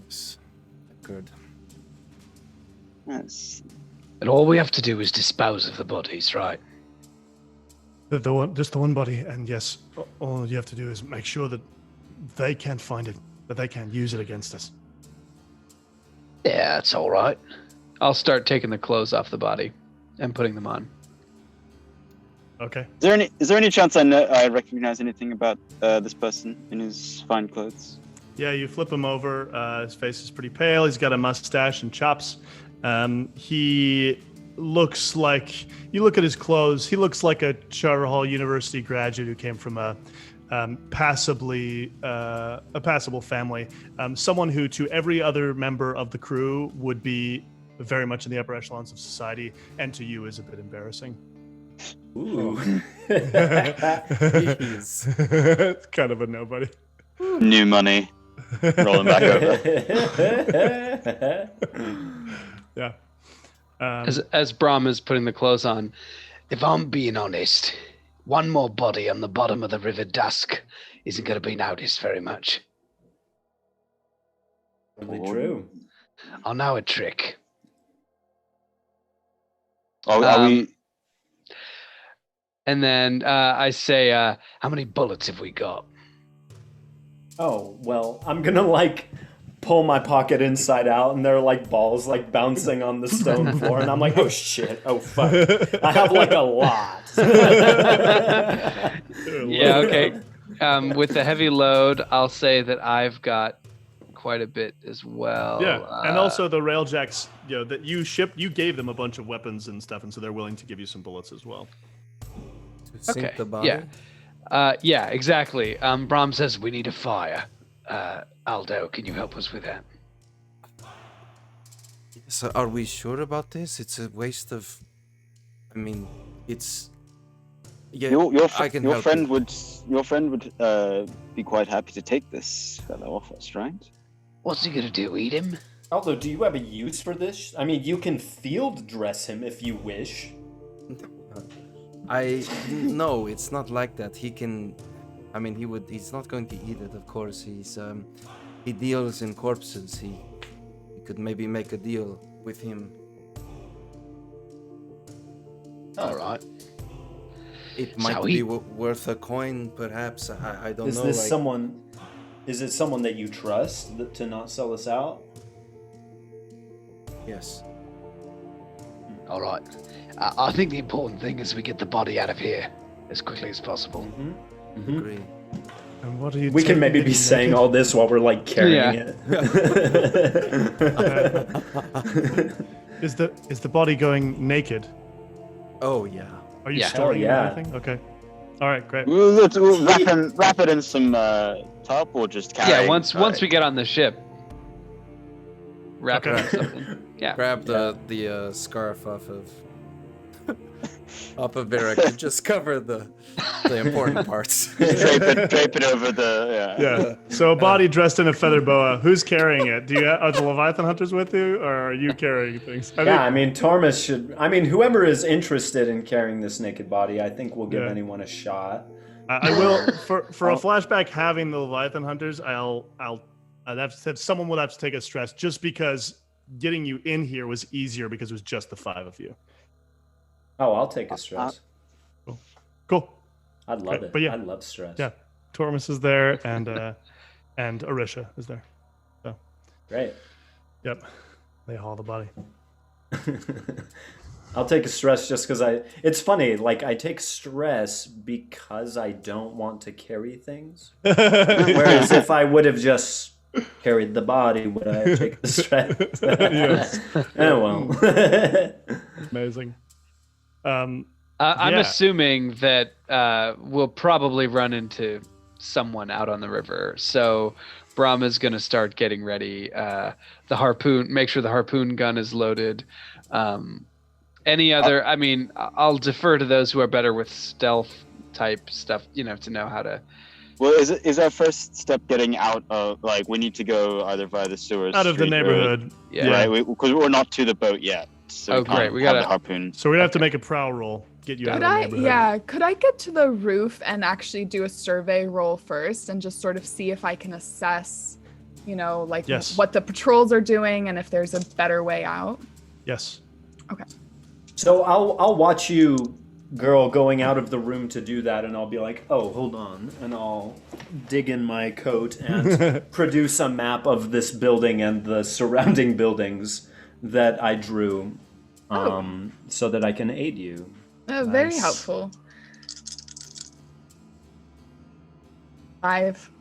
Yes. Good. Yes. And all we have to do is dispose of the bodies, right? Just the one body, and yes, all you have to do is make sure that they can't find it, that they can't use it against us. Yeah, that's all right. I'll start taking the clothes off the body and putting them on. Okay. Is there any chance I recognize anything about this person in his fine clothes? Yeah, you flip him over. His face is pretty pale. He's got a mustache and chops. He looks like, you look at his clothes, he looks like a Charter Hall University graduate who came from a passable family. Someone who, to every other member of the crew, would be very much in the upper echelons of society, and to you is a bit embarrassing. Ooh. It's kind of a nobody. New money. Rolling back over. Yeah. As Bram is putting the clothes on, If I'm being honest, one more body on the bottom of the River Dusk isn't going to be noticed very much. Probably true. I'll know a trick. Oh, are we? and then I say, How many bullets have we got? Oh, well, I'm gonna like pull my pocket inside out and there are like balls like bouncing on the stone floor and I'm like, oh shit, oh fuck. I have like a lot. yeah, okay. With the heavy load, I'll say that I've got quite a bit as well. Yeah, and also the Railjacks, that you shipped, you gave them a bunch of weapons and stuff, and so they're willing to give you some bullets as well. To sink the body? Yeah, exactly. Bram says we need a fire. Aldo, can you help us with that? So are we sure about this? It's a waste of... I mean, it's... Yeah, Your I can help friend you. would be quite happy to take this fellow off us, right? What's he going to do, eat him? Aldo, do you have a use for this? I mean, you can field dress him if you wish. No, it's not like that. He can... I mean, he's not going to eat it, of course. He deals in corpses. He could maybe make a deal with him. All right. It might be worth a coin, perhaps. I don't know. Is it someone that you trust to not sell us out? Yes. All right. I think the important thing is we get the body out of here as quickly as possible. Mm-hmm. Agree. And what are you? We can maybe be saying all this while we're like carrying it. Is the body going naked? Oh yeah. Are you Yeah. storing yeah. anything? Okay. All right, great. We'll wrap it in some top or just carry. Yeah, once we get on the ship, wrap it Okay. in something. Yeah. Grab the scarf off of Varric and just cover the important parts. drape it over the Yeah. So a body dressed in a feather boa. Who's carrying it? Are the Leviathan hunters with you, or are you carrying things? I mean, Tormus should. I mean, whoever is interested in carrying this naked body, I think we'll give anyone a shot. I will for a flashback. Having the Leviathan hunters, someone would have to take a stress just because getting you in here was easier because it was just the 5 of you. Oh, I'll take a stress. Cool. I'd love it. But yeah. I love stress. Yeah. Tormus is there, and Arisha is there. So. Great. Yep. They haul the body. I'll take a stress just because it's funny, like I take stress because I don't want to carry things. Whereas if I would have just carried the body, would I have taken the stress? Yes. Oh well. Amazing. I'm Yeah. assuming that we'll probably run into someone out on the river. So Bram is going to start getting ready. The harpoon, make sure the harpoon gun is loaded. Any other, I mean, I'll defer to those who are better with stealth type stuff, to know how to. Well, is our first step getting out of, we need to go either via the sewers, Out of the neighborhood. Yeah. right? Because we're not to the boat yet. So Great. We have gotta the harpoon. So we'd have to make a prowl roll. Get you out of the neighborhood. Could I get to the roof and actually do a survey roll first and just sort of see if I can assess, Yes. what the patrols are doing and if there's a better way out? Yes. Okay. So I'll watch you, girl, going out of the room to do that, and I'll be like, oh, hold on, and I'll dig in my coat and produce a map of this building and the surrounding buildings that I drew, so that I can aid you. Very helpful. 5.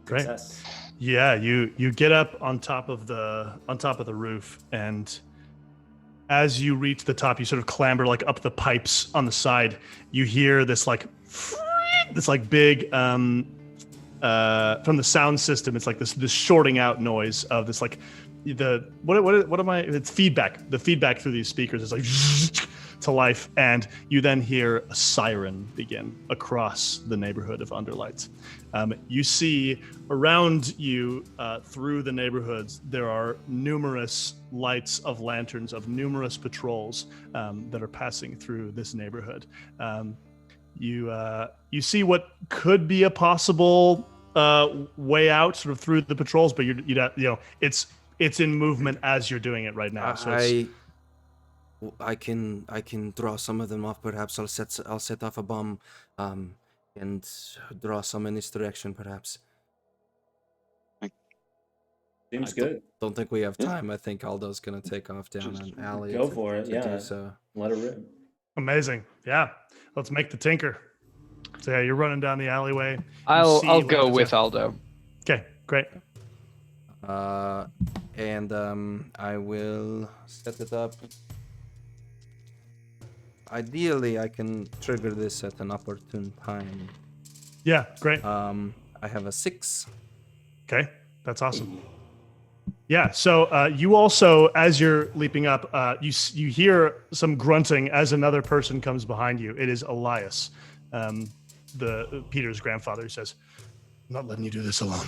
Great. Success. Yeah, you get up on top of the roof, and as you reach the top, you sort of clamber like up the pipes on the side. You hear this big from the sound system. It's like this shorting out noise of this like what am I? It's feedback. The feedback through these speakers is like to life, and you then hear a siren begin across the neighborhood of Underlight. You see around you through the neighborhoods there are numerous lights of lanterns of numerous patrols that are passing through this neighborhood. You see what could be a possible way out, sort of through the patrols, but it's in movement as you're doing it right now. So I can draw some of them off. Perhaps I'll set off a bomb, and draw some in this direction. Perhaps. Seems good. Don't think we have time. I think Aldo's gonna take off down an alley. Go for it. Yeah. Do so. Let it rip. Amazing. Yeah. Let's make the tinker. So yeah, you're running down the alleyway. I'll go with Aldo. Okay. Great. And I will set it up. Ideally, I can trigger this at an opportune time. Yeah, great. I have a 6. Okay, that's awesome. Yeah, so you also, as you're leaping up, you hear some grunting as another person comes behind you. It is Elias, the Peter's grandfather, who says, "I'm not letting you do this alone."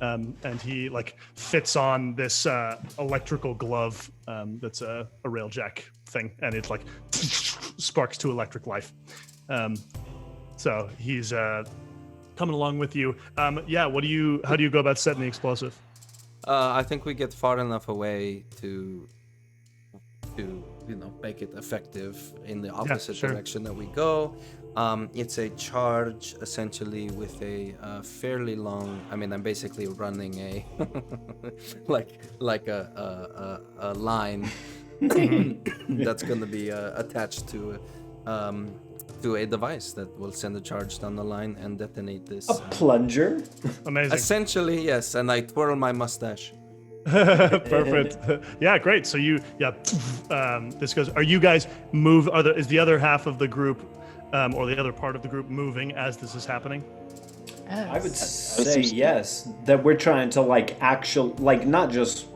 And he like fits on this electrical glove that's a railjack thing, and it like sparks to electric life. So he's coming along with you. Yeah, how do you go about setting the explosive? I think we get far enough away to make it effective in the opposite direction that we go. It's a charge essentially with a fairly long. I mean, I'm basically running a like a line that's going to be attached to a device that will send a charge down the line and detonate this. A plunger? Amazing. Essentially, yes. And I twirl my mustache. Perfect. Yeah, great. So this goes. Are you guys is the other half of the group or the other part of the group moving as this is happening? I would say yes. That we're trying to not just.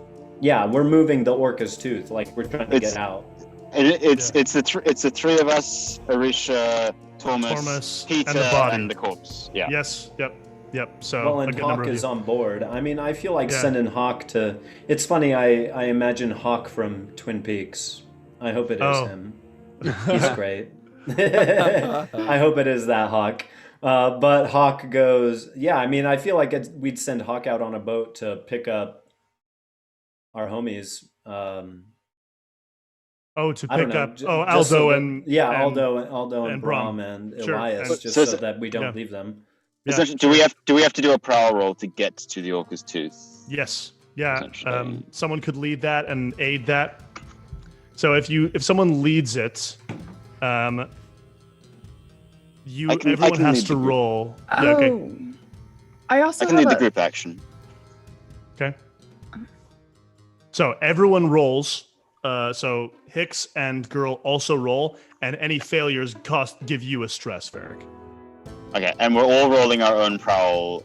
Yeah, we're moving the Orca's tooth. Like we're trying to get out. It's the three of us: Arisha, Thomas, Peter, and the body. And the corpse. Yeah. Yes. Yep. So well, and Hawk is on board. I mean, I feel like sending Hawk to. It's funny. I imagine Hawk from Twin Peaks. I hope it is him. He's great. I hope it is that Hawk. But Hawk goes. Yeah. I mean, I feel like we'd send Hawk out on a boat to pick up our homies. To pick up Aldo and Aldo and Bram and Elias, just so that we don't leave them. Yeah, do we have to do a prowl roll to get to the Orca's tooth? Yes. Yeah. Someone could lead that and aid that. So if someone leads it, everyone has to roll. Oh. Yeah, okay. I can lead the group action. Okay. So everyone rolls. So Hix and Girl also roll, and any failures give you a stress, Varric. Okay, and we're all rolling our own prowl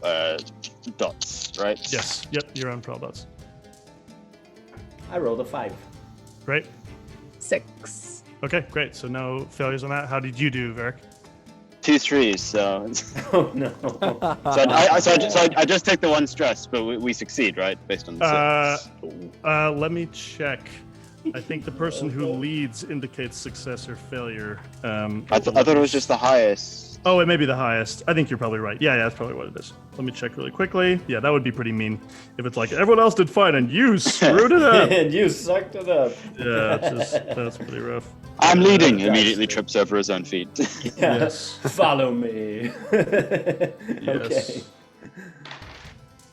dots, right? Yes. Yep. Your own prowl dots. I rolled a 5. Great. 6. Okay, great. So no failures on that. How did you do, Varric? 2 3s. So. Oh no. I just take the 1 stress, but we succeed, right? Based on the 6. Let me check. I think the person who leads indicates success or failure. I thought it was just the highest. Oh, it may be the highest. I think you're probably right. Yeah, that's probably what it is. Let me check really quickly. Yeah, that would be pretty mean if it's like everyone else did fine and you screwed it up. And you sucked it up. Yeah, that's pretty rough. I'm leading. Immediately trips over his own feet. Yeah. Yes. Follow me. Okay.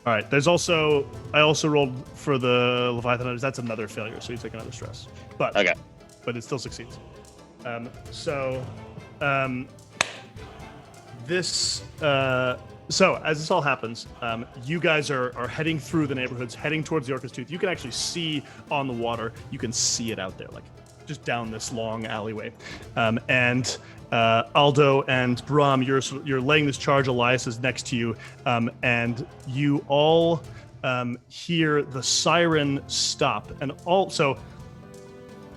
All right. I also rolled for the Leviathan. That's another failure, so you take another stress. But it still succeeds. So as this all happens, you guys are heading through the neighborhoods, heading towards the Orca's Tooth. You can actually see on the water. You can see it out there, like just down this long alleyway. And Aldo and Bram, you're laying this charge. Elias is next to you, and you all hear the siren stop. And also,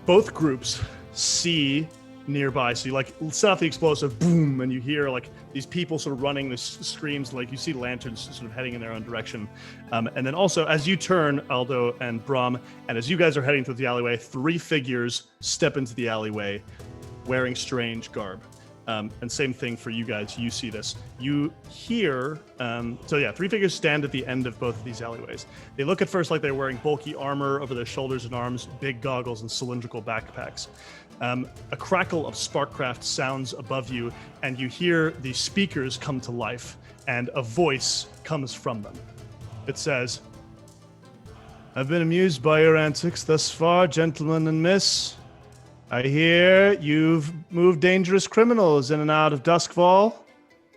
both groups see nearby, so you like set off the explosive, boom, and you hear like these people sort of running, this screams, like you see lanterns sort of heading in their own direction. And then also as you turn, Aldo and Bram, and as you guys are heading through the alleyway, 3 figures step into the alleyway wearing strange garb. And same thing for you guys, you see this. You hear, 3 figures stand at the end of both of these alleyways. They look at first like they're wearing bulky armor over their shoulders and arms, big goggles and cylindrical backpacks. A crackle of Sparkcraft sounds above you, and you hear the speakers come to life, and a voice comes from them. It says, "I've been amused by your antics thus far, gentlemen and miss. I hear you've moved dangerous criminals in and out of Duskfall,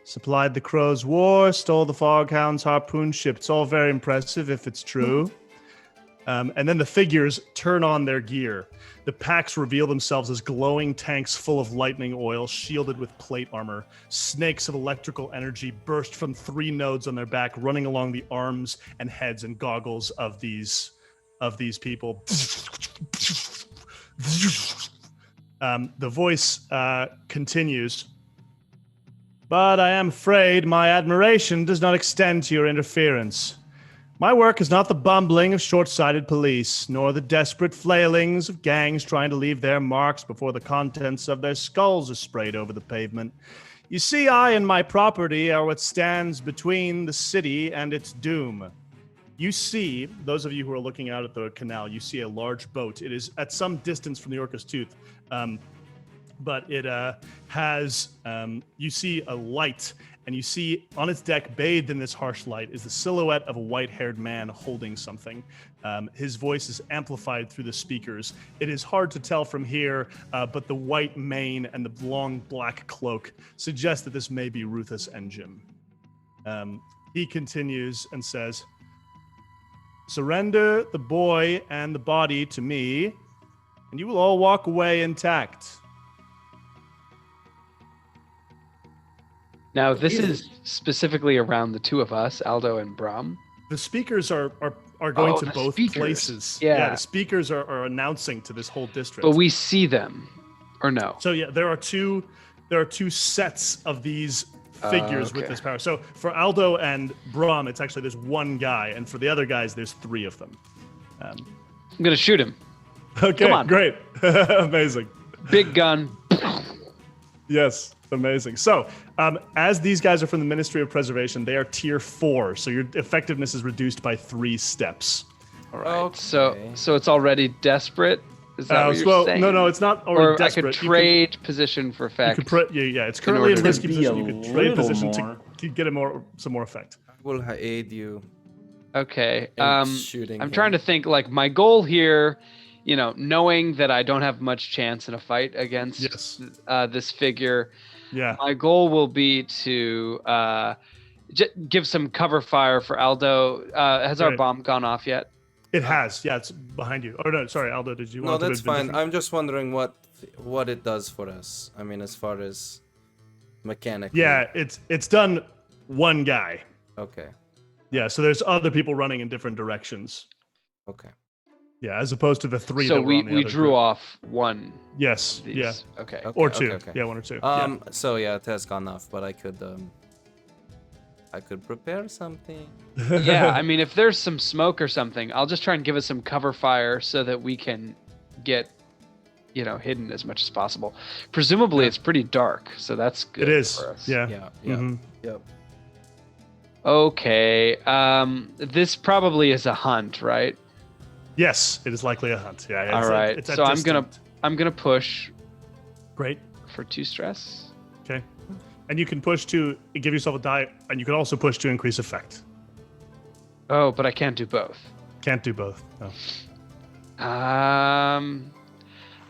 supplied the Crow's War, stole the Foghound's harpoon ship. It's all very impressive if it's true." And then the figures turn on their gear. The packs reveal themselves as glowing tanks full of lightning oil, shielded with plate armor. Snakes of electrical energy burst from 3 nodes on their back, running along the arms and heads and goggles of these people. The voice continues. "But I am afraid my admiration does not extend to your interference. My work is not the bumbling of short-sighted police, nor the desperate flailings of gangs trying to leave their marks before the contents of their skulls are sprayed over the pavement. You see, I and my property are what stands between the city and its doom." You see, those of you who are looking out at the canal, you see a large boat. It is at some distance from the Orca's Tooth, but it has, you see a light, and you see on its deck, bathed in this harsh light, is the silhouette of a white-haired man holding something. His voice is amplified through the speakers. It is hard to tell from here, but the white mane and the long black cloak suggest that this may be Ruthus Enjim. He continues and says, "Surrender the boy and the body to me, and you will all walk away intact." Now, this is specifically around the 2 of us, Aldo and Bram. The speakers are going to the both speakers. places. Yeah. The speakers are announcing to this whole district. But we see them, or no? So yeah, there are two sets of these figures with okay. this power. So for Aldo and Bram, it's actually there's 1 guy, and for the other guys, there's 3 of them. I'm gonna shoot him. Okay, Come on. Great, amazing. Big gun. Yes, amazing. So, as these guys are from the Ministry of Preservation, they are tier 4, so your effectiveness is reduced by 3 steps. All right. Okay. So it's already desperate. Is that what you're saying? No, it's not already Or desperate. I could trade position for effect. It's currently in order to risky be position. a You could trade little position more. to get some more effect. I will aid you. Okay. in shooting I'm him. trying to think. Like my goal here, knowing that I don't have much chance in a fight against this figure. Yeah. My goal will be to give some cover fire for Aldo. Has our Right. bomb gone off yet? It has. Yeah, it's behind you. Oh no, sorry, Aldo. Did you No, want to? that's fine. I'm just wondering what it does for us. I mean, as far as mechanically. Yeah, it's done 1 guy. Okay. Yeah, so there's other people running in different directions. Okay. Yeah, as opposed to the 3 So that were on the we other drew group. off 1. Yes. Of these. Yeah. Okay. Or Okay, 2. okay. Yeah, 1 or 2. So yeah, it has gone off, but I could prepare something. Yeah, I mean, if there's some smoke or something, I'll just try and give us some cover fire so that we can get, hidden as much as possible. Presumably, it's pretty dark, so that's good. It is. For us. Yeah. Yeah. Mhm. Yep. Okay. This probably is a hunt, right? Yes, it is likely a hunt. Yeah. All right. It's a So distant. I'm gonna push Great. for 2 stress. Okay. And you can push to give yourself a die, and you can also push to increase effect. Oh, but I can't do both. Can't do both. No.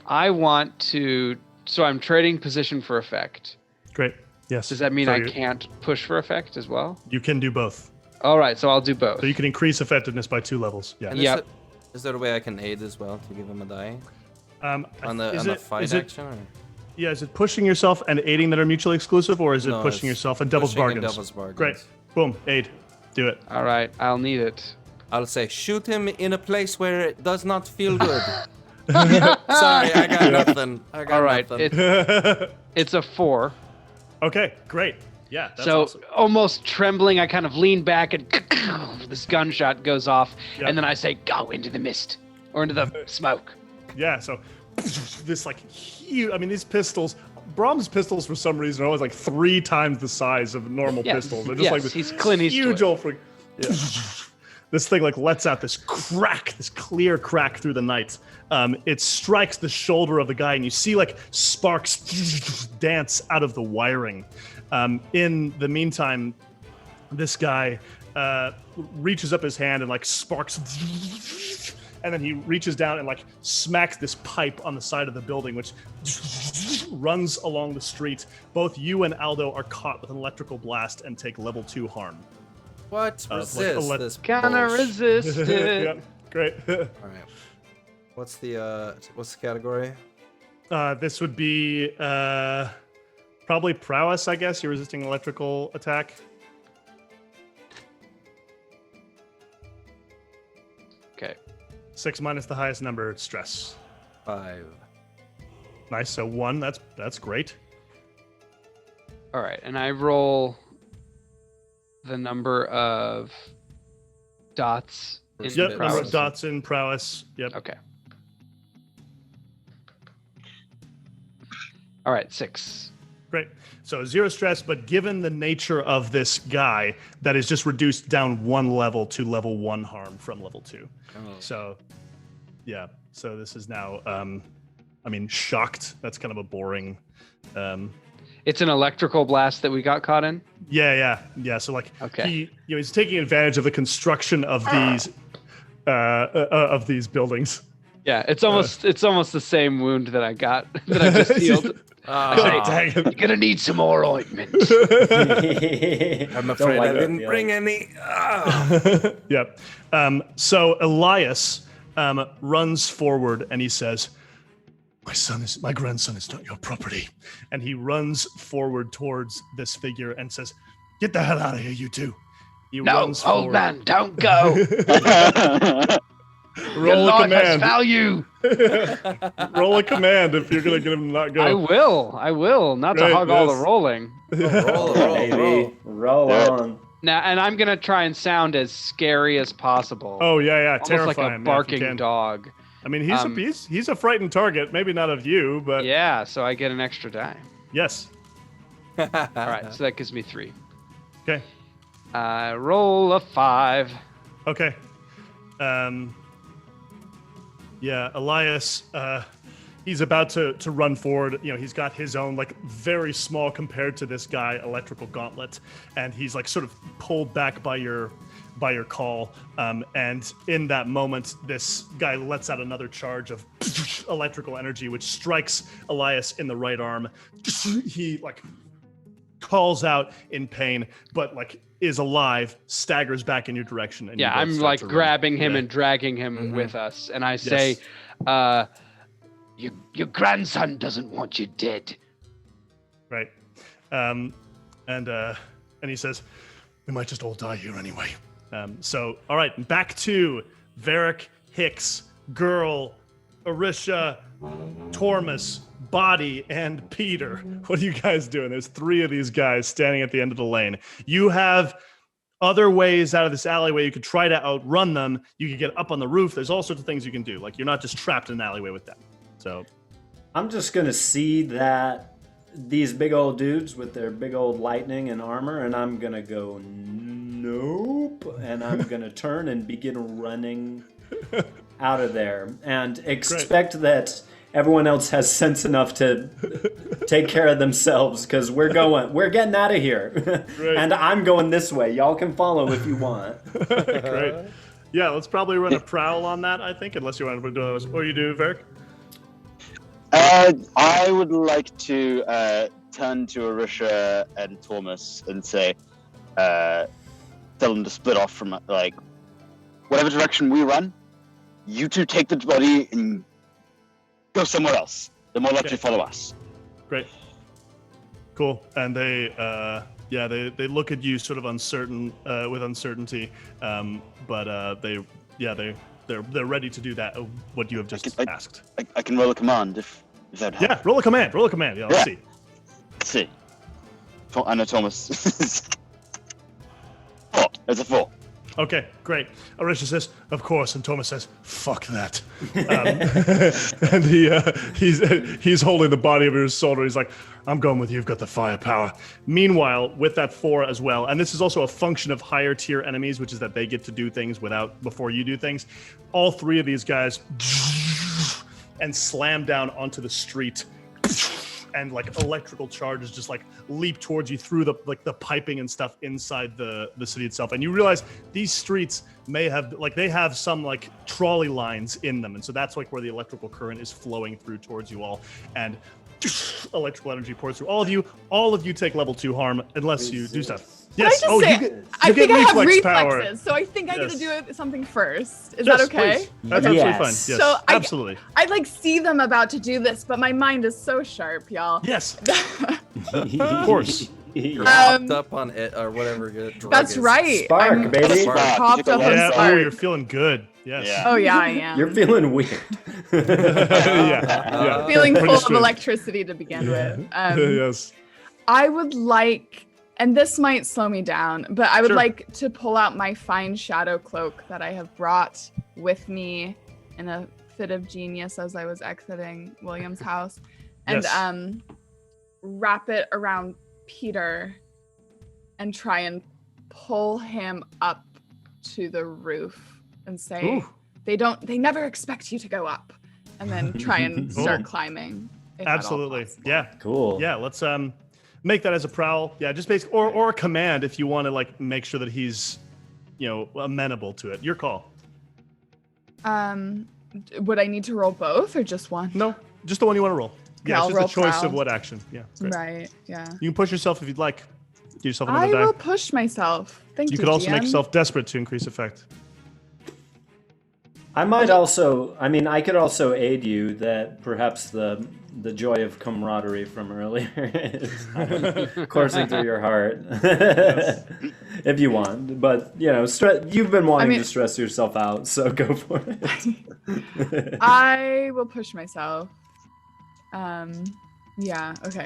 I want to. So I'm trading position for effect. Great. Yes. Does that mean So I can't push for effect as well? You can do both. All right, so I'll do both. So you can increase effectiveness by 2 levels. Yeah. And Yep. Is there a way I can aid as well to give him a die? On Is the it- fight is it- action? Or? Yeah, is it pushing yourself and aiding that are mutually exclusive, or is it No, pushing it's yourself and devil's pushing and bargains? devil's bargains. Great. Boom. Aid. Do it. All right, I'll need it. I'll say, shoot him in a place where it does not feel good. Sorry, I got nothing. All right, nothing. it's a 4. Okay, great. Yeah, that's So awesome. almost trembling, I kind of lean back and this gunshot goes off, Yep. and then I say, "Go into the mist or into the smoke." Yeah, so this like huge. I mean, these pistols. Brahm's pistols, for some reason, are always like 3 times the size of normal Yeah, pistols. They're just yes, like this he's Clint Eastwood. huge old. This thing like lets out this crack, this clear crack through the night. It strikes the shoulder of the guy, and you see like sparks dance out of the wiring. In the meantime, this guy reaches up his hand and like sparks, and then he reaches down and like smacks this pipe on the side of the building, which runs along the street. Both you and Aldo are caught with an electrical blast and take level 2 harm. What? like Resist ele- this Gonna bullshit. resist it. Yeah, great. All right. What's the category? This would be probably prowess, I guess. You're resisting electrical attack. Okay. 6 minus the highest number, stress. 5. Nice. So 1. That's great. All right, and I roll the number of dots in Yep. Number prowess. of dots in prowess. Yep. Okay. All right, 6. Great. So 0 stress, but given the nature of this guy, that is just reduced down 1 level to level 1 harm from level 2. Oh. So, yeah. So this is now, shocked. That's kind of a boring. It's an electrical blast that we got caught in. Yeah. So like, Okay. he's taking advantage of the construction of these buildings. Yeah, it's almost the same wound that I got that I just healed. Dang You're it. gonna need some more ointment. I'm afraid I didn't bring any. Yep. So Elias runs forward and he says, my grandson is not your property. And he runs forward towards this figure and says, get the hell out of here, you two. He No, runs old forward. man, don't go. Your Roll a life has command. value. Roll a command if you're going to get him to not go. I will. Not Great, to hog all the yes. rolling. Roll. Baby, roll on. Now, and I'm gonna try and sound as scary as possible. Oh, yeah. almost Terrifying. like a yeah, if you barking can. dog. I mean, he's a frightened target. Maybe not of you, but Yeah, so I get an extra die. yes. All right, so that gives me 3. Okay. Roll a 5. Okay. Yeah, Elias, he's about to run forward. You know, he's got his own, like, very small compared to this guy, electrical gauntlet. And he's, like, sort of pulled back by your call. And in that moment, this guy lets out another charge of electrical energy, which strikes Elias in the right arm. He, like, calls out in pain, but, like, is alive, staggers back in your direction. And Yeah, you both I'm start like to run. grabbing him Yeah. and dragging him with us, and I Yes. say, Your grandson doesn't want you dead. Right. And he says, we might just all die here anyway. So, all right, back to Varric, Hix, Girl, Orisha, Tormus, Body, and Peter. What are you guys doing? There's 3 of these guys standing at the end of the lane. You have other ways out of this alleyway. You could try to outrun them. You could get up on the roof. There's all sorts of things you can do. Like, you're not just trapped in an alleyway with them. So, I'm just gonna see that these big old dudes with their big old lightning and armor, and I'm gonna go nope, and I'm gonna turn and begin running out of there, and expect that everyone else has sense enough to take care of themselves, because we're getting out of here. Right. And I'm going this way. Y'all can follow if you want. great. Yeah, let's probably run a prowl on that, I think, unless you want to do those. What do you do, Varric? I would like to turn to Arusha and Thomas and say, tell them to split off from like whatever direction we run. You two take the body and go somewhere else. They're more likely to follow us. Great. Cool. And they look at you sort of uncertain, with uncertainty, but they're ready to do that. What you have just asked. I can roll a command if that helps. Yeah, roll a command. Yeah, let's see. Let's see. I know Thomas. 4. There's a 4. Okay, great. Arisha says, "Of course," and Thomas says, "Fuck that." And he's holding the body over his shoulder. He's like, "I'm going with you. You've got the firepower." Meanwhile, with that 4 as well, and this is also a function of higher tier enemies, which is that they get to do things before you do things. All 3 of these guys and slam down onto the street. And like electrical charges just like leap towards you through the piping and stuff inside the city itself, and you realize these streets may have they have some like trolley lines in them, and so that's like where the electrical current is flowing through towards you all, and electrical energy pours through all of you. All of you take level 2 harm unless you do stuff. Yes. Can I just say, I think I have reflexes, power. So I think I get to do something first. Is that okay? Please. That's absolutely fine. Yes, so absolutely. I like see them about to do this, but my mind is so sharp, y'all. Yes. Of course. Hopped up on it or whatever. That's right. Spark, baby. Hopped up on Spark. Spark. Oh, you're feeling good. Yes. Yeah. Oh yeah, I am. You're feeling weird. yeah. Feeling full of Understood. electricity to begin with. Yes. I would like, and this might slow me down, but I would Sure. like to pull out my fine shadow cloak that I have brought with me in a fit of genius as I was exiting William's house, and Yes. Wrap it around Peter and try and pull him up to the roof and say, Ooh. they never expect you to go up, and then try and start climbing. if at all Absolutely. possible. Yeah. Cool. Yeah. Let's make that as a prowl. Yeah. Just basic or a command if you want to like make sure that he's, amenable to it. Your call. Would I need to roll both or just one? No, just the one you want to roll. Yeah, I'll it's just a roll choice prowl. of what action. Yeah. Great. Right. Yeah. You can push yourself if you'd like. Give yourself I another will die. push myself. Thank you. You could also make GM. yourself desperate to increase effect. I might also, I could also aid you that perhaps the joy of camaraderie from earlier is coursing through your heart, if you want. But, you've been wanting to stress yourself out, so go for it. I will push myself. Yeah, okay.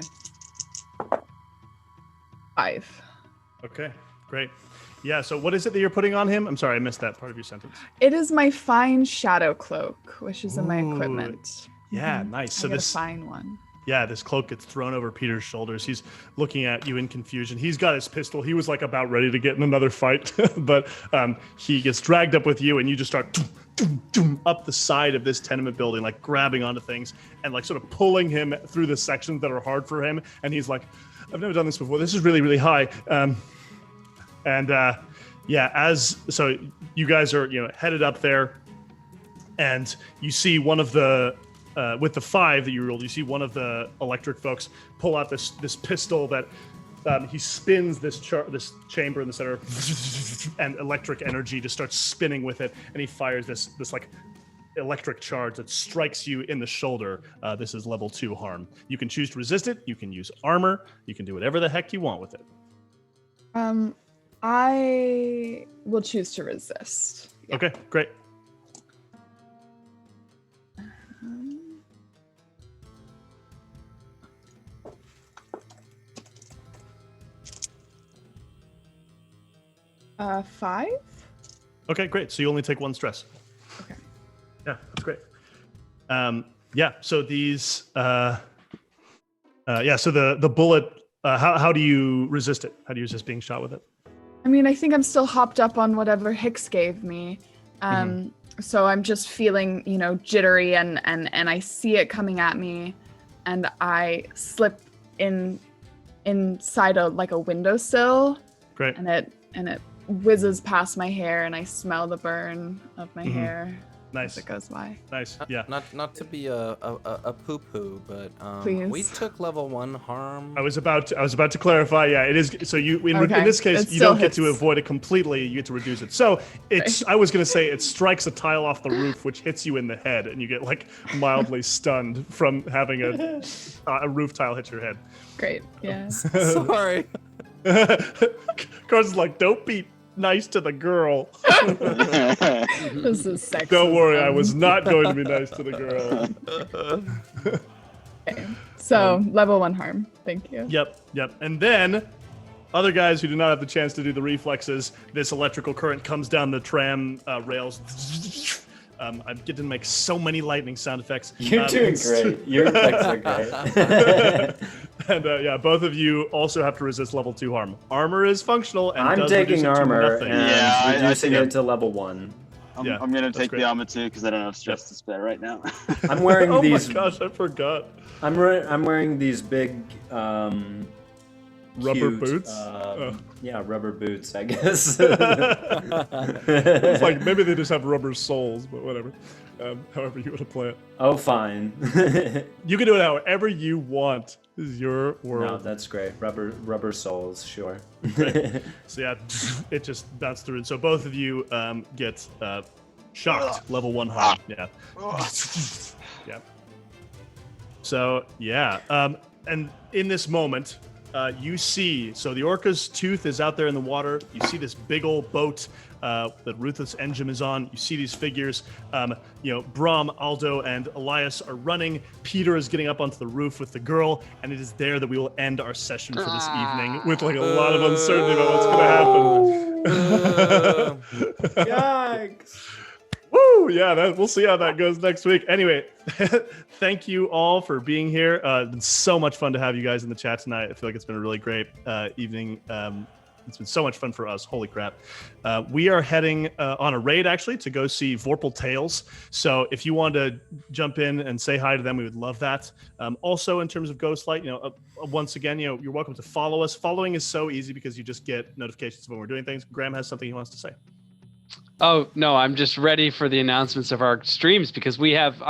5. Okay. Great. Yeah. So what is it that you're putting on him? I'm sorry, I missed that part of your sentence. It is my fine shadow cloak, which is in my Ooh, equipment. Yeah. Nice. So I get this. a fine one. Yeah, this cloak gets thrown over Peter's shoulders. He's looking at you in confusion. He's got his pistol. He was like about ready to get in another fight, but he gets dragged up with you, and you just start up the side of this tenement building, like grabbing onto things and like sort of pulling him through the sections that are hard for him. And he's like, "I've never done this before. This is really, really high." So you guys are headed up there, and you see one of the. With the 5 that you rolled, you see one of the electric folks pull out this pistol that he spins this chamber in the center, and electric energy just starts spinning with it, and he fires this like electric charge that strikes you in the shoulder. This is level 2 harm. You can choose to resist it. You can use armor. You can do whatever the heck you want with it. I will choose to resist. Yeah. Okay, great. Uh, 5? Okay, great. So you only take 1 stress. Okay. Yeah, that's great. So these, so the bullet, how do you resist it? How do you resist being shot with it? I think I'm still hopped up on whatever Hix gave me. So I'm just feeling, jittery and I see it coming at me, and I slip inside a windowsill. Great. And it whizzes past my hair, and I smell the burn of my hair. Nice. as it goes by. Nice. Yeah. Not to be a poo poo, but Please. we took level 1 harm. I was about to clarify. Yeah, it is. So you in Okay. this case It you don't still get to hits. avoid it completely. You get to reduce it. So it's. I was gonna say it strikes a tile off the roof, which hits you in the head, and you get like mildly stunned from having a roof tile hit your head. Great. Yeah. Sorry. Carson's like, don't be nice to the girl. This is sexy. Don't worry, I was not going to be nice to the girl. Okay. So level 1 harm. Thank you. Yep. And then, other guys who do not have the chance to do the reflexes, this electrical current comes down the tram rails. I'm getting to make so many lightning sound effects. You're doing great. Your effects are great. And both of you also have to resist level 2 harm. Armor is functional and I'm does reduce taking it to armor nothing. and I reducing think it to level 1. I'm Yeah, going to that's take great. the armor too because I don't have stress to spare right now. I'm wearing Oh these. my gosh, I forgot. I'm wearing these big Rubber cute, boots? Yeah, rubber boots, I guess. It's like maybe they just have rubber soles, but whatever. However you want to play it. Oh, fine. You can do it however you want. This is your No, world. that's great. Rubber soles, sure. So yeah, it just bounced through. And so both of you get shocked, level 1 harm. Yeah. Yeah. So yeah, and in this moment, you see, so the Orca's tooth is out there in the water. You see this big old boat that Ruthus Enjim is on. You see these figures. Bram, Aldo, and Elias are running. Peter is getting up onto the roof with the girl, and it is there that we will end our session for this evening with like a lot of uncertainty about what's going to happen. Yikes. Woo! Yeah, we'll see how that goes next week. Anyway, thank you all for being here. It's been so much fun to have you guys in the chat tonight. I feel like it's been a really great evening. It's been so much fun for us. Holy crap. We are heading on a raid, actually, to go see Vorpal Tales. So if you want to jump in and say hi to them, we would love that. Also, in terms of Ghostlight, once again, you're welcome to follow us. Following is so easy because you just get notifications when we're doing things. Graham has something he wants to say. Oh, no, I'm just ready for the announcements of our streams because we have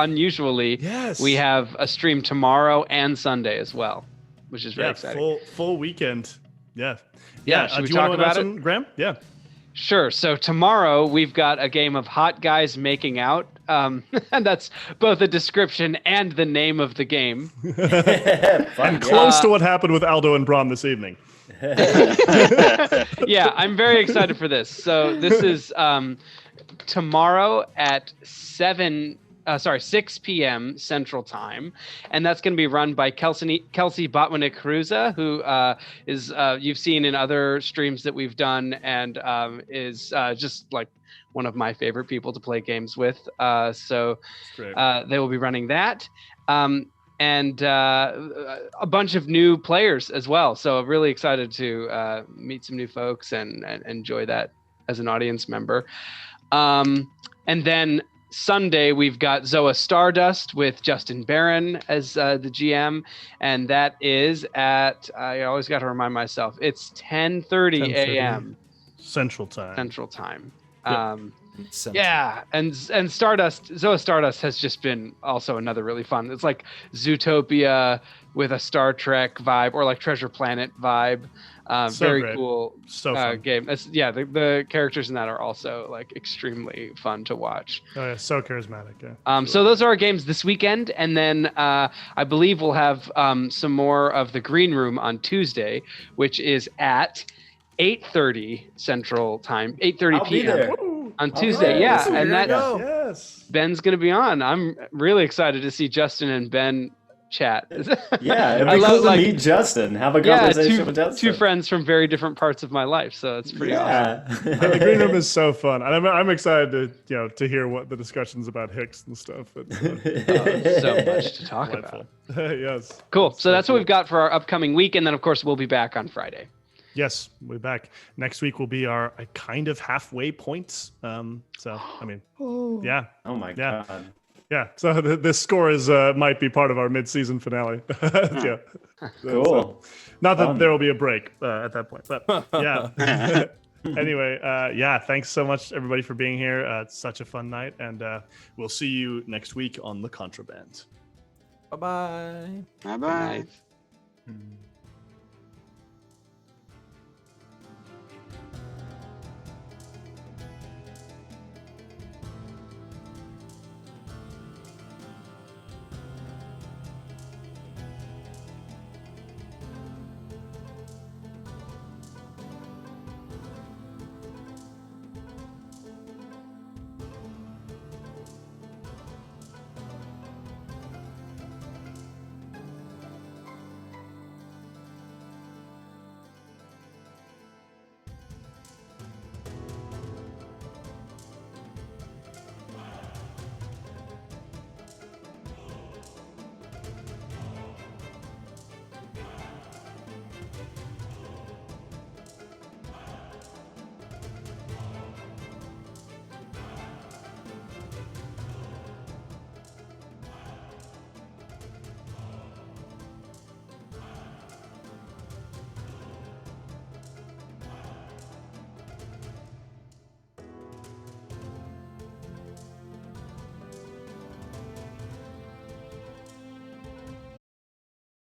we have a stream tomorrow and Sunday as well, which is very exciting. Full weekend. Yeah. Yeah, should we do you want talk to about announce them, Graham? Yeah. Sure. So tomorrow we've got a game of hot guys making out. And that's both a description and the name of the game. And close to what happened with Aldo and Bram this evening. Yeah, I'm very excited for this. So this is tomorrow at 6 p.m. Central Time, and that's going to be run by Kelsey Botwinick-Cruza, who is you've seen in other streams that we've done, and is just like one of my favorite people to play games with. So they will be running that. And a bunch of new players as well. So really excited to meet some new folks and enjoy that as an audience member. And then Sunday, we've got Zoa Stardust with Justin Barron as the GM. And that is at, I always got to remind myself, it's 10:30 a.m. Central Time. Yep. Yeah, and Zoa Stardust has just been also another really fun. It's like Zootopia with a Star Trek vibe or like Treasure Planet vibe. Very great. Cool game. The characters in that are also like extremely fun to watch. Oh yeah, so charismatic. Yeah. So those are our games this weekend, and then I believe we'll have some more of the Green Room on Tuesday, which is at 8:30 Central Time, 8:30 p.m. on Tuesday. Right, yeah, and that yes. Ben's going to be on. I'm really excited to see Justin and Ben chat. Yeah, it'd be cool to meet Justin, have a conversation with Justin. Two friends from very different parts of my life, so it's pretty awesome. The Green Room is so fun. I'm excited to hear what the discussions about Hix and stuff. So much to talk about. Yes. Cool. So that's what we've got for our upcoming week, and then of course we'll be back on Friday. Yes, we'll be back. Next week will be our kind of halfway points. Yeah. Oh my God. Yeah. So this score is might be part of our mid-season finale. Yeah. Cool. Not that there will be a break at that point, but yeah. Anyway, yeah, thanks so much, everybody, for being here. It's such a fun night, and we'll see you next week on The Contraband. Bye-bye. Bye-bye. Nice.